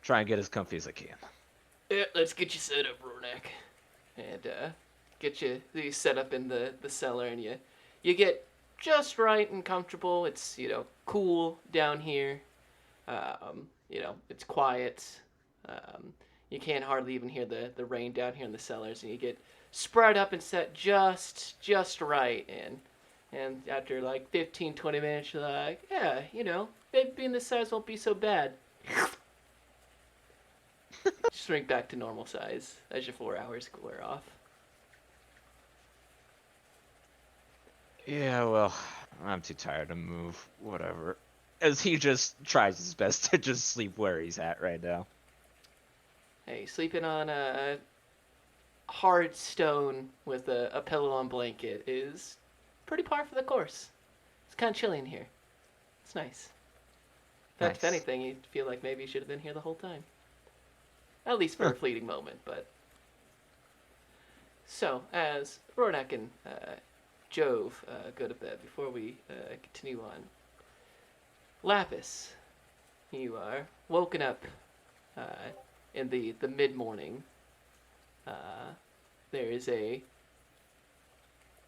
try and get as comfy as I can. Yeah, let's get you set up, Rornak, and get you set up in the cellar, and you get just right and comfortable. It's cool down here. It's quiet. Um, you can't hardly even hear the rain down here in the cellars, and you get spread up and set just right. And after like 15, 20 minutes, you're like, yeah, maybe being this size won't be so bad. Shrink back to normal size as your 4 hours wear off. Yeah, well, I'm too tired to move. Whatever. As he just tries his best to just sleep where he's at right now. Hey, sleeping on a hard stone with a pillow and blanket is pretty par for the course. It's kind of chilly in here. It's nice. In fact, if Nice. anything, you feel like maybe you should have been here the whole time. At least for Huh. a fleeting moment, but... So, as Rornak and Jove go to bed, before we continue on, Lapis, you are woken up in the mid-morning. There is a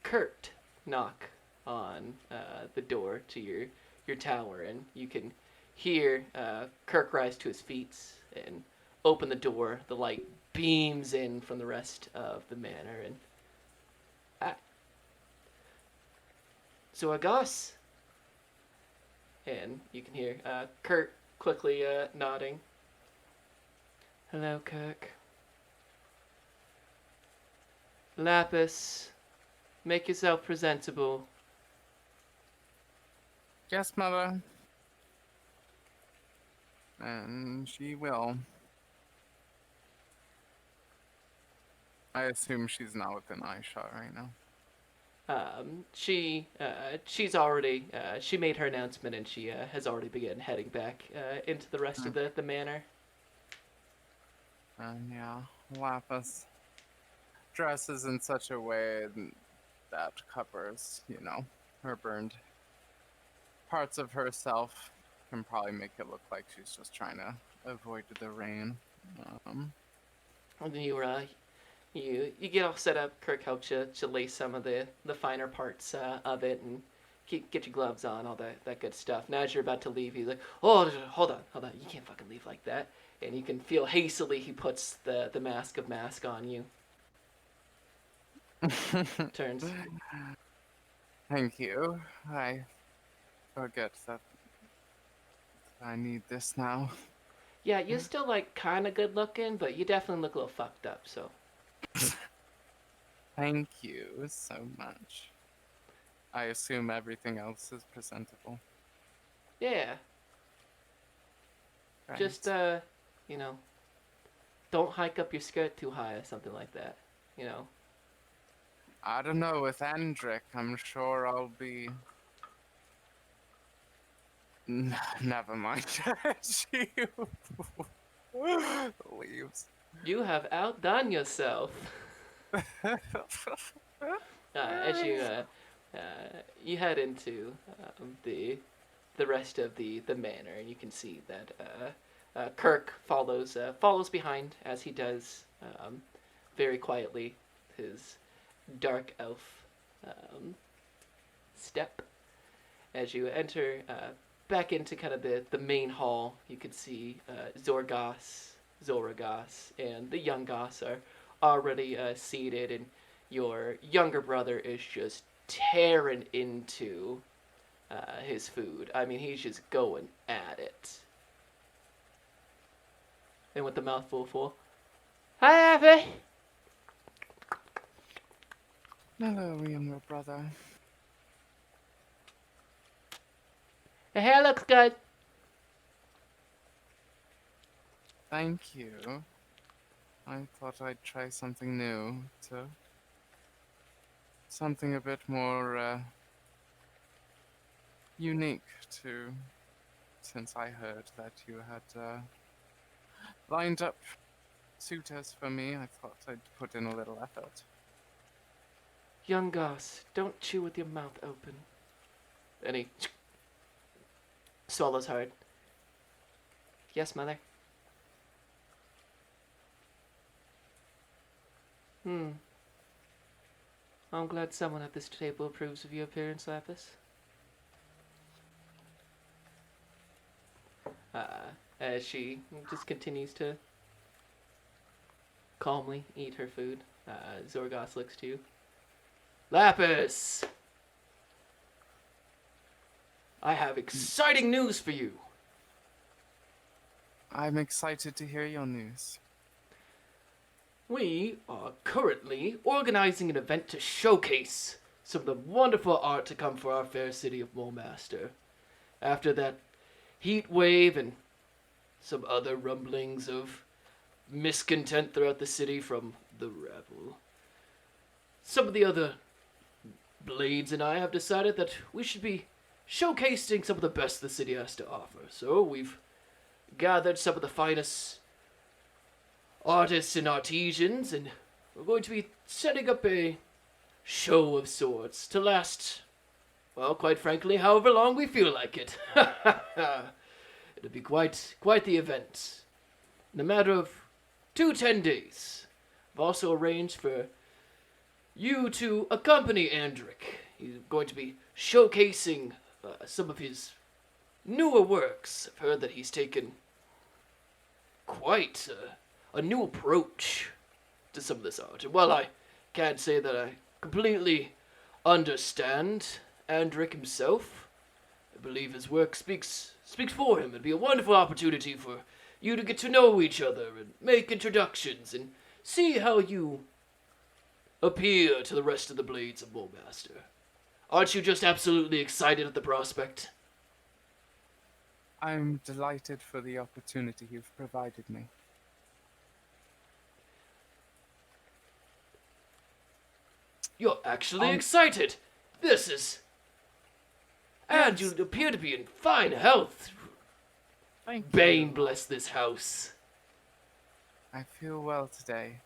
curt knock on the door to your tower, and you can hear Kirk rise to his feet and open the door. The light beams in from the rest of the manor, and so Agas, and you can hear Kirk quickly nodding. Hello, Kirk. Lapis, make yourself presentable. Yes, mother. And she will. I assume she's not within eyeshot right now. She's already she made her announcement, and she has already begun heading back into the rest of the manor. And yeah, Lapis dresses in such a way that covers, her burned parts of herself can probably make it look like she's just trying to avoid the rain. Um, And then you get all set up. Kirk helps you to lay some of the finer parts of it and get your gloves on, all that good stuff. Now as you're about to leave, he's like, "Oh, hold on, you can't fucking leave like that." And you can feel hastily he puts the mask on you. Turns. Thank you. I forget that I need this now. Yeah, you're still like kind of good looking, but you definitely look a little fucked up. So Thank you so much. I assume everything else is presentable. yeah, Right. just you know, don't hike up your skirt too high or something like that. You know. I don't know, with Andric, I'm sure I'll be. Never mind. She leaves. You have outdone yourself. As you head into the rest of the manor, and you can see that Kirk follows behind as he does very quietly his dark elf step. As you enter back into kind of the main hall, you can see Zoragos, and the young Goss are already seated, and your younger brother is just tearing into his food. I mean, he's just going at it. And with the mouthful full, "Hi, Abby." Hello, younger brother. The hair looks good. Thank you. I thought I'd try something new, something a bit more unique too, since I heard that you had lined up suitors for me. I thought I'd put in a little effort. Young Goss, don't chew with your mouth open. And he swallows hard. Yes, mother. I'm glad someone at this table approves of your appearance, Lapis. As she just continues to calmly eat her food, Zorgos looks to you. Lapis! I have exciting news for you. I'm excited to hear your news. We are currently organizing an event to showcase some of the wonderful art to come for our fair city of Mulmaster. After that heat wave and some other rumblings of miscontent throughout the city from the rabble, some of the other blades and I have decided that we should be showcasing some of the best the city has to offer. So we've gathered some of the finest artists and artisans, and we're going to be setting up a show of sorts to last, well, quite frankly, however long we feel like it. It'll be quite the event. In a matter of 10 days, I've also arranged for you to accompany Andric. He's going to be showcasing some of his newer works. I've heard that he's taken quite a new approach to some of this art. And while I can't say that I completely understand Andric himself, I believe his work speaks for him. It'd be a wonderful opportunity for you to get to know each other and make introductions and see how you appear to the rest of the Blades of Mulmaster. Aren't you just absolutely excited at the prospect? I'm delighted for the opportunity you've provided me. You're actually excited. This is... And you appear to be in fine health. Thank you. Bane bless this house. I feel well today.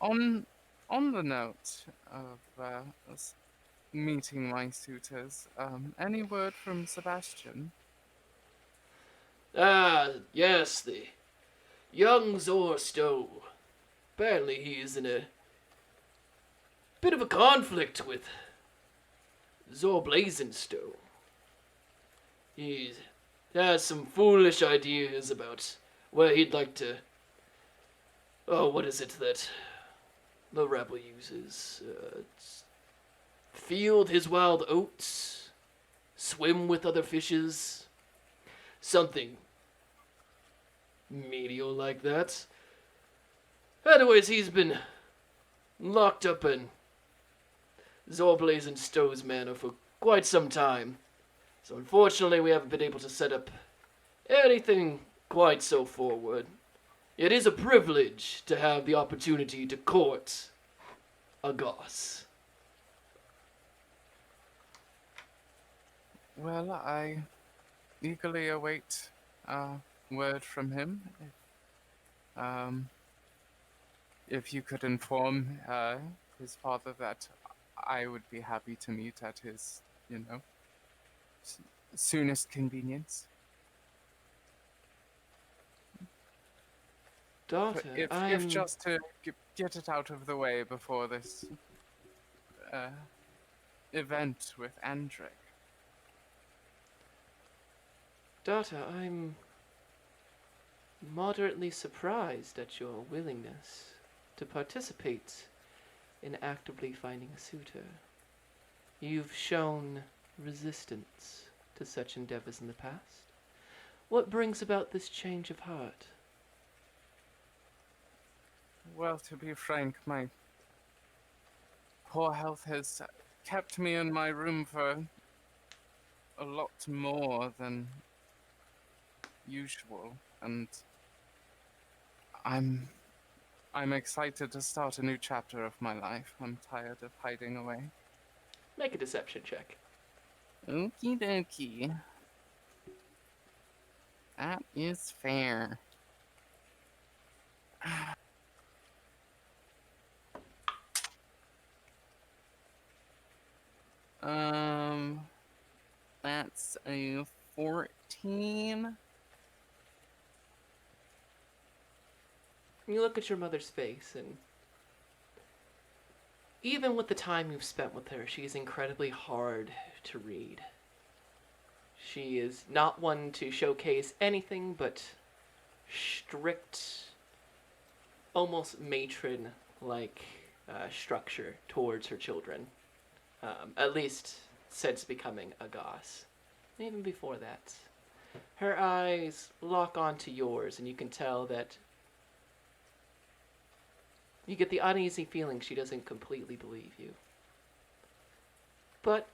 On the note of meeting my suitors, any word from Sebastian? Ah, yes, the young Zor Stowe. Apparently he is in a bit of a conflict with Zor Blazonstowe. He has some foolish ideas about where he'd like to... Oh, what is it that the rebel uses? Field his wild oats? Swim with other fishes? Something menial like that. Anyways, he's been locked up in Zor Blazonstowe's manor for quite some time. So unfortunately, we haven't been able to set up anything quite so forward. It is a privilege to have the opportunity to court a goss. Well, I eagerly await word from him. If you could inform his father that I would be happy to meet at his, soonest convenience. Daughter, If just to get it out of the way before this event with Andric. Daughter, I'm moderately surprised at your willingness to participate in actively finding a suitor. You've shown resistance to such endeavors in the past. What brings about this change of heart? Well, to be frank, my poor health has kept me in my room for a lot more than usual, and I'm excited to start a new chapter of my life. I'm tired of hiding away. Make a deception check. Okie dokie. That is fair. That's a 14. You look at your mother's face, and even with the time you've spent with her, she is incredibly hard to read. She is not one to showcase anything but strict, almost matron-like structure towards her children. At least since becoming a goss. Even before that. Her eyes lock onto yours, and you can tell that you get the uneasy feeling she doesn't completely believe you. But,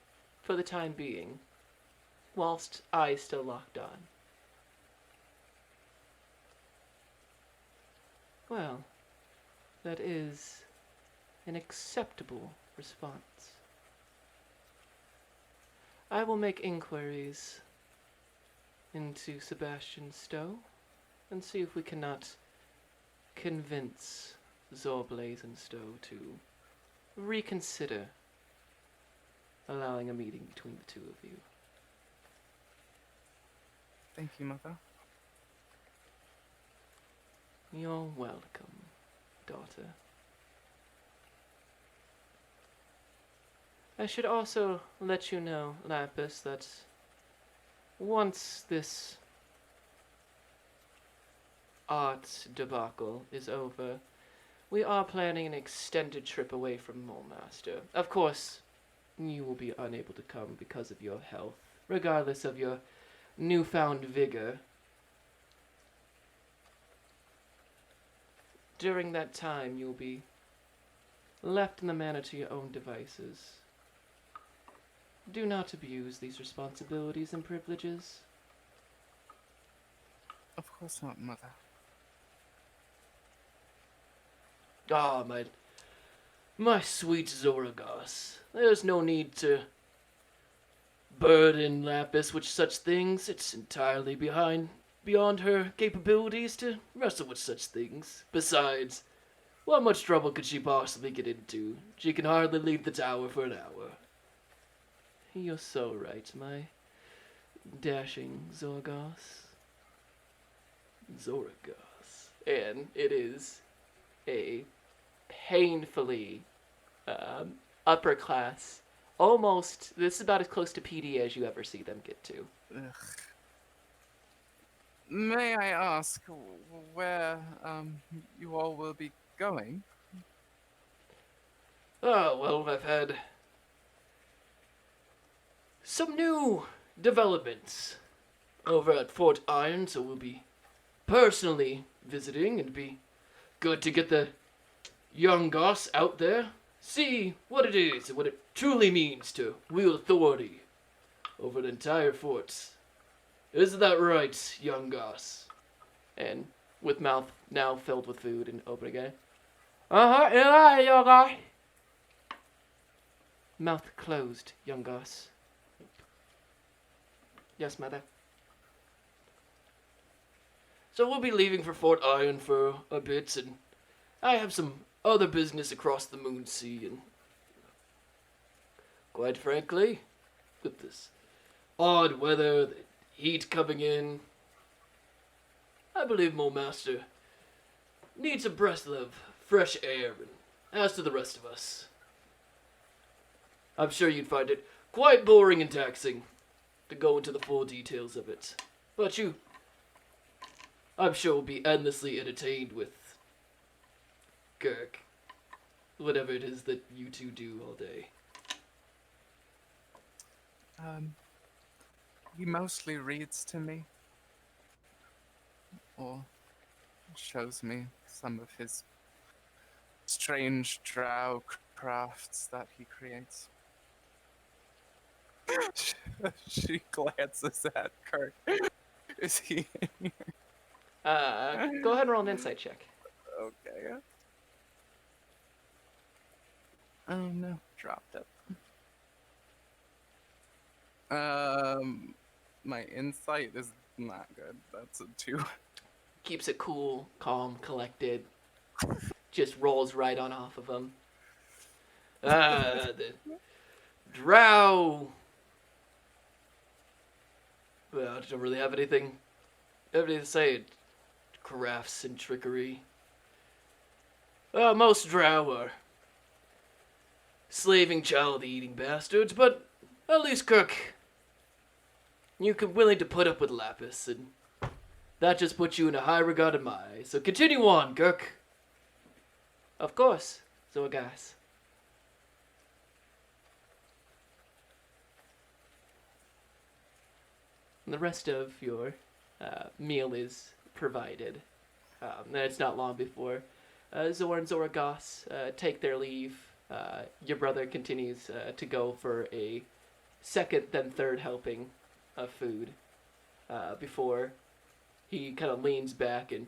for the time being, whilst eyes still locked on. Well, that is an acceptable response. I will make inquiries into Sebastian Stowe and see if we cannot convince Zor Blazonstowe to reconsider allowing a meeting between the two of you. Thank you, Mother. You're welcome, daughter. I should also let you know, Lapis, that once this art debacle is over, we are planning an extended trip away from Mulmaster. Of course, you will be unable to come because of your health, regardless of your newfound vigor. During that time, you'll be left in the manor to your own devices. Do not abuse these responsibilities and privileges. Of course not, Mother. Ah, my sweet Zoragos. There's no need to burden Lapis with such things. It's entirely beyond her capabilities to wrestle with such things. Besides, what much trouble could she possibly get into? She can hardly leave the tower for an hour. You're so right, my dashing Zorgos. Zoragas. And it is a painfully upper class, almost, this is about as close to PD as you ever see them get to. Ugh. May I ask where you all will be going? Oh, well, I've had some new developments over at Fort Iron, so we'll be personally visiting. It'd be good to get the young goss out there, see what it is and what it truly means to wield authority over an entire fort. Isn't that right, young goss? And with mouth now filled with food and open again. Yeah, young guy. Mouth closed, young goss. Yes, mother. So we'll be leaving for Fort Iron for a bit, and I have some other business across the Moon Sea, and quite frankly, with this odd weather, the heat coming in, I believe my master needs a breath of fresh air, and as to the rest of us, I'm sure you'd find it quite boring and taxing to go into the full details of it. But you, I'm sure, will be endlessly entertained with Kirk. Whatever it is that you two do all day. He mostly reads to me. Or shows me some of his strange drow crafts that he creates. She glances at Kirk. Is he in here? Go ahead and roll an insight check. Okay. Oh no, dropped it. My insight is not good. That's a 2. Keeps it cool, calm, collected. Just rolls right on off of him. The drow. Well, I don't really have anything to say. Crafts and trickery. Most drow are slaving, child-eating bastards, but at least Kirk, you can willing to put up with Lapis, and that just puts you in a high regard in my eyes. So continue on, Kirk. Of course, Zorgas. The rest of your meal is provided. And it's not long before Zor and Zoragos take their leave. Your brother continues to go for a second, then third helping of food before he kind of leans back and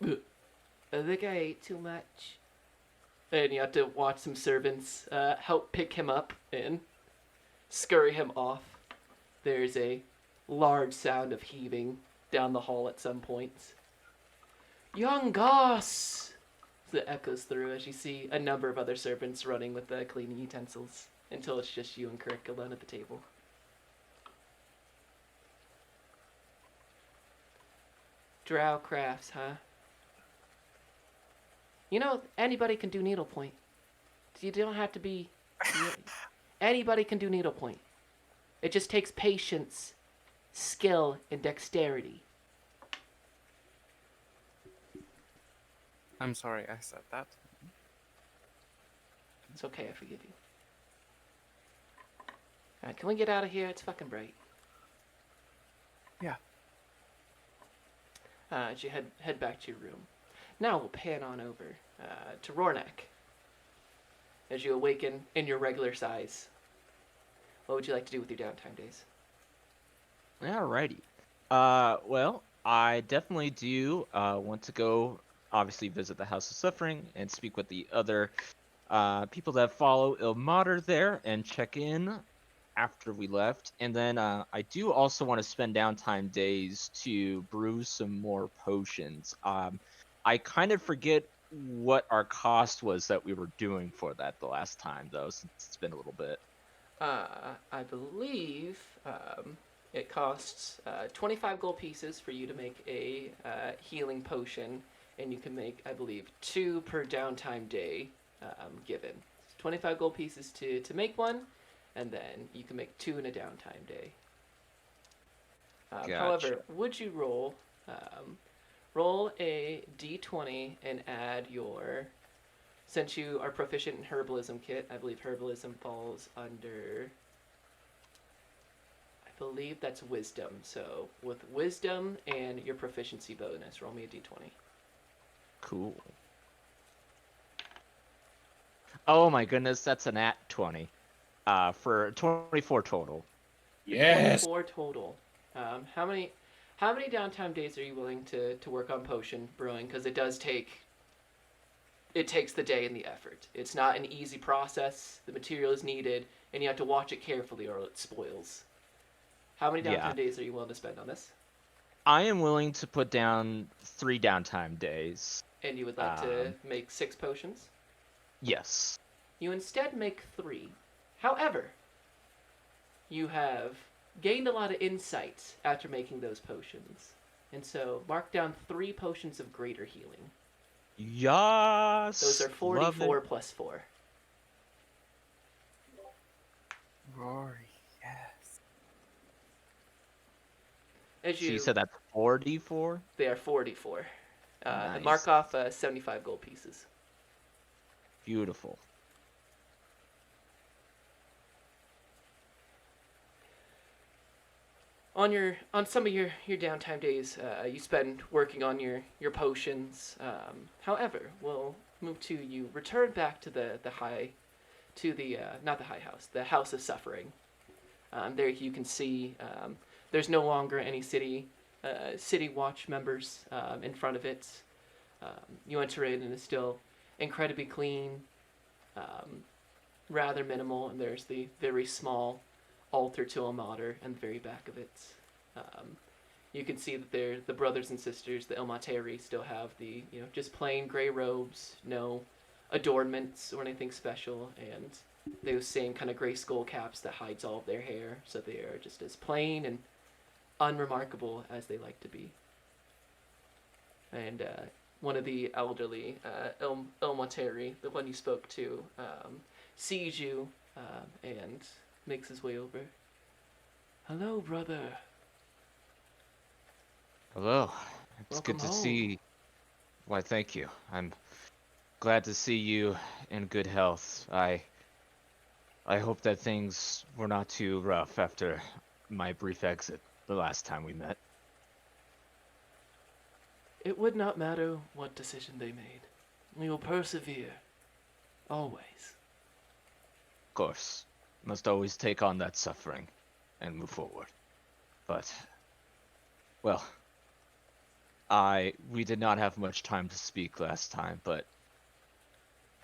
I think I ate too much. And you have to watch some servants help pick him up and scurry him off. There's a large sound of heaving down the hall at some points. Young Goss! That echoes through as you see a number of other servants running with the cleaning utensils until it's just you and Kirk alone at the table. Drow crafts, huh? You know, anybody can do needlepoint. You don't have to be... Anybody can do needlepoint. It just takes patience, skill, and dexterity. I'm sorry I said that. It's okay, I forgive you. Alright, can we get out of here? It's fucking bright. Yeah. As you head back to your room. Now we'll pan on over to Rornak. As you awaken in your regular size. What would you like to do with your downtime days? Alrighty. Well, I definitely do want to go, obviously, visit the House of Suffering and speak with the other people that follow Ilmater there and check in after we left. And then I do also want to spend downtime days to brew some more potions. I kind of forget what our cost was that we were doing for that the last time, though, since it's been a little bit. I believe It costs 25 gold pieces for you to make a healing potion, and you can make, I believe, 2 per downtime day given. 25 gold pieces to make one, and then you can make 2 in a downtime day. Gotcha. However, would you roll a d20 and add your, since you are proficient in herbalism kit, I believe herbalism falls under, I believe that's wisdom. So with wisdom and your proficiency bonus, roll me a d20. Cool. Oh my goodness, that's an at 20. For 24 total. Yes. 24 total. How many downtime days are you willing to work on potion brewing? Because it takes the day and the effort. It's not an easy process. The material is needed, and you have to watch it carefully or it spoils. How many Yeah. downtime days are you willing to spend on this? I am willing to put down 3 downtime days. And you would like to make 6 potions? Yes. You instead make 3. However, you have gained a lot of insight after making those potions. And so mark down 3 potions of greater healing. Yes. Those are 44 plus 4. Rory, yes. As So you said that's 4d4? They are 44. Nice. Mark off 75 gold pieces. Beautiful. On some of your downtime days, you spend working on your potions. However, we'll move to you return back to the not the high house, the house of suffering. There you can see there's no longer any city watch members in front of it. You enter in and it's still incredibly clean, rather minimal, and there's the very small altar to Ilmater and the very back of it. You can see that the brothers and sisters, the Ilmateri, still have the just plain gray robes, no adornments or anything special, and those same kind of gray skull caps that hides all of their hair, so they are just as plain and unremarkable as they like to be. And one of the elderly Ilmateri, the one you spoke to, sees you and makes his way over. Hello, brother. Hello. It's Welcome good to home. see. Why, thank you. I'm glad to see you in good health. I hope that things were not too rough after my brief exit the last time we met. It would not matter what decision they made. We will persevere. Always. Of course, must always take on that suffering and move forward. But, well, we did not have much time to speak last time, but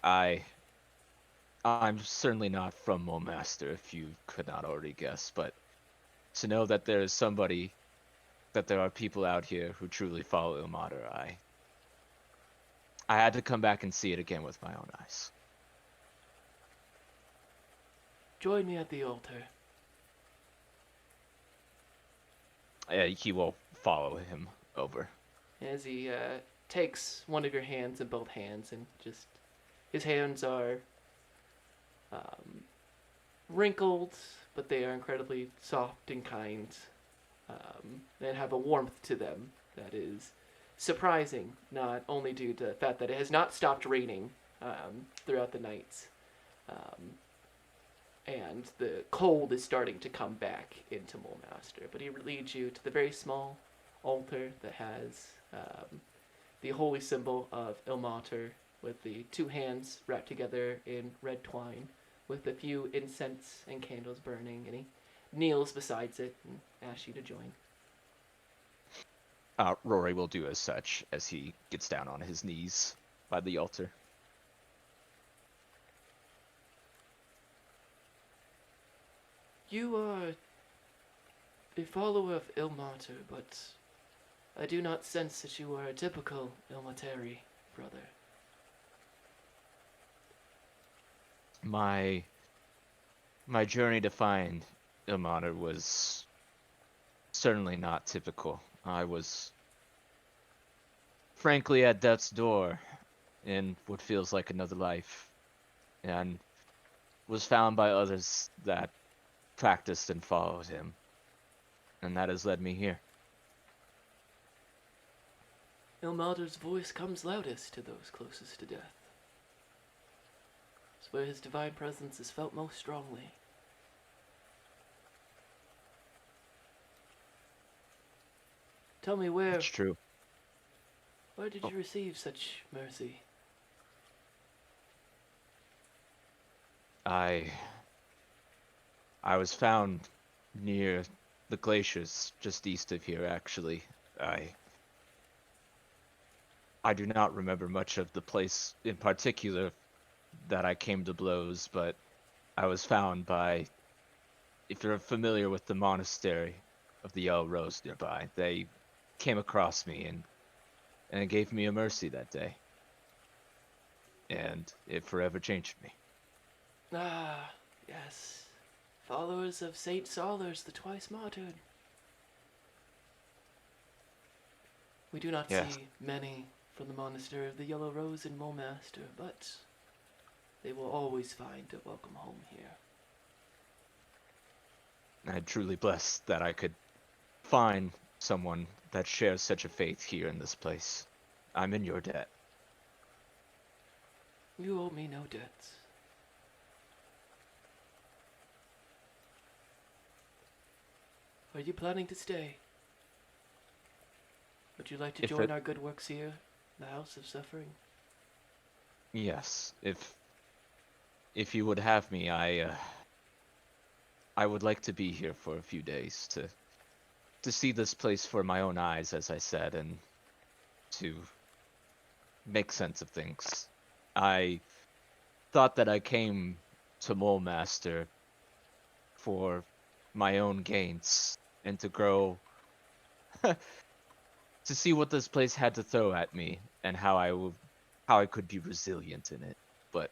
I'm certainly not from Mulmaster, if you could not already guess, but to know that there is that there are people out here who truly follow Ilmater, I had to come back and see it again with my own eyes. Join me at the altar. He will follow him over. As he takes one of your hands in both hands, and just his hands are wrinkled, but they are incredibly soft and kind, and have a warmth to them that is surprising, not only due to the fact that it has not stopped raining throughout the nights, and the cold is starting to come back into Mulmaster, but he leads you to the very small altar that has the holy symbol of Ilmater with the 2 hands wrapped together in red twine with a few incense and candles burning, and he kneels besides it and asks you to join. Rory will do as such as he gets down on his knees by the altar. You are a follower of Ilmater, but I do not sense that you are a typical Ilmateri, brother. My journey to find Ilmater was certainly not typical. I was frankly at death's door in what feels like another life, and was found by others that practiced and followed him, and that has led me here. Ilmater's voice comes loudest to those closest to death. It's where his divine presence is felt most strongly. Tell me, It's true. where did Oh. you receive such mercy? I I was found near the glaciers just east of here, actually. I I do not remember much of the place in particular that I came to blows, but I was found by, if you're familiar with the monastery of the Yellow Rose nearby, they came across me and gave me a mercy that day. And it forever changed me. Ah, yes. Followers of Saint Saulers, the twice martyred. We do not Yes. see many from the monastery of the Yellow Rose in Mulmaster, but they will always find a welcome home here. I'm truly blessed that I could find someone that shares such a faith here in this place. I'm in your debt. You owe me no debts. Are you planning to stay? Would you like to If join it- our good works here, the House of Suffering? Yes, if you would have me, I would like to be here for a few days to see this place for my own eyes, as I said, and to make sense of things. I thought that I came to Mole Master for my own gains and to grow, to see what this place had to throw at me and how I could be resilient in it. But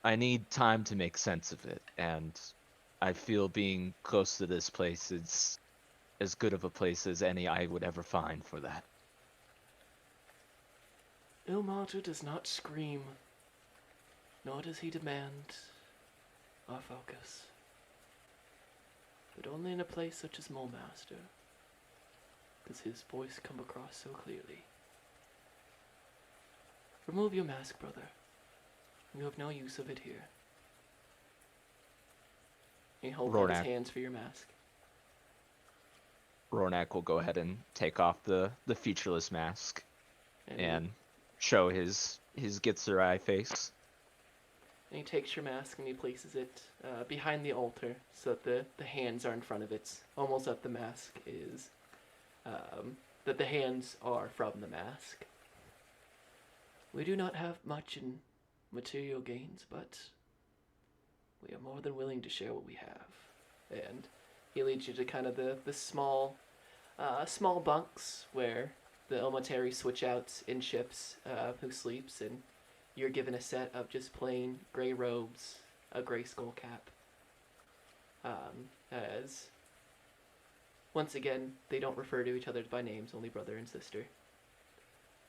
I need time to make sense of it, and I feel being close to this place is as good of a place as any I would ever find for that. Ilmater does not scream, nor does he demand our focus. But only in a place such as Mulmaster does his voice come across so clearly. Remove your mask, brother. You have no use of it here. He holds out his Rornak. hands for your mask. Rornak will go ahead and take off the featureless mask And and show his Gitzerai face. he takes your mask and he places it behind the altar so that the hands are in front of it. Almost that the mask is, that the hands are from the mask. We do not have much in material gains, but we are more than willing to share what we have. And he leads you to kind of the small bunks where the Ilmatari switch out in ships who sleeps, and you're given a set of just plain gray robes, a gray skull cap. As once again, they don't refer to each other by names, only brother and sister.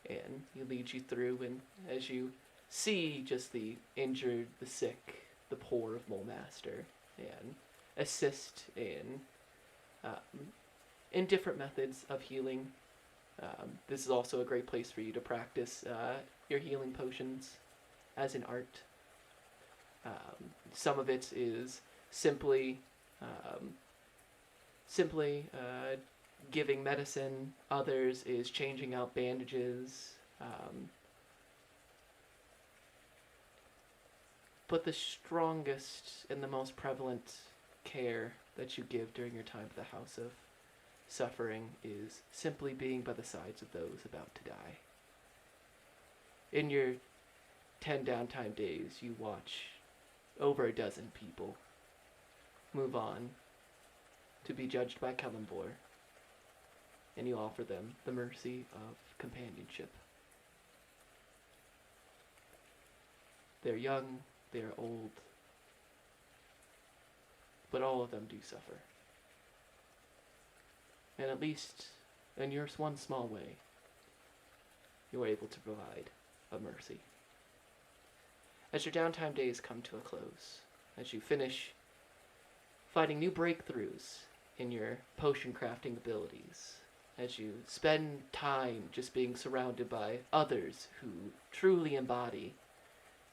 And he leads you through, and as you see just the injured, the sick, the poor of Mulmaster, and assist in different methods of healing. This is also a great place for you to practice your healing potions as an art. Some of it is simply giving medicine. Others is changing out bandages. But the strongest and the most prevalent care that you give during your time at the House of Suffering is simply being by the sides of those about to die. In your 10 downtime days, you watch over a dozen people move on to be judged by Kellenbor, and you offer them the mercy of companionship. They're young, they're old, but all of them do suffer. and at least in your one small way, you were able to provide a mercy. As your downtime days come to a close, as you finish finding new breakthroughs in your potion crafting abilities, as you spend time just being surrounded by others who truly embody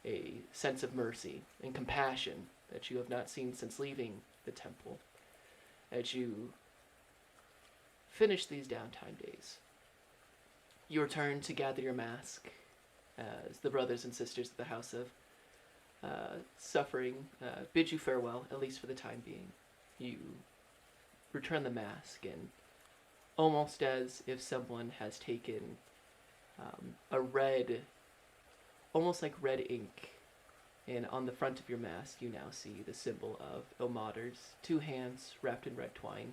a sense of mercy and compassion that you have not seen since leaving the temple, as you finish these downtime days, you return to gather your mask as the brothers and sisters of the House of Suffering bid you farewell, at least for the time being. You return the mask, and almost as if someone has taken a red, almost like red ink, and on the front of your mask you now see the symbol of Ilmater's two hands wrapped in red twine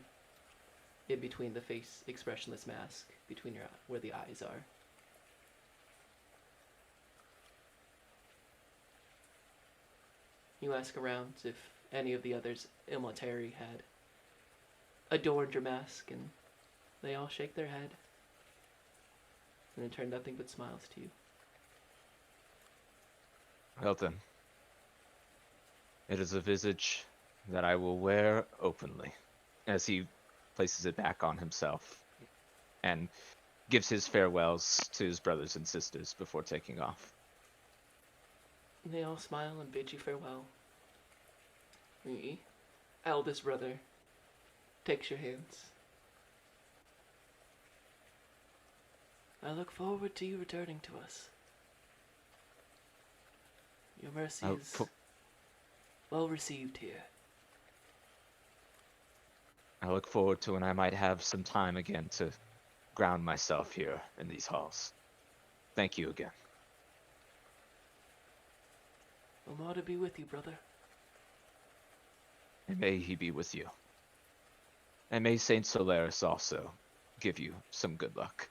in between the face expressionless mask, between your where the eyes are. You ask around if any of the others Ilmateri had adorned your mask, and they all shake their head and turn nothing but smiles to you. Well then, it is a visage that I will wear openly, as he places it back on himself and gives his farewells to his brothers and sisters before taking off. They all smile and bid you farewell. The eldest brother takes your hands. I look forward to you returning to us. Your mercy is well received here. I look forward to when I might have some time again to ground myself here in these halls. Thank you again. Ilmater be with you, brother. And may he be with you. And may Saint Solaris also give you some good luck.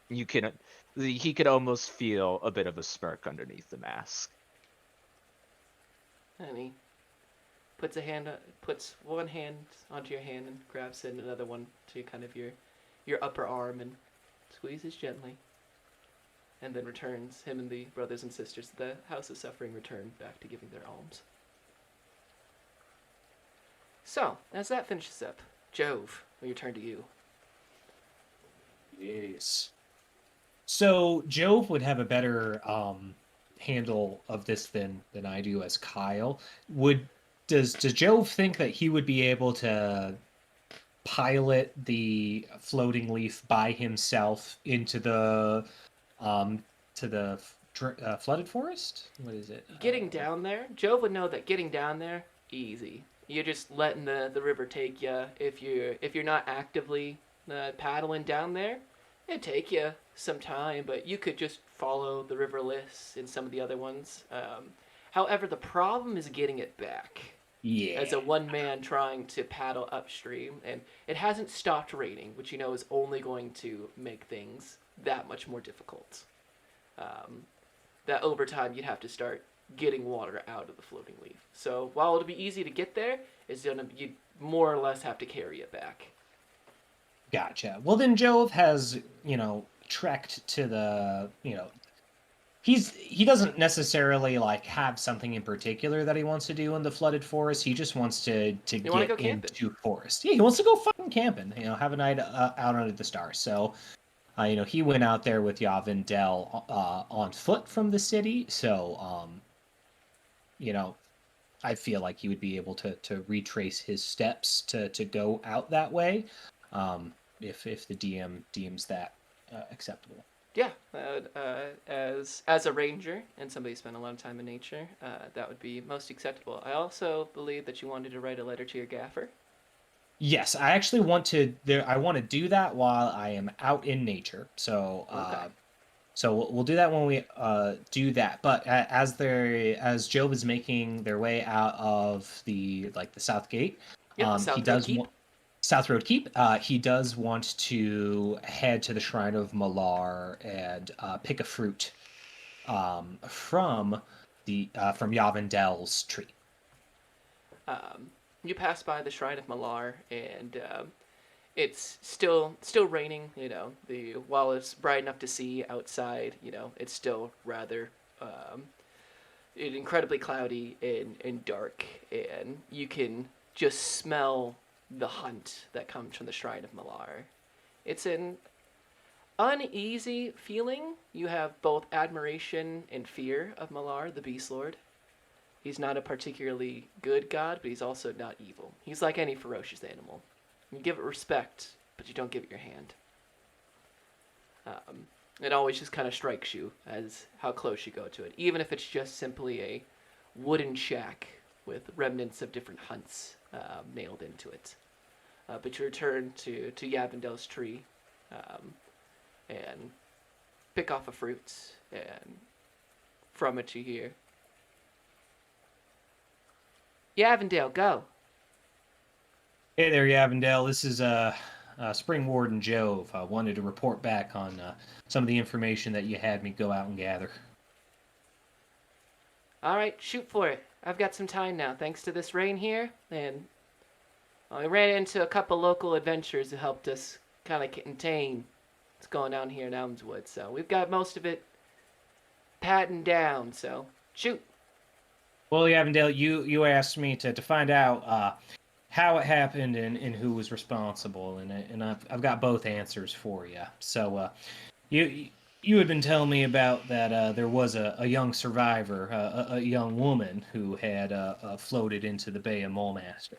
He could almost feel a bit of a smirk underneath the mask. And he puts one hand onto your hand and grabs it, and another one to kind of your upper arm and squeezes gently. And then returns, him and the brothers and sisters of the House of Suffering return back to giving their alms. So, as that finishes up, Jove, we return to you. Yes. So Jove would have a better handle of this than I do as Kyle. Does Jove think that he would be able to pilot the floating leaf by himself into the flooded forest? What is it? Getting down there, Jove would know that getting down there, easy. You're just letting the river take you. If you're not actively paddling down there, it'd take you some time, but you could just follow the river lists in some of the other ones. However, the problem is getting it back. Yeah. As a one man trying to paddle upstream, and it hasn't stopped raining, which you know is only going to make things that much more difficult. That over time you'd have to start getting water out of the floating leaf. So while it'll be easy to get there, you more or less have to carry it back. Gotcha. Well, then Jove has, trekked to the, he doesn't necessarily like have something in particular that he wants to do in the flooded forest. He just wants to wanna get go camping. into forest. Yeah, he wants to go fucking camping. Have a night out under the stars. So, he went out there with Yavindel on foot from the city. So, I feel like he would be able to retrace his steps to go out that way, if the DM deems that acceptable. Yeah, as a ranger and somebody who spent a lot of time in nature, that would be most acceptable. I also believe that you wanted to write a letter to your gaffer. Yes, I actually want to. I want to do that while I am out in nature. So, Okay. so we'll do that when we do that. But as Job is making their way out of the South Gate, Yep, he does South Road Keep. He does want to head to the Shrine of Malar and pick a fruit from Yavindel's tree. You pass by the Shrine of Malar, and It's still raining. The while it's bright enough to see outside, it's still rather incredibly cloudy and dark, and you can just smell the hunt that comes from the Shrine of Malar. It's an uneasy feeling. You have both admiration and fear of Malar, the Beast Lord. He's not a particularly good god, but he's also not evil. He's like any ferocious animal. You give it respect, but you don't give it your hand. It always just kind of strikes you as how close you go to it, even if it's just simply a wooden shack with remnants of different hunts nailed into it. But you return to Yavindel's tree and pick off a fruit, and from it you hear, Yavindale, go. Hey there, Yavindale. This is Spring Warden Jove. I wanted to report back on some of the information that you had me go out and gather. All right, shoot for it. I've got some time now, thanks to this rain here, and I ran into a couple local adventurers who helped us kind of contain what's going on here in Elmwood. So we've got most of it patting down. So shoot. Well, Yavindale, you asked me to find out how it happened and who was responsible, and I've got both answers for you. So you had been telling me about that there was a young survivor, a young woman who had floated into the Bay of Mulmaster.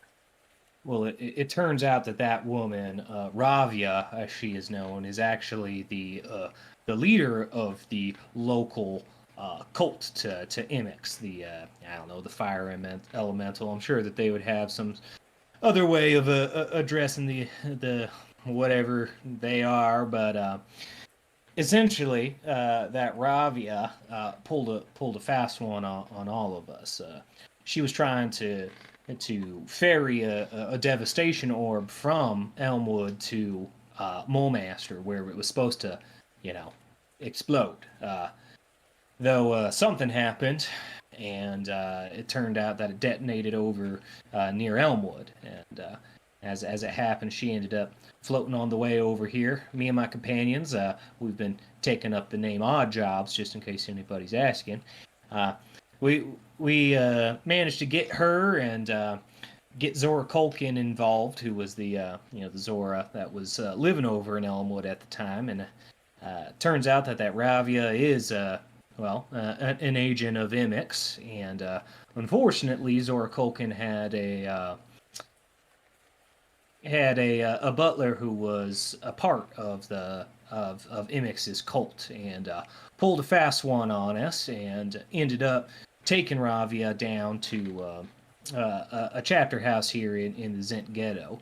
Well, it turns out that woman, Ravia, as she is known, is actually the leader of the local cult to Imix, the I don't know, the fire elemental. I'm sure that they would have some other way of addressing the whatever they are, but essentially that Ravia pulled a fast one on all of us. She was trying to ferry a devastation orb from Elmwood to Mulmaster, where it was supposed to, explode. Though something happened, and it turned out that it detonated over near Elmwood. And as it happened, she ended up floating on the way over here. Me and my companions, we've been taking up the name Odd Jobs, just in case anybody's asking. We managed to get her and get Zora Colkin involved, who was the Zora that was living over in Elmwood at the time. And turns out that Ravia is an agent of Imix, and unfortunately, Zora Colkin had a butler who was a part of Imix's cult, and pulled a fast one on us, and ended up taking Ravia down to a chapter house here in the Zent ghetto.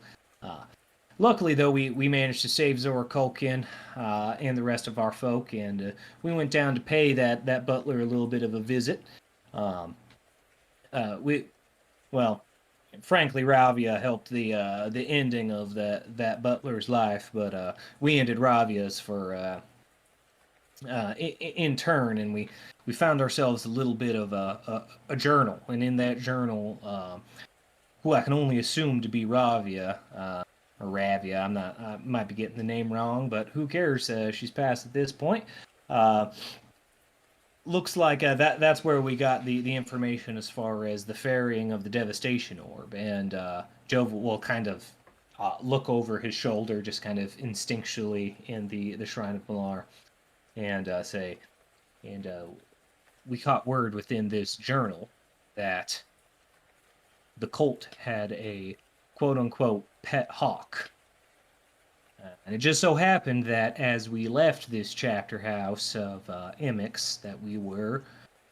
Luckily, though, we managed to save Zora Colkin and the rest of our folk, and we went down to pay that butler a little bit of a visit. Frankly, Ravia helped the ending of that butler's life, but we ended Ravia's for in turn, and we found ourselves a little bit of a journal, and in that journal, who I can only assume to be Ravia. Or Ravia, I might be getting the name wrong, but who cares? She's passed at this point. Looks like that's where we got the information as far as the ferrying of the devastation orb. And Jove will kind of look over his shoulder, just kind of instinctually in the Shrine of Malar, and say, we caught word within this journal that the cult had a quote-unquote pet hawk. And it just so happened that as we left this chapter house of Imix, that we were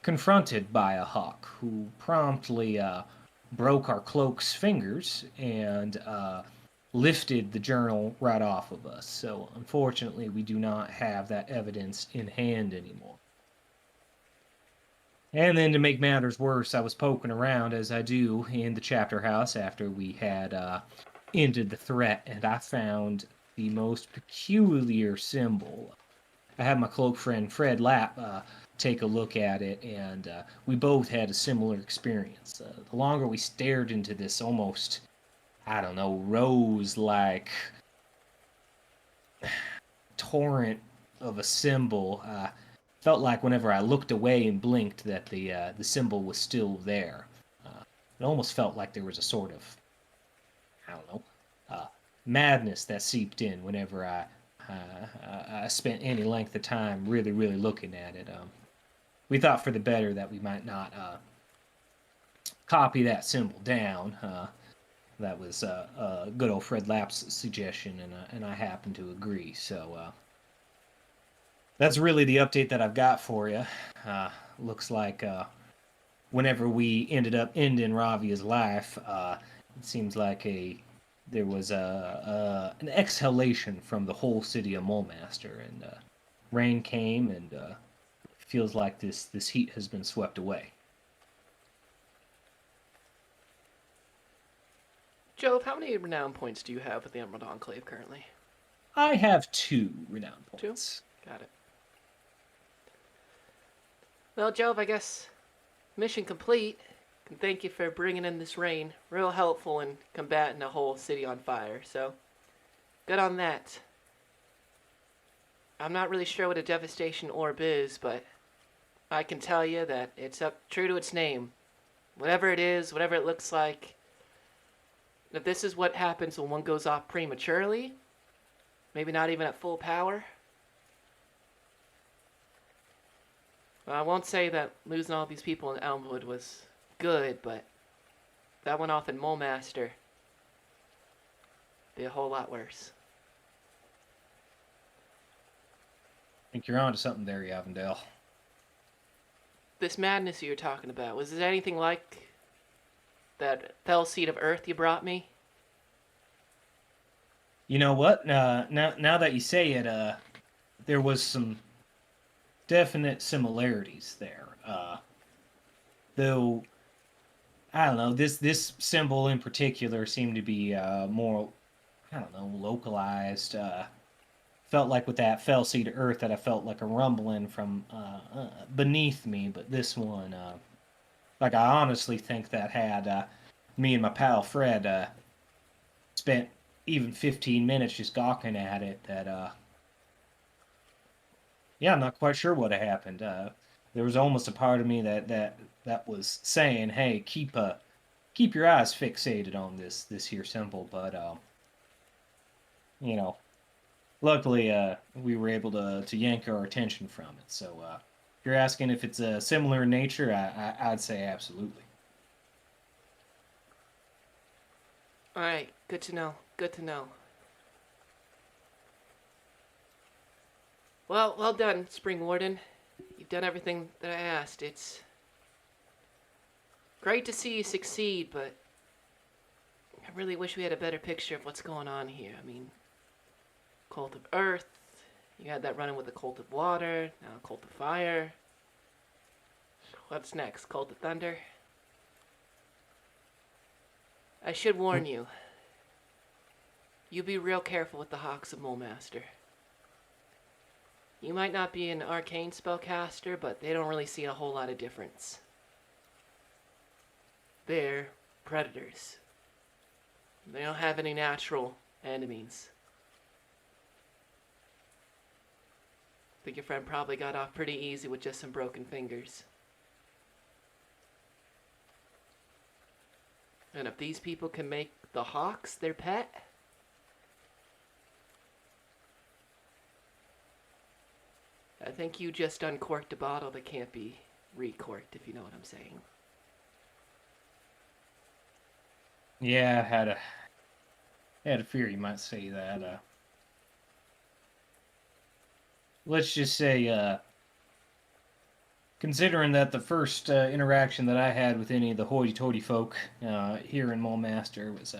confronted by a hawk who promptly broke our cloak's fingers and lifted the journal right off of us. So unfortunately, we do not have that evidence in hand anymore. And then to make matters worse, I was poking around, as I do in the chapter house after we had ended the threat, and I found the most peculiar symbol. I had my cloak friend Fred Lapp take a look at it, and we both had a similar experience. The longer we stared into this almost, I don't know, rose-like torrent of a symbol. Felt like whenever I looked away and blinked that the symbol was still there. It almost felt like there was a sort of, I don't know, madness that seeped in whenever I spent any length of time really, really looking at it. We thought for the better that we might not copy that symbol down. That was good old Fred Lapp's suggestion, and I happen to agree. So that's really the update that I've got for you. Looks like whenever we ended up ending Ravia's life, it seems like there was an exhalation from the whole city of Mulmaster, and rain came, and feels like this heat has been swept away. Jove, how many renown points do you have with the Emerald Enclave currently? I have 2 renown Two? points. Got it. Well, Jove, I guess mission complete. And thank you for bringing in this rain. Real helpful in combating a whole city on fire, so good on that. I'm not really sure what a devastation orb is, but I can tell you that it's up true to its name. Whatever it is, whatever it looks like, if this is what happens when one goes off prematurely, maybe not even at full power. Well, I won't say that losing all these people in Elmwood was good, but that went off in Mulmaster. Be a whole lot worse. I think you're onto something there, Yavendale. This madness you're talking about, was it anything like that fell seed of earth you brought me? You know what? Now that you say it, there was some definite similarities there. Though I don't know, this symbol in particular seemed to be more, I don't know, localized. Felt like with that fell seed of earth that I felt like a rumbling from beneath me, but this one, like I honestly think that had me and my pal Fred spent even 15 minutes just gawking at it, that yeah, I'm not quite sure what had happened. There was almost a part of me that was saying, "Hey, keep your eyes fixated on this here symbol," but you know, luckily we were able to yank our attention from it. So if you're asking if it's similar in nature, I'd say absolutely. Alright, good to know. Good to know. Well done, Spring Warden. You've done everything that I asked. It's great to see you succeed, but I really wish we had a better picture of what's going on here. I mean, Cult of Earth, you had that running with the Cult of Water, now Cult of Fire. What's next? Cult of Thunder? I should warn you. You be real careful with the Hawks of Mulmaster. You might not be an arcane spellcaster, but they don't really see a whole lot of difference. They're predators. They don't have any natural enemies. I think your friend probably got off pretty easy with just some broken fingers. And if these people can make the Hawks their pet, I think you just uncorked a bottle that can't be recorked, if you know what I'm saying. Yeah, I had a fear you might say that. Let's just say, considering that the first interaction that I had with any of the hoity-toity folk here in Mulmaster was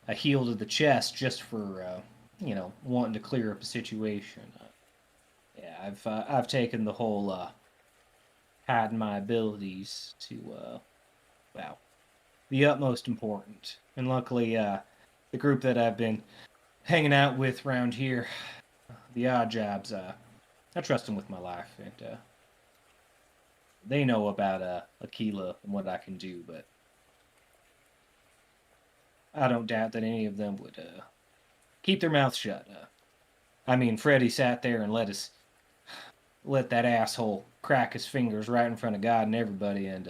a heel to the chest just for, wanting to clear up a situation. Yeah, I've taken the whole hiding my abilities to, the utmost important. And luckily, the group that I've been hanging out with around here, the odd jobs, I trust them with my life, and they know about Aquila and what I can do, but I don't doubt that any of them would keep their mouth shut. I mean, Freddy sat there and let that asshole crack his fingers right in front of God and everybody, and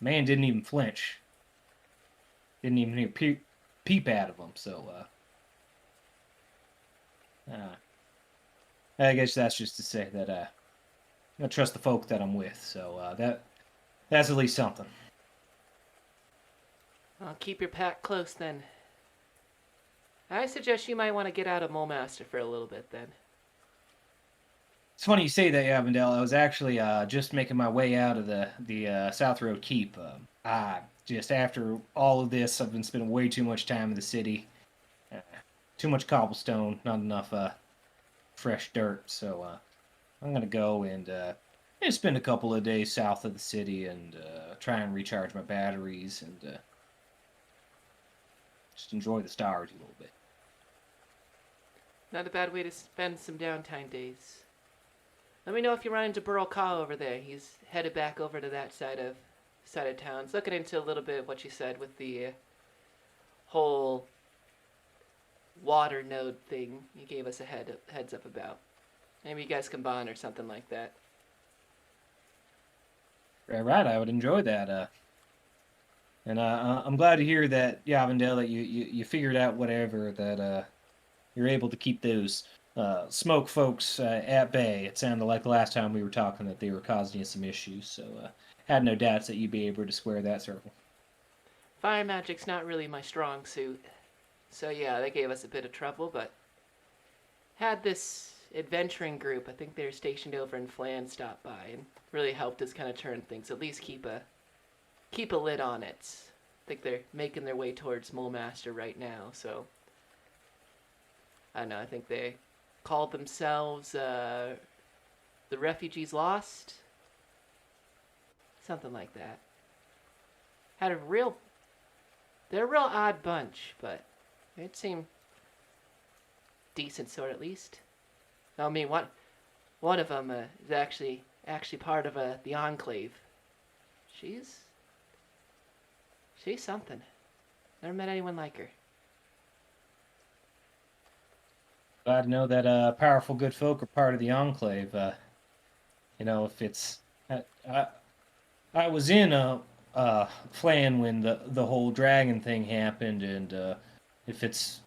man didn't even flinch. Didn't even hear peep out of him. So, I guess that's just to say that I trust the folk that I'm with. So that's at least something. I'll keep your pack close then. I suggest you might want to get out of Mulemaster for a little bit then. It's funny you say that, Avondale. I was actually just making my way out of the South Road Keep. Just after all of this, I've been spending way too much time in the city. Too much cobblestone, not enough fresh dirt. So I'm gonna go and spend a couple of days south of the city and try and recharge my batteries and just enjoy the stars a little bit. Not a bad way to spend some downtime days. Let me know if you run into Burl Ka over there. He's headed back over to that side of town. He's looking into a little bit of what you said with the whole water node thing you gave us a heads up about. Maybe you guys can bond or something like that. Right, I would enjoy that. And I'm glad to hear that, Avondale, that you figured out whatever, that you're able to keep those smoke folks at bay. It sounded like the last time we were talking that they were causing you some issues, so had no doubts that you'd be able to square that circle. Fire magic's not really my strong suit. So yeah, they gave us a bit of trouble, but had this adventuring group, I think they were stationed over in Flan, stop by and really helped us kind of turn things, at least keep a lid on it. I think they're making their way towards Mulemaster right now, so I don't know, I think they called themselves the Refugees Lost? Something like that. They're a real odd bunch, but it seemed decent sort at least. I mean, one of them is actually part of the Enclave. She's something. Never met anyone like her. Glad to know that powerful good folk are part of the Enclave. If it's I was in Flan when the whole dragon thing happened, and if it's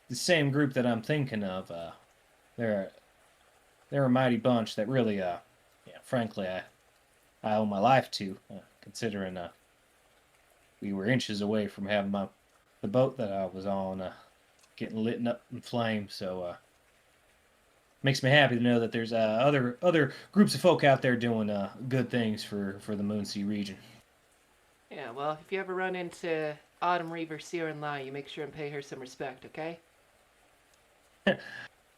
the same group that I'm thinking of, they're a mighty bunch that really, frankly, I owe my life to, considering we were inches away from having the boat that I was on getting lit up in flames. So makes me happy to know that there's other groups of folk out there doing good things for the Moonsea region. Yeah, well, if you ever run into Autumn Reaver, Seer and Lai, you make sure and pay her some respect, okay?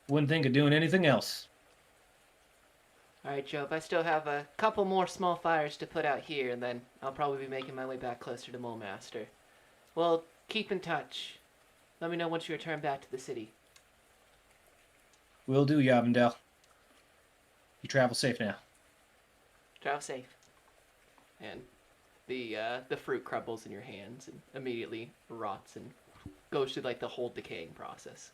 Wouldn't think of doing anything else. Alright, Job, I still have a couple more small fires to put out here, and then I'll probably be making my way back closer to Mulemaster. Well, keep in touch. Let me know once you return back to the city. Will do, Yavendel. You travel safe now. Travel safe. And the fruit crumbles in your hands and immediately rots and goes through like the whole decaying process.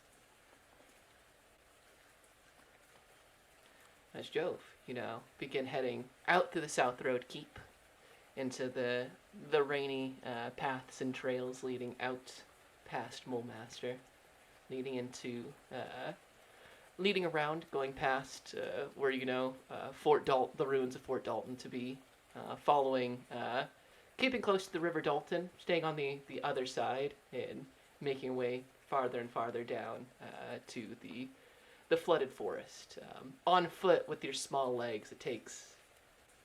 As Jove, begin heading out to the South Road Keep into the rainy paths and trails leading out past Mulemaster, leading around, going past where the ruins of Fort Dalton to be, following, keeping close to the River Dalton, staying on the other side, and making way farther and farther down to the flooded forest. On foot with your small legs, it takes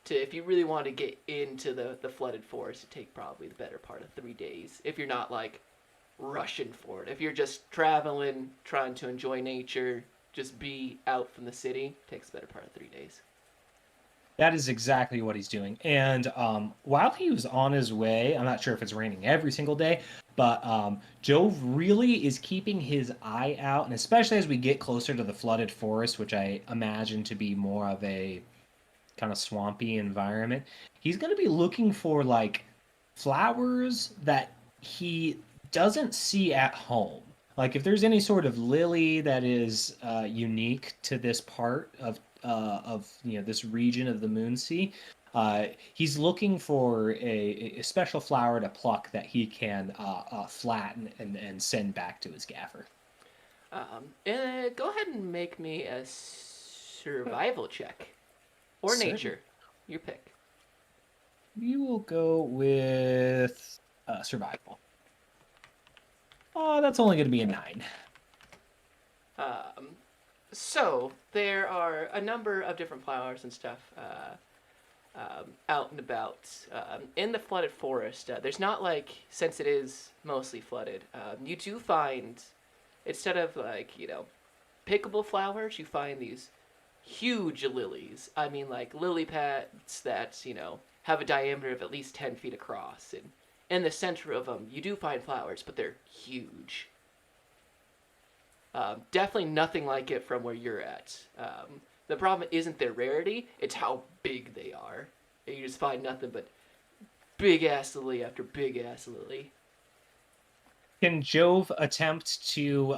if you really want to get into the flooded forest, it takes probably the better part of 3 days. If you're not like rushing for it, if you're just traveling, trying to enjoy nature, just be out from the city, it takes the better part of 3 days. That is exactly what he's doing. And while he was on his way, I'm not sure if it's raining every single day, but Jove really is keeping his eye out, and especially as we get closer to the flooded forest, which I imagine to be more of a kind of swampy environment, he's going to be looking for like flowers that he doesn't see at home. Like if there's any sort of lily that is unique to this part of this region of the Moonsea, he's looking for a special flower to pluck that he can flatten and send back to his gaffer. Go ahead and make me a survival check. Or Certainly. nature. Your pick. We will go with survival. Oh, that's only going to be a 9. So, there are a number of different flowers and stuff out and about. In the flooded forest, there's not like, since it is mostly flooded, you do find, instead of like, pickable flowers, you find these huge lilies. I mean, like lily pads that, have a diameter of at least 10 feet across. And in the center of them, you do find flowers, but they're huge. Definitely nothing like it from where you're at. The problem isn't their rarity, it's how big they are. And you just find nothing but big ass lily after big ass lily. Can Jove attempt to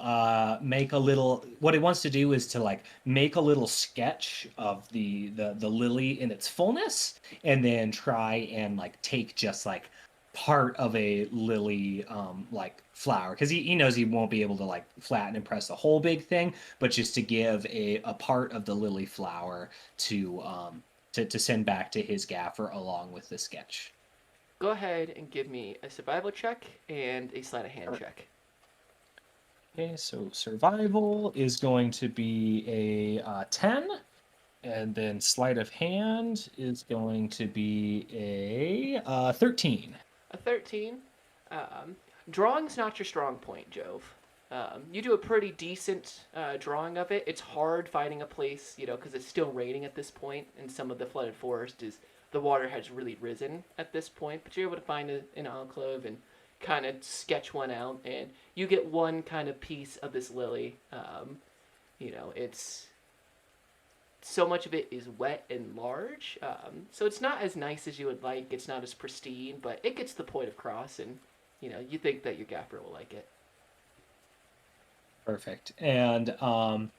make a little? What he wants to do is to like make a little sketch of the lily in its fullness, and then try and like take just like part of a lily like flower, because he knows he won't be able to like flatten and press the whole big thing, but just to give a part of the lily flower to send back to his gaffer along with the sketch. Go ahead and give me a survival check and a sleight of hand check. Okay, so survival is going to be a 10, and then sleight of hand is going to be a 13. A 13. Drawing's not your strong point, Jove. You do a pretty decent drawing of it. It's hard finding a place, because it's still raining at this point, and some of the flooded forest is the water has really risen at this point. But you're able to find an enclave and kind of sketch one out, and you get one kind of piece of this lily. It's so much of it is wet and large, so it's not as nice as you would like. It's not as pristine, but it gets the point across, and you think that your gaffer will like it. Perfect. And while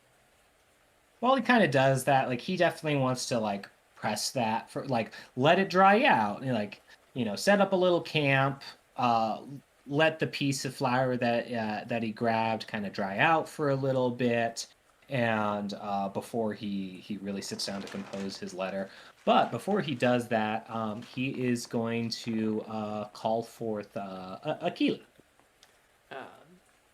he kind of does that, like he definitely wants to like press that for like let it dry out, and like set up a little camp, let the piece of flour that he grabbed kind of dry out for a little bit, and before he really sits down to compose his letter. But before he does that, he is going to call forth Aquila.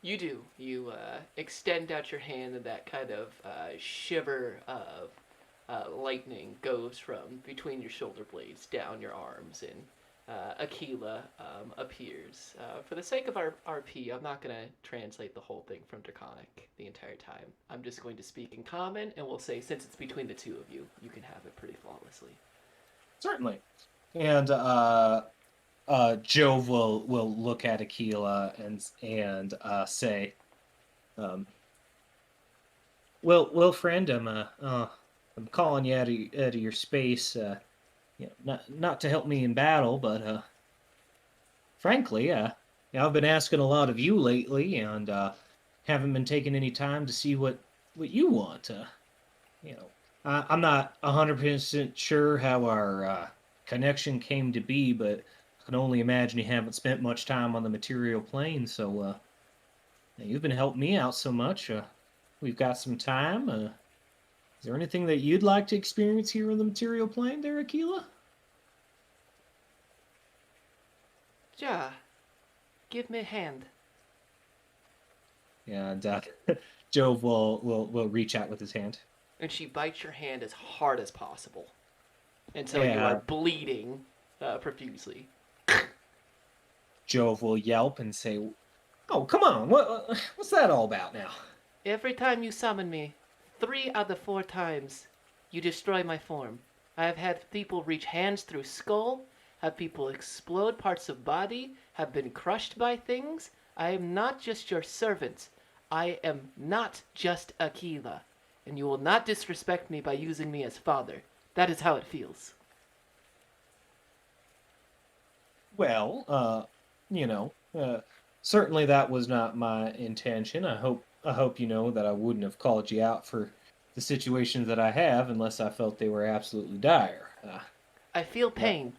You do. You extend out your hand, and that kind of shiver of lightning goes from between your shoulder blades down your arms, and Aquila appears. For the sake of our RP, I'm not going to translate the whole thing from Draconic the entire time. I'm just going to speak in Common, and we'll say, since it's between the two of you, you can have it pretty flawlessly. Certainly. And Jove will look at Aquila and say, "Well, friend, I'm calling you out of your space. Not to help me in battle, but frankly, I've been asking a lot of you lately, and haven't been taking any time to see what you want. I'm not 100% sure how our connection came to be, but I can only imagine you haven't spent much time on the material plane. So you've been helping me out so much. We've got some time. Is there anything that you'd like to experience here on the material plane, there, Aquila?" Ja, give me a hand. And Jove will reach out with his hand. And she bites your hand as hard as possible until you Yeah. are bleeding profusely. Jove will yelp and say, "Oh, come on! What's that all about now?" Every time you summon me, 3 out of the 4 times, you destroy my form. I have had people reach hands through skull, have people explode parts of body, have been crushed by things. I am not just your servant. I am not just Aquila. And you will not disrespect me by using me as father. That is how it feels. Well, certainly that was not my intention. I hope you know that I wouldn't have called you out for the situations that I have unless I felt they were absolutely dire. I feel But pain.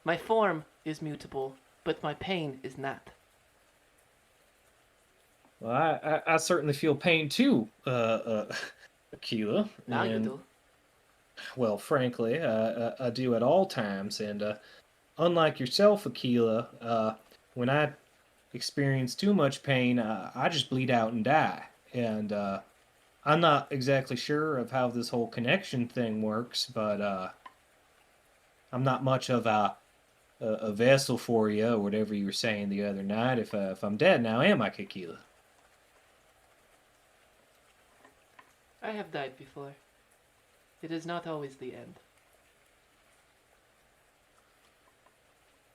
My form is mutable, but my pain is not. well, I certainly feel pain too, Aquila, Now you and do. well, frankly, I do at all times. And unlike yourself, Aquila, when I experience too much pain, I just bleed out and die. And I'm not exactly sure of how this whole connection thing works, but I'm not much of a vessel for you, or whatever you were saying the other night. If I'm dead now, am I, Aquila? I have died before. It is not always the end.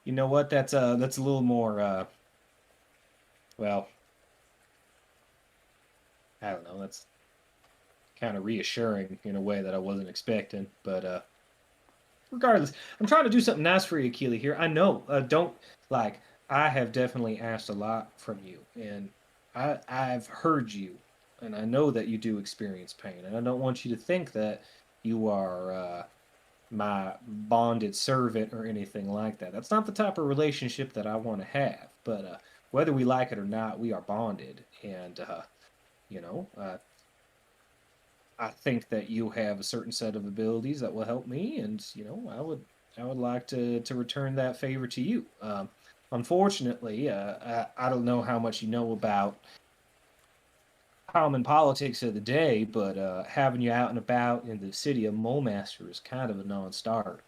You know what? That's a little more well, I don't know. That's kind of reassuring in a way that I wasn't expecting. But regardless, I'm trying to do something nice for you, Keely. Here, I know. Don't like. I have definitely asked a lot from you, and I've heard you, and I know that you do experience pain, and I don't want you to think that you are my bonded servant or anything like that. That's not the type of relationship that I want to have. But whether we like it or not, we are bonded, and you know, I think that you have a certain set of abilities that will help me, and I would like to return that favor to you. Unfortunately, I don't know how much you know about common politics of the day, but having you out and about in the city of Mulemaster is kind of a non-starter.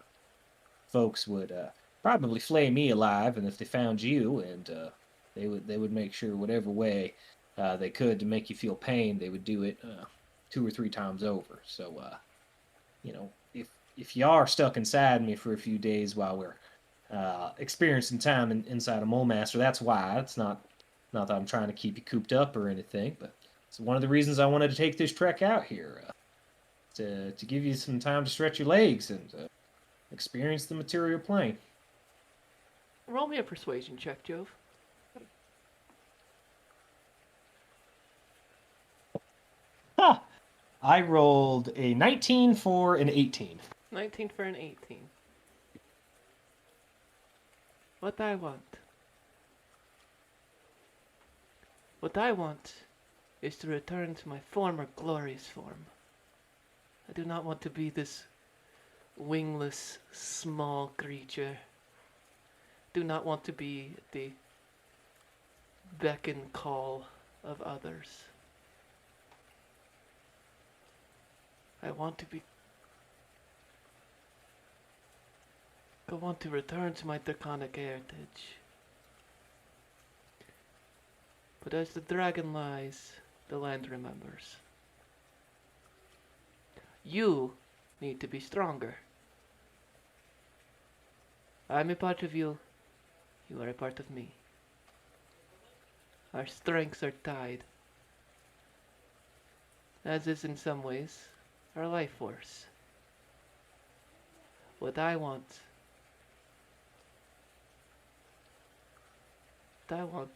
Folks would probably flay me alive, and if they found you, and they would make sure whatever way they could to make you feel pain, they would do it 2 or 3 times over. So, if you are stuck inside me for a few days while we're experiencing time inside a mole master, that's why. It's not that I'm trying to keep you cooped up or anything, but it's one of the reasons I wanted to take this trek out here to give you some time to stretch your legs and experience the material plane. Roll me a persuasion check, Jove. Ha! I rolled a 19 for an 18. 19 for an 18. What I want. What I want is to return to my former glorious form. I do not want to be this wingless, small creature. Do not want to be the beck and call of others. I want to return to my draconic heritage. But as the dragon lies, the land remembers. You need to be stronger. I'm a part of you. You are a part of me. Our strengths are tied, as is in some ways our life force. What I want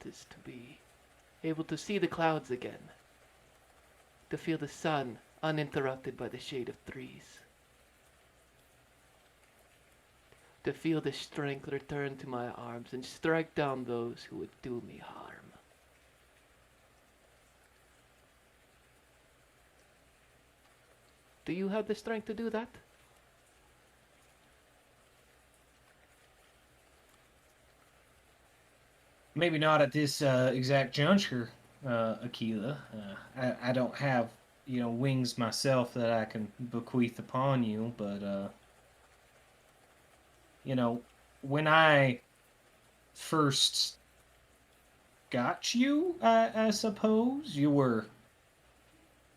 is to be able to see the clouds again, to feel the sun uninterrupted by the shade of trees, to feel the strength return to my arms and strike down those who would do me harm. Do you have the strength to do that? Maybe not at this exact juncture, Aquila. I don't have, wings myself that I can bequeath upon you, but, when I first got you, I suppose, you were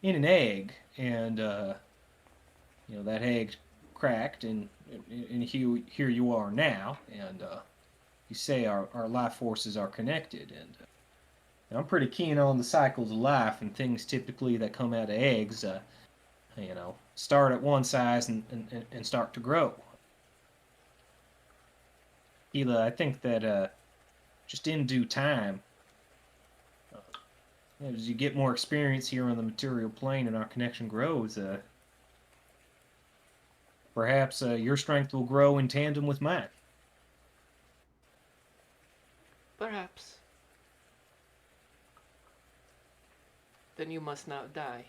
in an egg, and, that egg cracked, and here you are now, and, you say our life forces are connected, and I'm pretty keen on the cycles of life, and things typically that come out of eggs, start at one size and start to grow. Hila, I think that just in due time, as you get more experience here on the material plane and our connection grows, perhaps your strength will grow in tandem with mine. Perhaps. Then you must not die.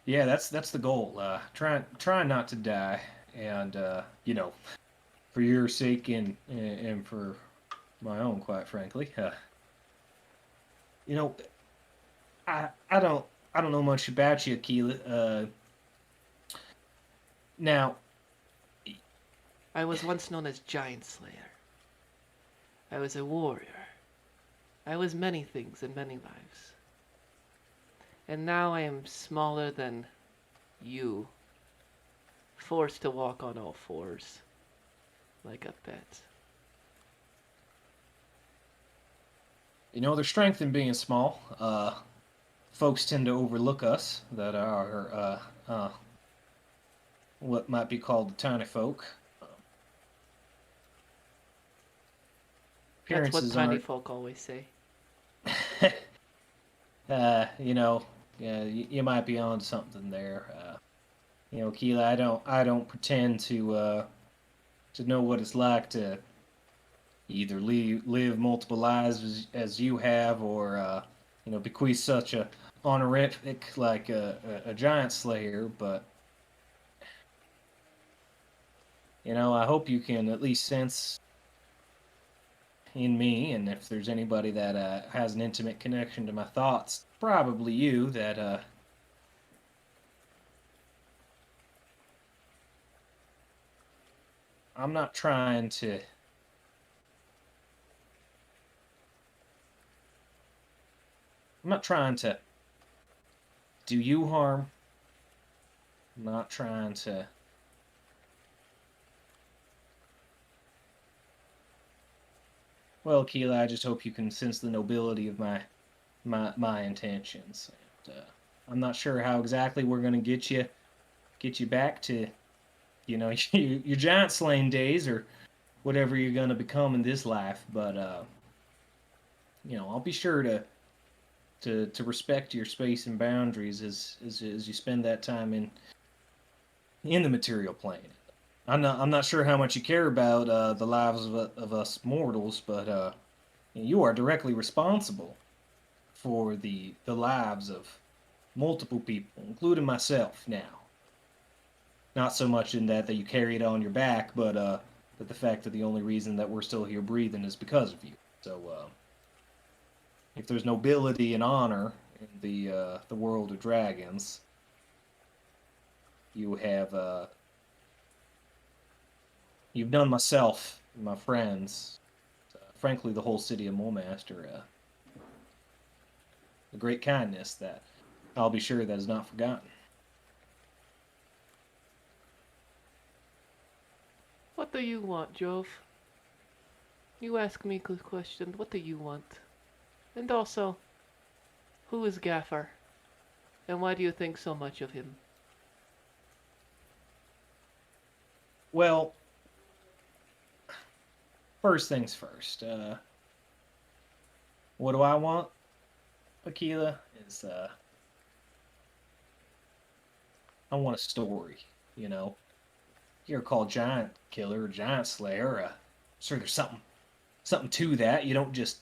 Yeah, that's the goal. Try not to die, and for your sake and for my own, quite frankly. You know, I don't know much about you, Keela. Now, I was once known as Giant Slayer. I was a warrior. I was many things in many lives. And now I am smaller than you, forced to walk on all fours, like a pet. there's strength in being small. Folks tend to overlook us that are what might be called the tiny folk. That's what Appearances tiny aren't. folk always say. Yeah, you might be on something there. Keela, I don't pretend to know what it's like to either live multiple lives as you have, or bequeath such a honorific like a giant slayer. But I hope you can at least sense in me, and if there's anybody that has an intimate connection to my thoughts, probably you, that I'm not trying to. I'm not trying to do you harm. I'm not trying to. Well, Keela, I just hope you can sense the nobility of my intentions. And, I'm not sure how exactly we're gonna get you back to, your giant slaying days or whatever you're gonna become in this life. But I'll be sure to respect your space and boundaries as you spend that time in the material plane. I'm not sure how much you care about the lives of us mortals, but you are directly responsible for the lives of multiple people, including myself. Now, not so much in that you carry it on your back, but the fact that the only reason that we're still here breathing is because of you. So, if there's nobility and honor in the world of dragons, you have you've done myself and my friends, frankly, the whole city of Mulmaster, a great kindness that I'll be sure that is not forgotten. What do you want, Jove? You ask me good questions. What do you want? And also, who is Gaffer? And why do you think so much of him? Well, first things first. What do I want, Aquila? Is I want a story. You're called Giant Killer or Giant Slayer. Sure, there's something to that. You don't just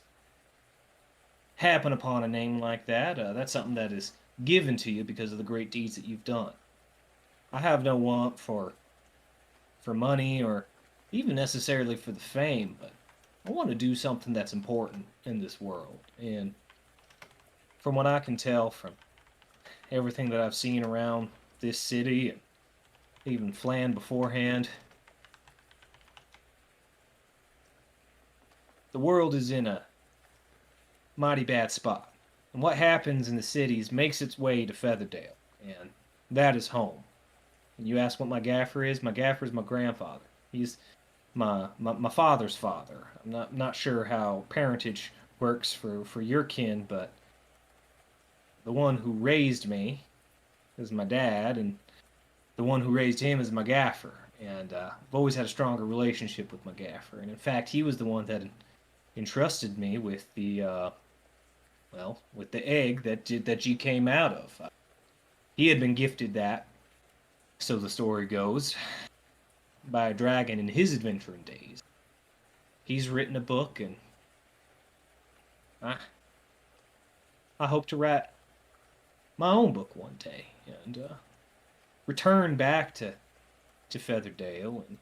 happen upon a name like that. That's something that is given to you because of the great deeds that you've done. I have no want for money or even necessarily for the fame, but I want to do something that's important in this world. And from what I can tell from everything that I've seen around this city and even Flan beforehand, the world is in a mighty bad spot. And what happens in the cities makes its way to Featherdale, and that is home. And you ask what my gaffer is? My gaffer is my grandfather. He's my father's father. I'm not sure how parentage works for your kin, but the one who raised me is my dad, and the one who raised him is my gaffer. And I've always had a stronger relationship with my gaffer. And in fact, he was the one that entrusted me with with the egg that you came out of. He had been gifted that, so the story goes, by a dragon in his adventuring days. He's written a book, and I I hope to write my own book one day and return back to Featherdale and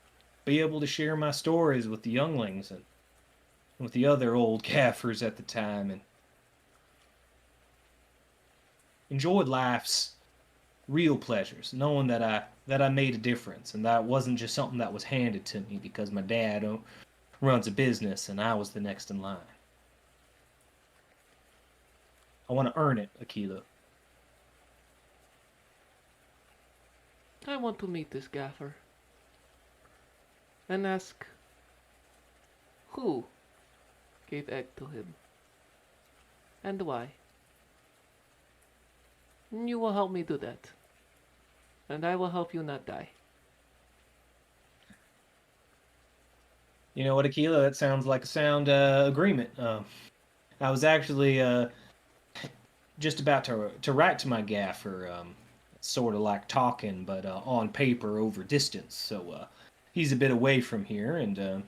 be able to share my stories with the younglings and with the other old gaffers at the time and enjoyed life's real pleasures, knowing that I made a difference and that wasn't just something that was handed to me because my dad runs a business and I was the next in line. I want to earn it, Aquila. I want to meet this gaffer and ask who gave egg to him and why. You will help me do that, and I will help you not die. You know what, Aquila? That sounds like a sound agreement. I was actually just about to write to my gaffer, sort of like talking, but on paper over distance. So he's a bit away from here, and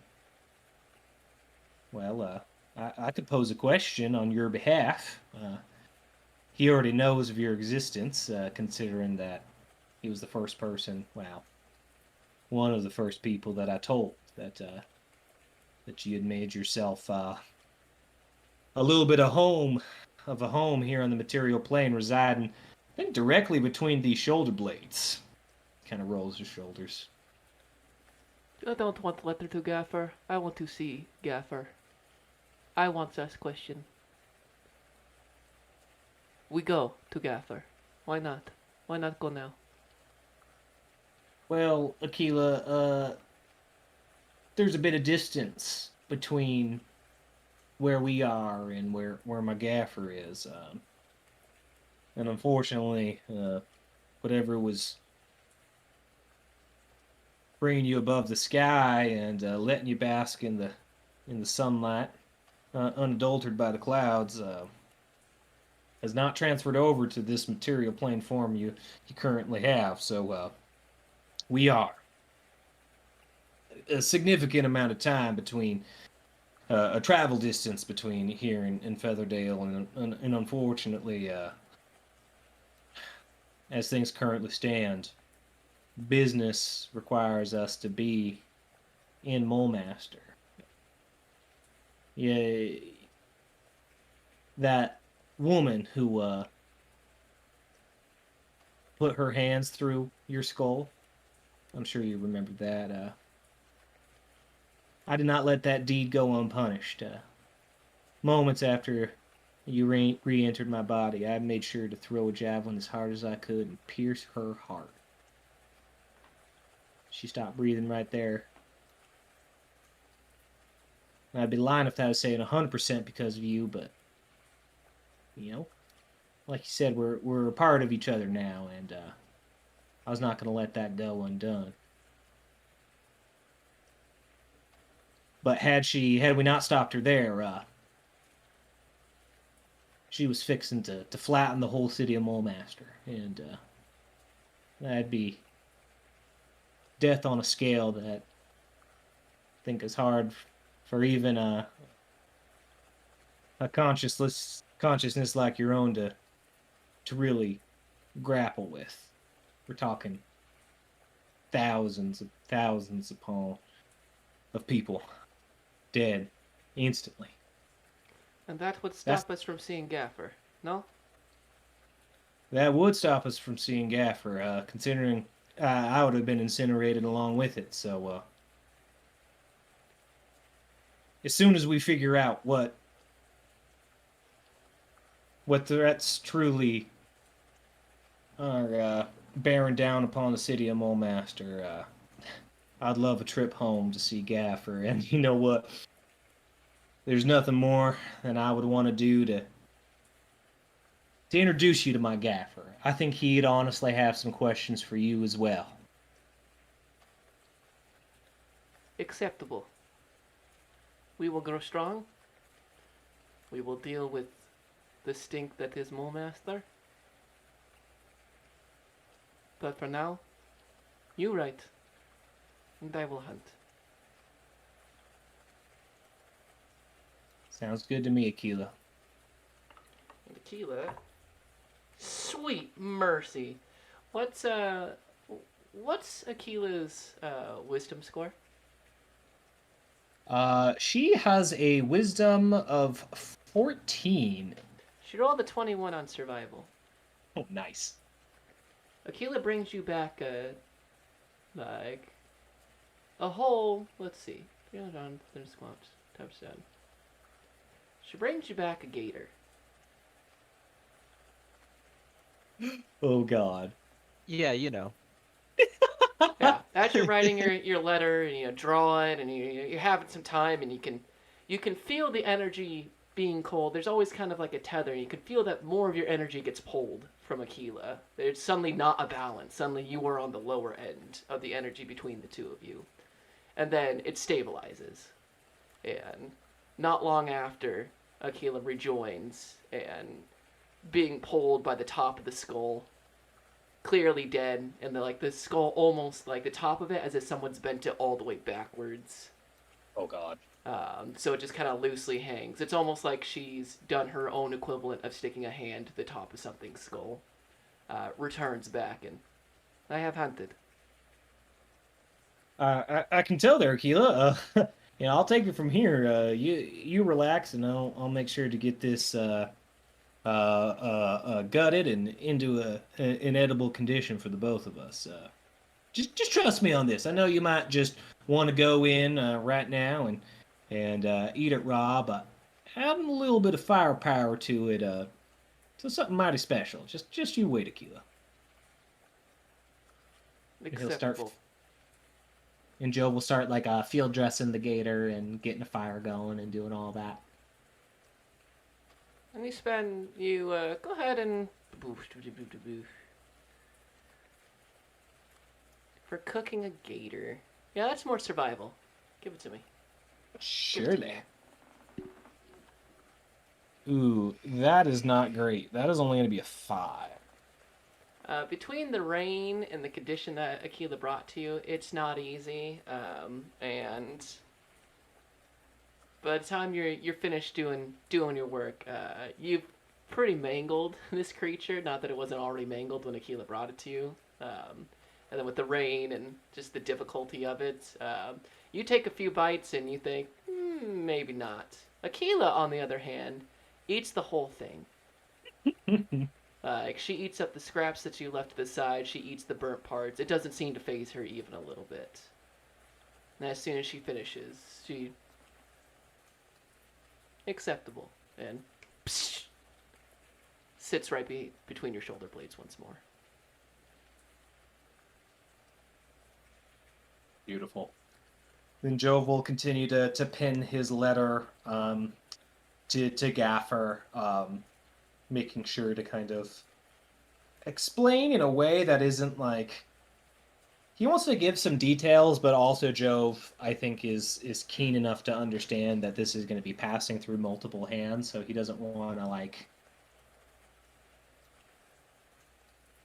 I could pose a question on your behalf. He already knows of your existence, considering that he was the first person, well, one of the first people that I told that you had made yourself a little bit of a home here on the material plane, residing, I think, directly between the shoulder blades. Kind of rolls his shoulders. I don't want letter to gaffer. I want to see gaffer. I want to ask question. We go to gaffer. Why not? Why not go now? Well, Aquila, there's a bit of distance between where we are and where my gaffer is. And unfortunately, whatever was bringing you above the sky and letting you bask in the sunlight, unadulterated by the clouds, has not transferred over to this material plane form you currently have. So we are a significant amount of time between a travel distance between here and Featherdale, and unfortunately, as things currently stand, business requires us to be in Mulemaster. Yeah, that woman who put her hands through your skull, I'm sure you remember that. I did not let that deed go unpunished. Moments after you re-entered my body, I made sure to throw a javelin as hard as I could and pierce her heart. She stopped breathing right there. I'd be lying if I was saying 100% because of you, but you know, like you said, we're a part of each other now, and I was not going to let that go undone. But had we not stopped her there, she was fixing to flatten the whole city of Mulemaster, and that'd be death on a scale that I think is hard for even a consciousness like your own to really grapple with. We're talking thousands of people dead instantly. And that would stop us from seeing gaffer, no? That would stop us from seeing Gaffer, considering I would have been incinerated along with it. So, as soon as we figure out what threats truly are bearing down upon the city of Mulemaster, I'd love a trip home to see Gaffer. And you know what? There's nothing more than I would want to do to introduce you to my gaffer. I think he'd honestly have some questions for you as well. Acceptable. We will grow strong, we will deal with the stink that is Mole Master. But for now, you write, and I will hunt. Sounds good to me, Aquila. And Aquila, sweet mercy. What's Aquila's wisdom score? She has a wisdom of 14. She rolled a 21 on survival. Oh, nice. Aquila brings you back like a whole, let's see, 300 squats, times 7. She brings you back a gator. Oh, God. Yeah, you know. Yeah, as you're writing your letter and you draw it and you're having some time and you can feel the energy being cold. There's always kind of like a tether. You can feel that more of your energy gets pulled from Aquila. There's suddenly not a balance. Suddenly you are on the lower end of the energy between the two of you. And then it stabilizes. And not long after, Aquila rejoins and being pulled by the top of the skull, clearly dead, and the skull almost like the top of it as if someone's bent it all the way backwards. Oh, God. So it just kind of loosely hangs. It's almost like she's done her own equivalent of sticking a hand to the top of something's skull. Returns back, and I have hunted. I can tell there, Aquila. I'll take it from here. You relax, and I'll make sure to get this gutted and into an edible condition for the both of us. Just trust me on this. I know you might just want to go in right now and eat it raw, but adding a little bit of firepower to it, so something mighty special. Just you wait, Aquila. He'll start, Acceptable. and Joe will start like field dressing the gator and getting a fire going and doing all that. And you go ahead and for cooking a gator. Yeah, that's more survival. Give it to me. Surely. Ooh, that is not great. That is only going to be a 5. Between the rain and the condition that Aquila brought to you, it's not easy. And by the time you're finished doing your work, you've pretty mangled this creature. Not that it wasn't already mangled when Aquila brought it to you. And then with the rain and just the difficulty of it, you take a few bites and you think, maybe not. Aquila, on the other hand, eats the whole thing. She eats up the scraps that you left to the side. She eats the burnt parts. It doesn't seem to faze her even a little bit. And as soon as she finishes, she acceptable and sits right between your shoulder blades once more. Beautiful. Then Jove will continue to pin his letter to Gaffer, making sure to kind of explain in a way that isn't like he wants to give some details, but also Jove, I think, is keen enough to understand that this is going to be passing through multiple hands, so he doesn't want to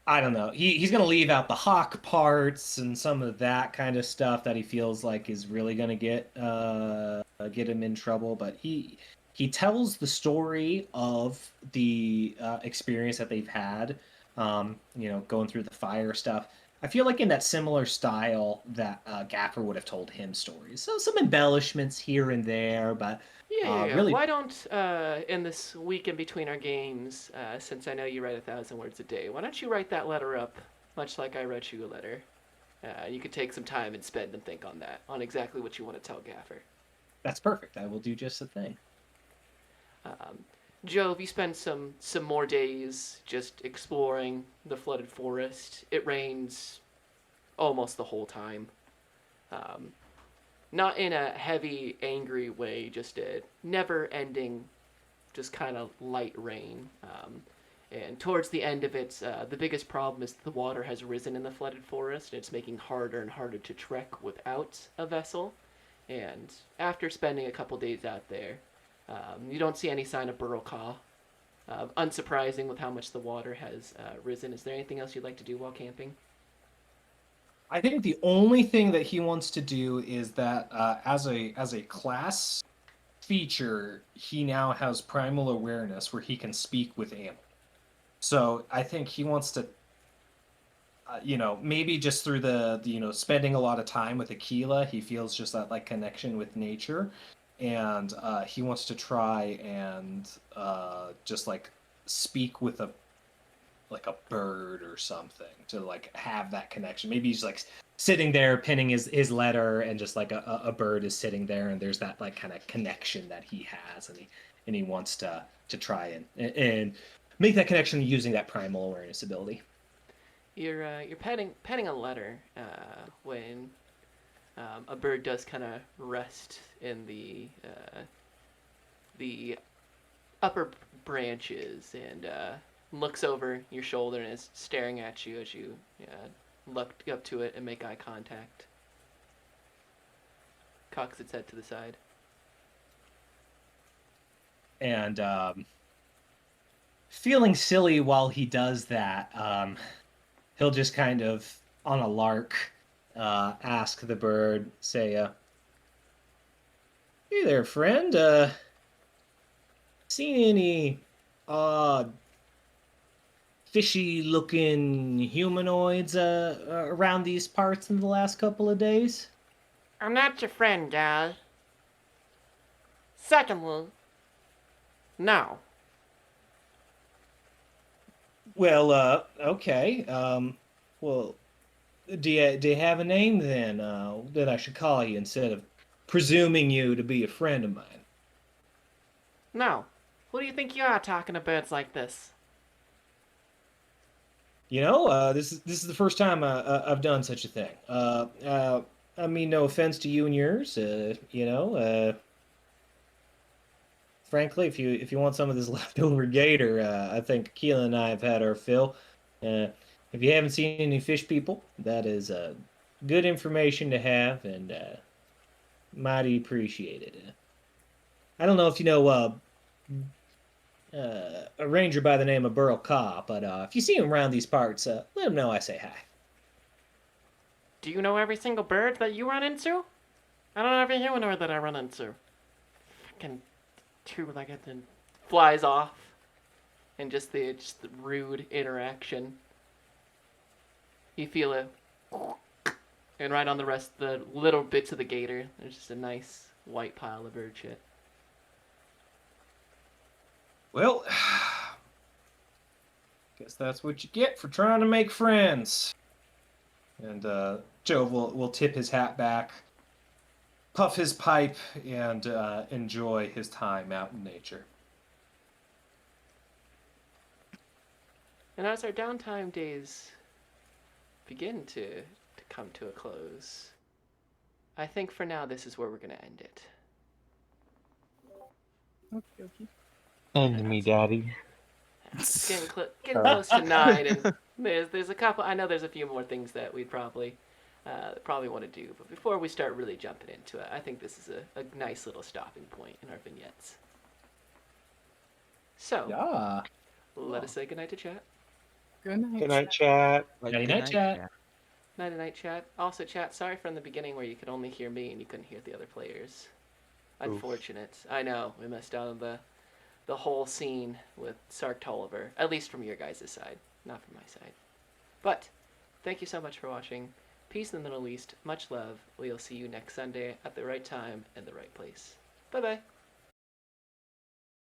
I don't know. He's going to leave out the hawk parts and some of that kind of stuff that he feels like is really going to get him in trouble. But he tells the story of the experience that they've had, going through the fire stuff. I feel like in that similar style that Gaffer would have told him stories. So some embellishments here and there, but Yeah. really. Why don't, in this week in between our games, since I know you write 1,000 words a day, why don't you write that letter up, much like I wrote you a letter? You could take some time and spend and think on that, on exactly what you want to tell Gaffer. That's perfect. I will do just the thing. Jove, you spend some more days just exploring the flooded forest. It rains almost the whole time. Not in a heavy, angry way, just a never-ending, just kind of light rain. And towards the end of it, the biggest problem is the water has risen in the flooded forest, and it's making harder and harder to trek without a vessel. And after spending a couple days out there, You don't see any sign of burrow caw. Unsurprising with how much the water has risen. Is there anything else you'd like to do while camping? I think the only thing that he wants to do is that as a class feature, he now has primal awareness where he can speak with animals. So I think he wants to, maybe just through the spending a lot of time with Aquila, he feels just that like connection with nature, and he wants to try and just like speak with a bird or something to like have that connection. Maybe he's like sitting there penning his letter, and just like a bird is sitting there, and there's that like kind of connection that he has, and he wants to try and make that connection using that primal awareness ability. You're penning a letter when a bird does kind of rest in the upper branches and looks over your shoulder and is staring at you as you look up to it and make eye contact. Cocks its head to the side. And feeling silly while he does that, he'll just kind of on a lark ask the bird, say, "Hey there, friend. Seen any odd fishy-looking humanoids around these parts in the last couple of days?" I'm not your friend, guy. Secondly, no. Well, okay. Well, do you have a name then that I should call you instead of presuming you to be a friend of mine? No. Who do you think you are talking to birds like this? This is the first time I've done such a thing. I mean, no offense to you and yours. Frankly, if you want some of this leftover gator, I think Keela and I have had our fill. If you haven't seen any fish people, that is good information to have, and mighty appreciated. I don't know if you know a ranger by the name of Burl Cobb, but if you see him around these parts, let him know I say hi. Do you know every single bird that you run into? I don't know every humanoid that I run into. Fucking two-legged and flies off. And just the rude interaction. You feel it. And right on the rest, the little bits of the gator, there's just a nice white pile of bird shit. Well, guess that's what you get for trying to make friends. And Joe will tip his hat back, puff his pipe, and enjoy his time out in nature. And as our downtime days begin to come to a close, I think for now this is where we're going to end it. Okay. End me, daddy. It's getting close to 9, and there's a couple. I know there's a few more things that we'd probably want to do, but before we start really jumping into it, I think this is a nice little stopping point in our vignettes. So, Yeah. let us say goodnight to chat. Good night. Good night, chat. Night, chat. Night, chat. Also, chat, sorry from the beginning where you could only hear me and you couldn't hear the other players. Unfortunate. I know, we messed out on the whole scene with Sark Tolliver, at least from your guys' side, not from my side. But, thank you so much for watching. Peace in the Middle East, much love. We'll see you next Sunday at the right time and the right place. Bye-bye.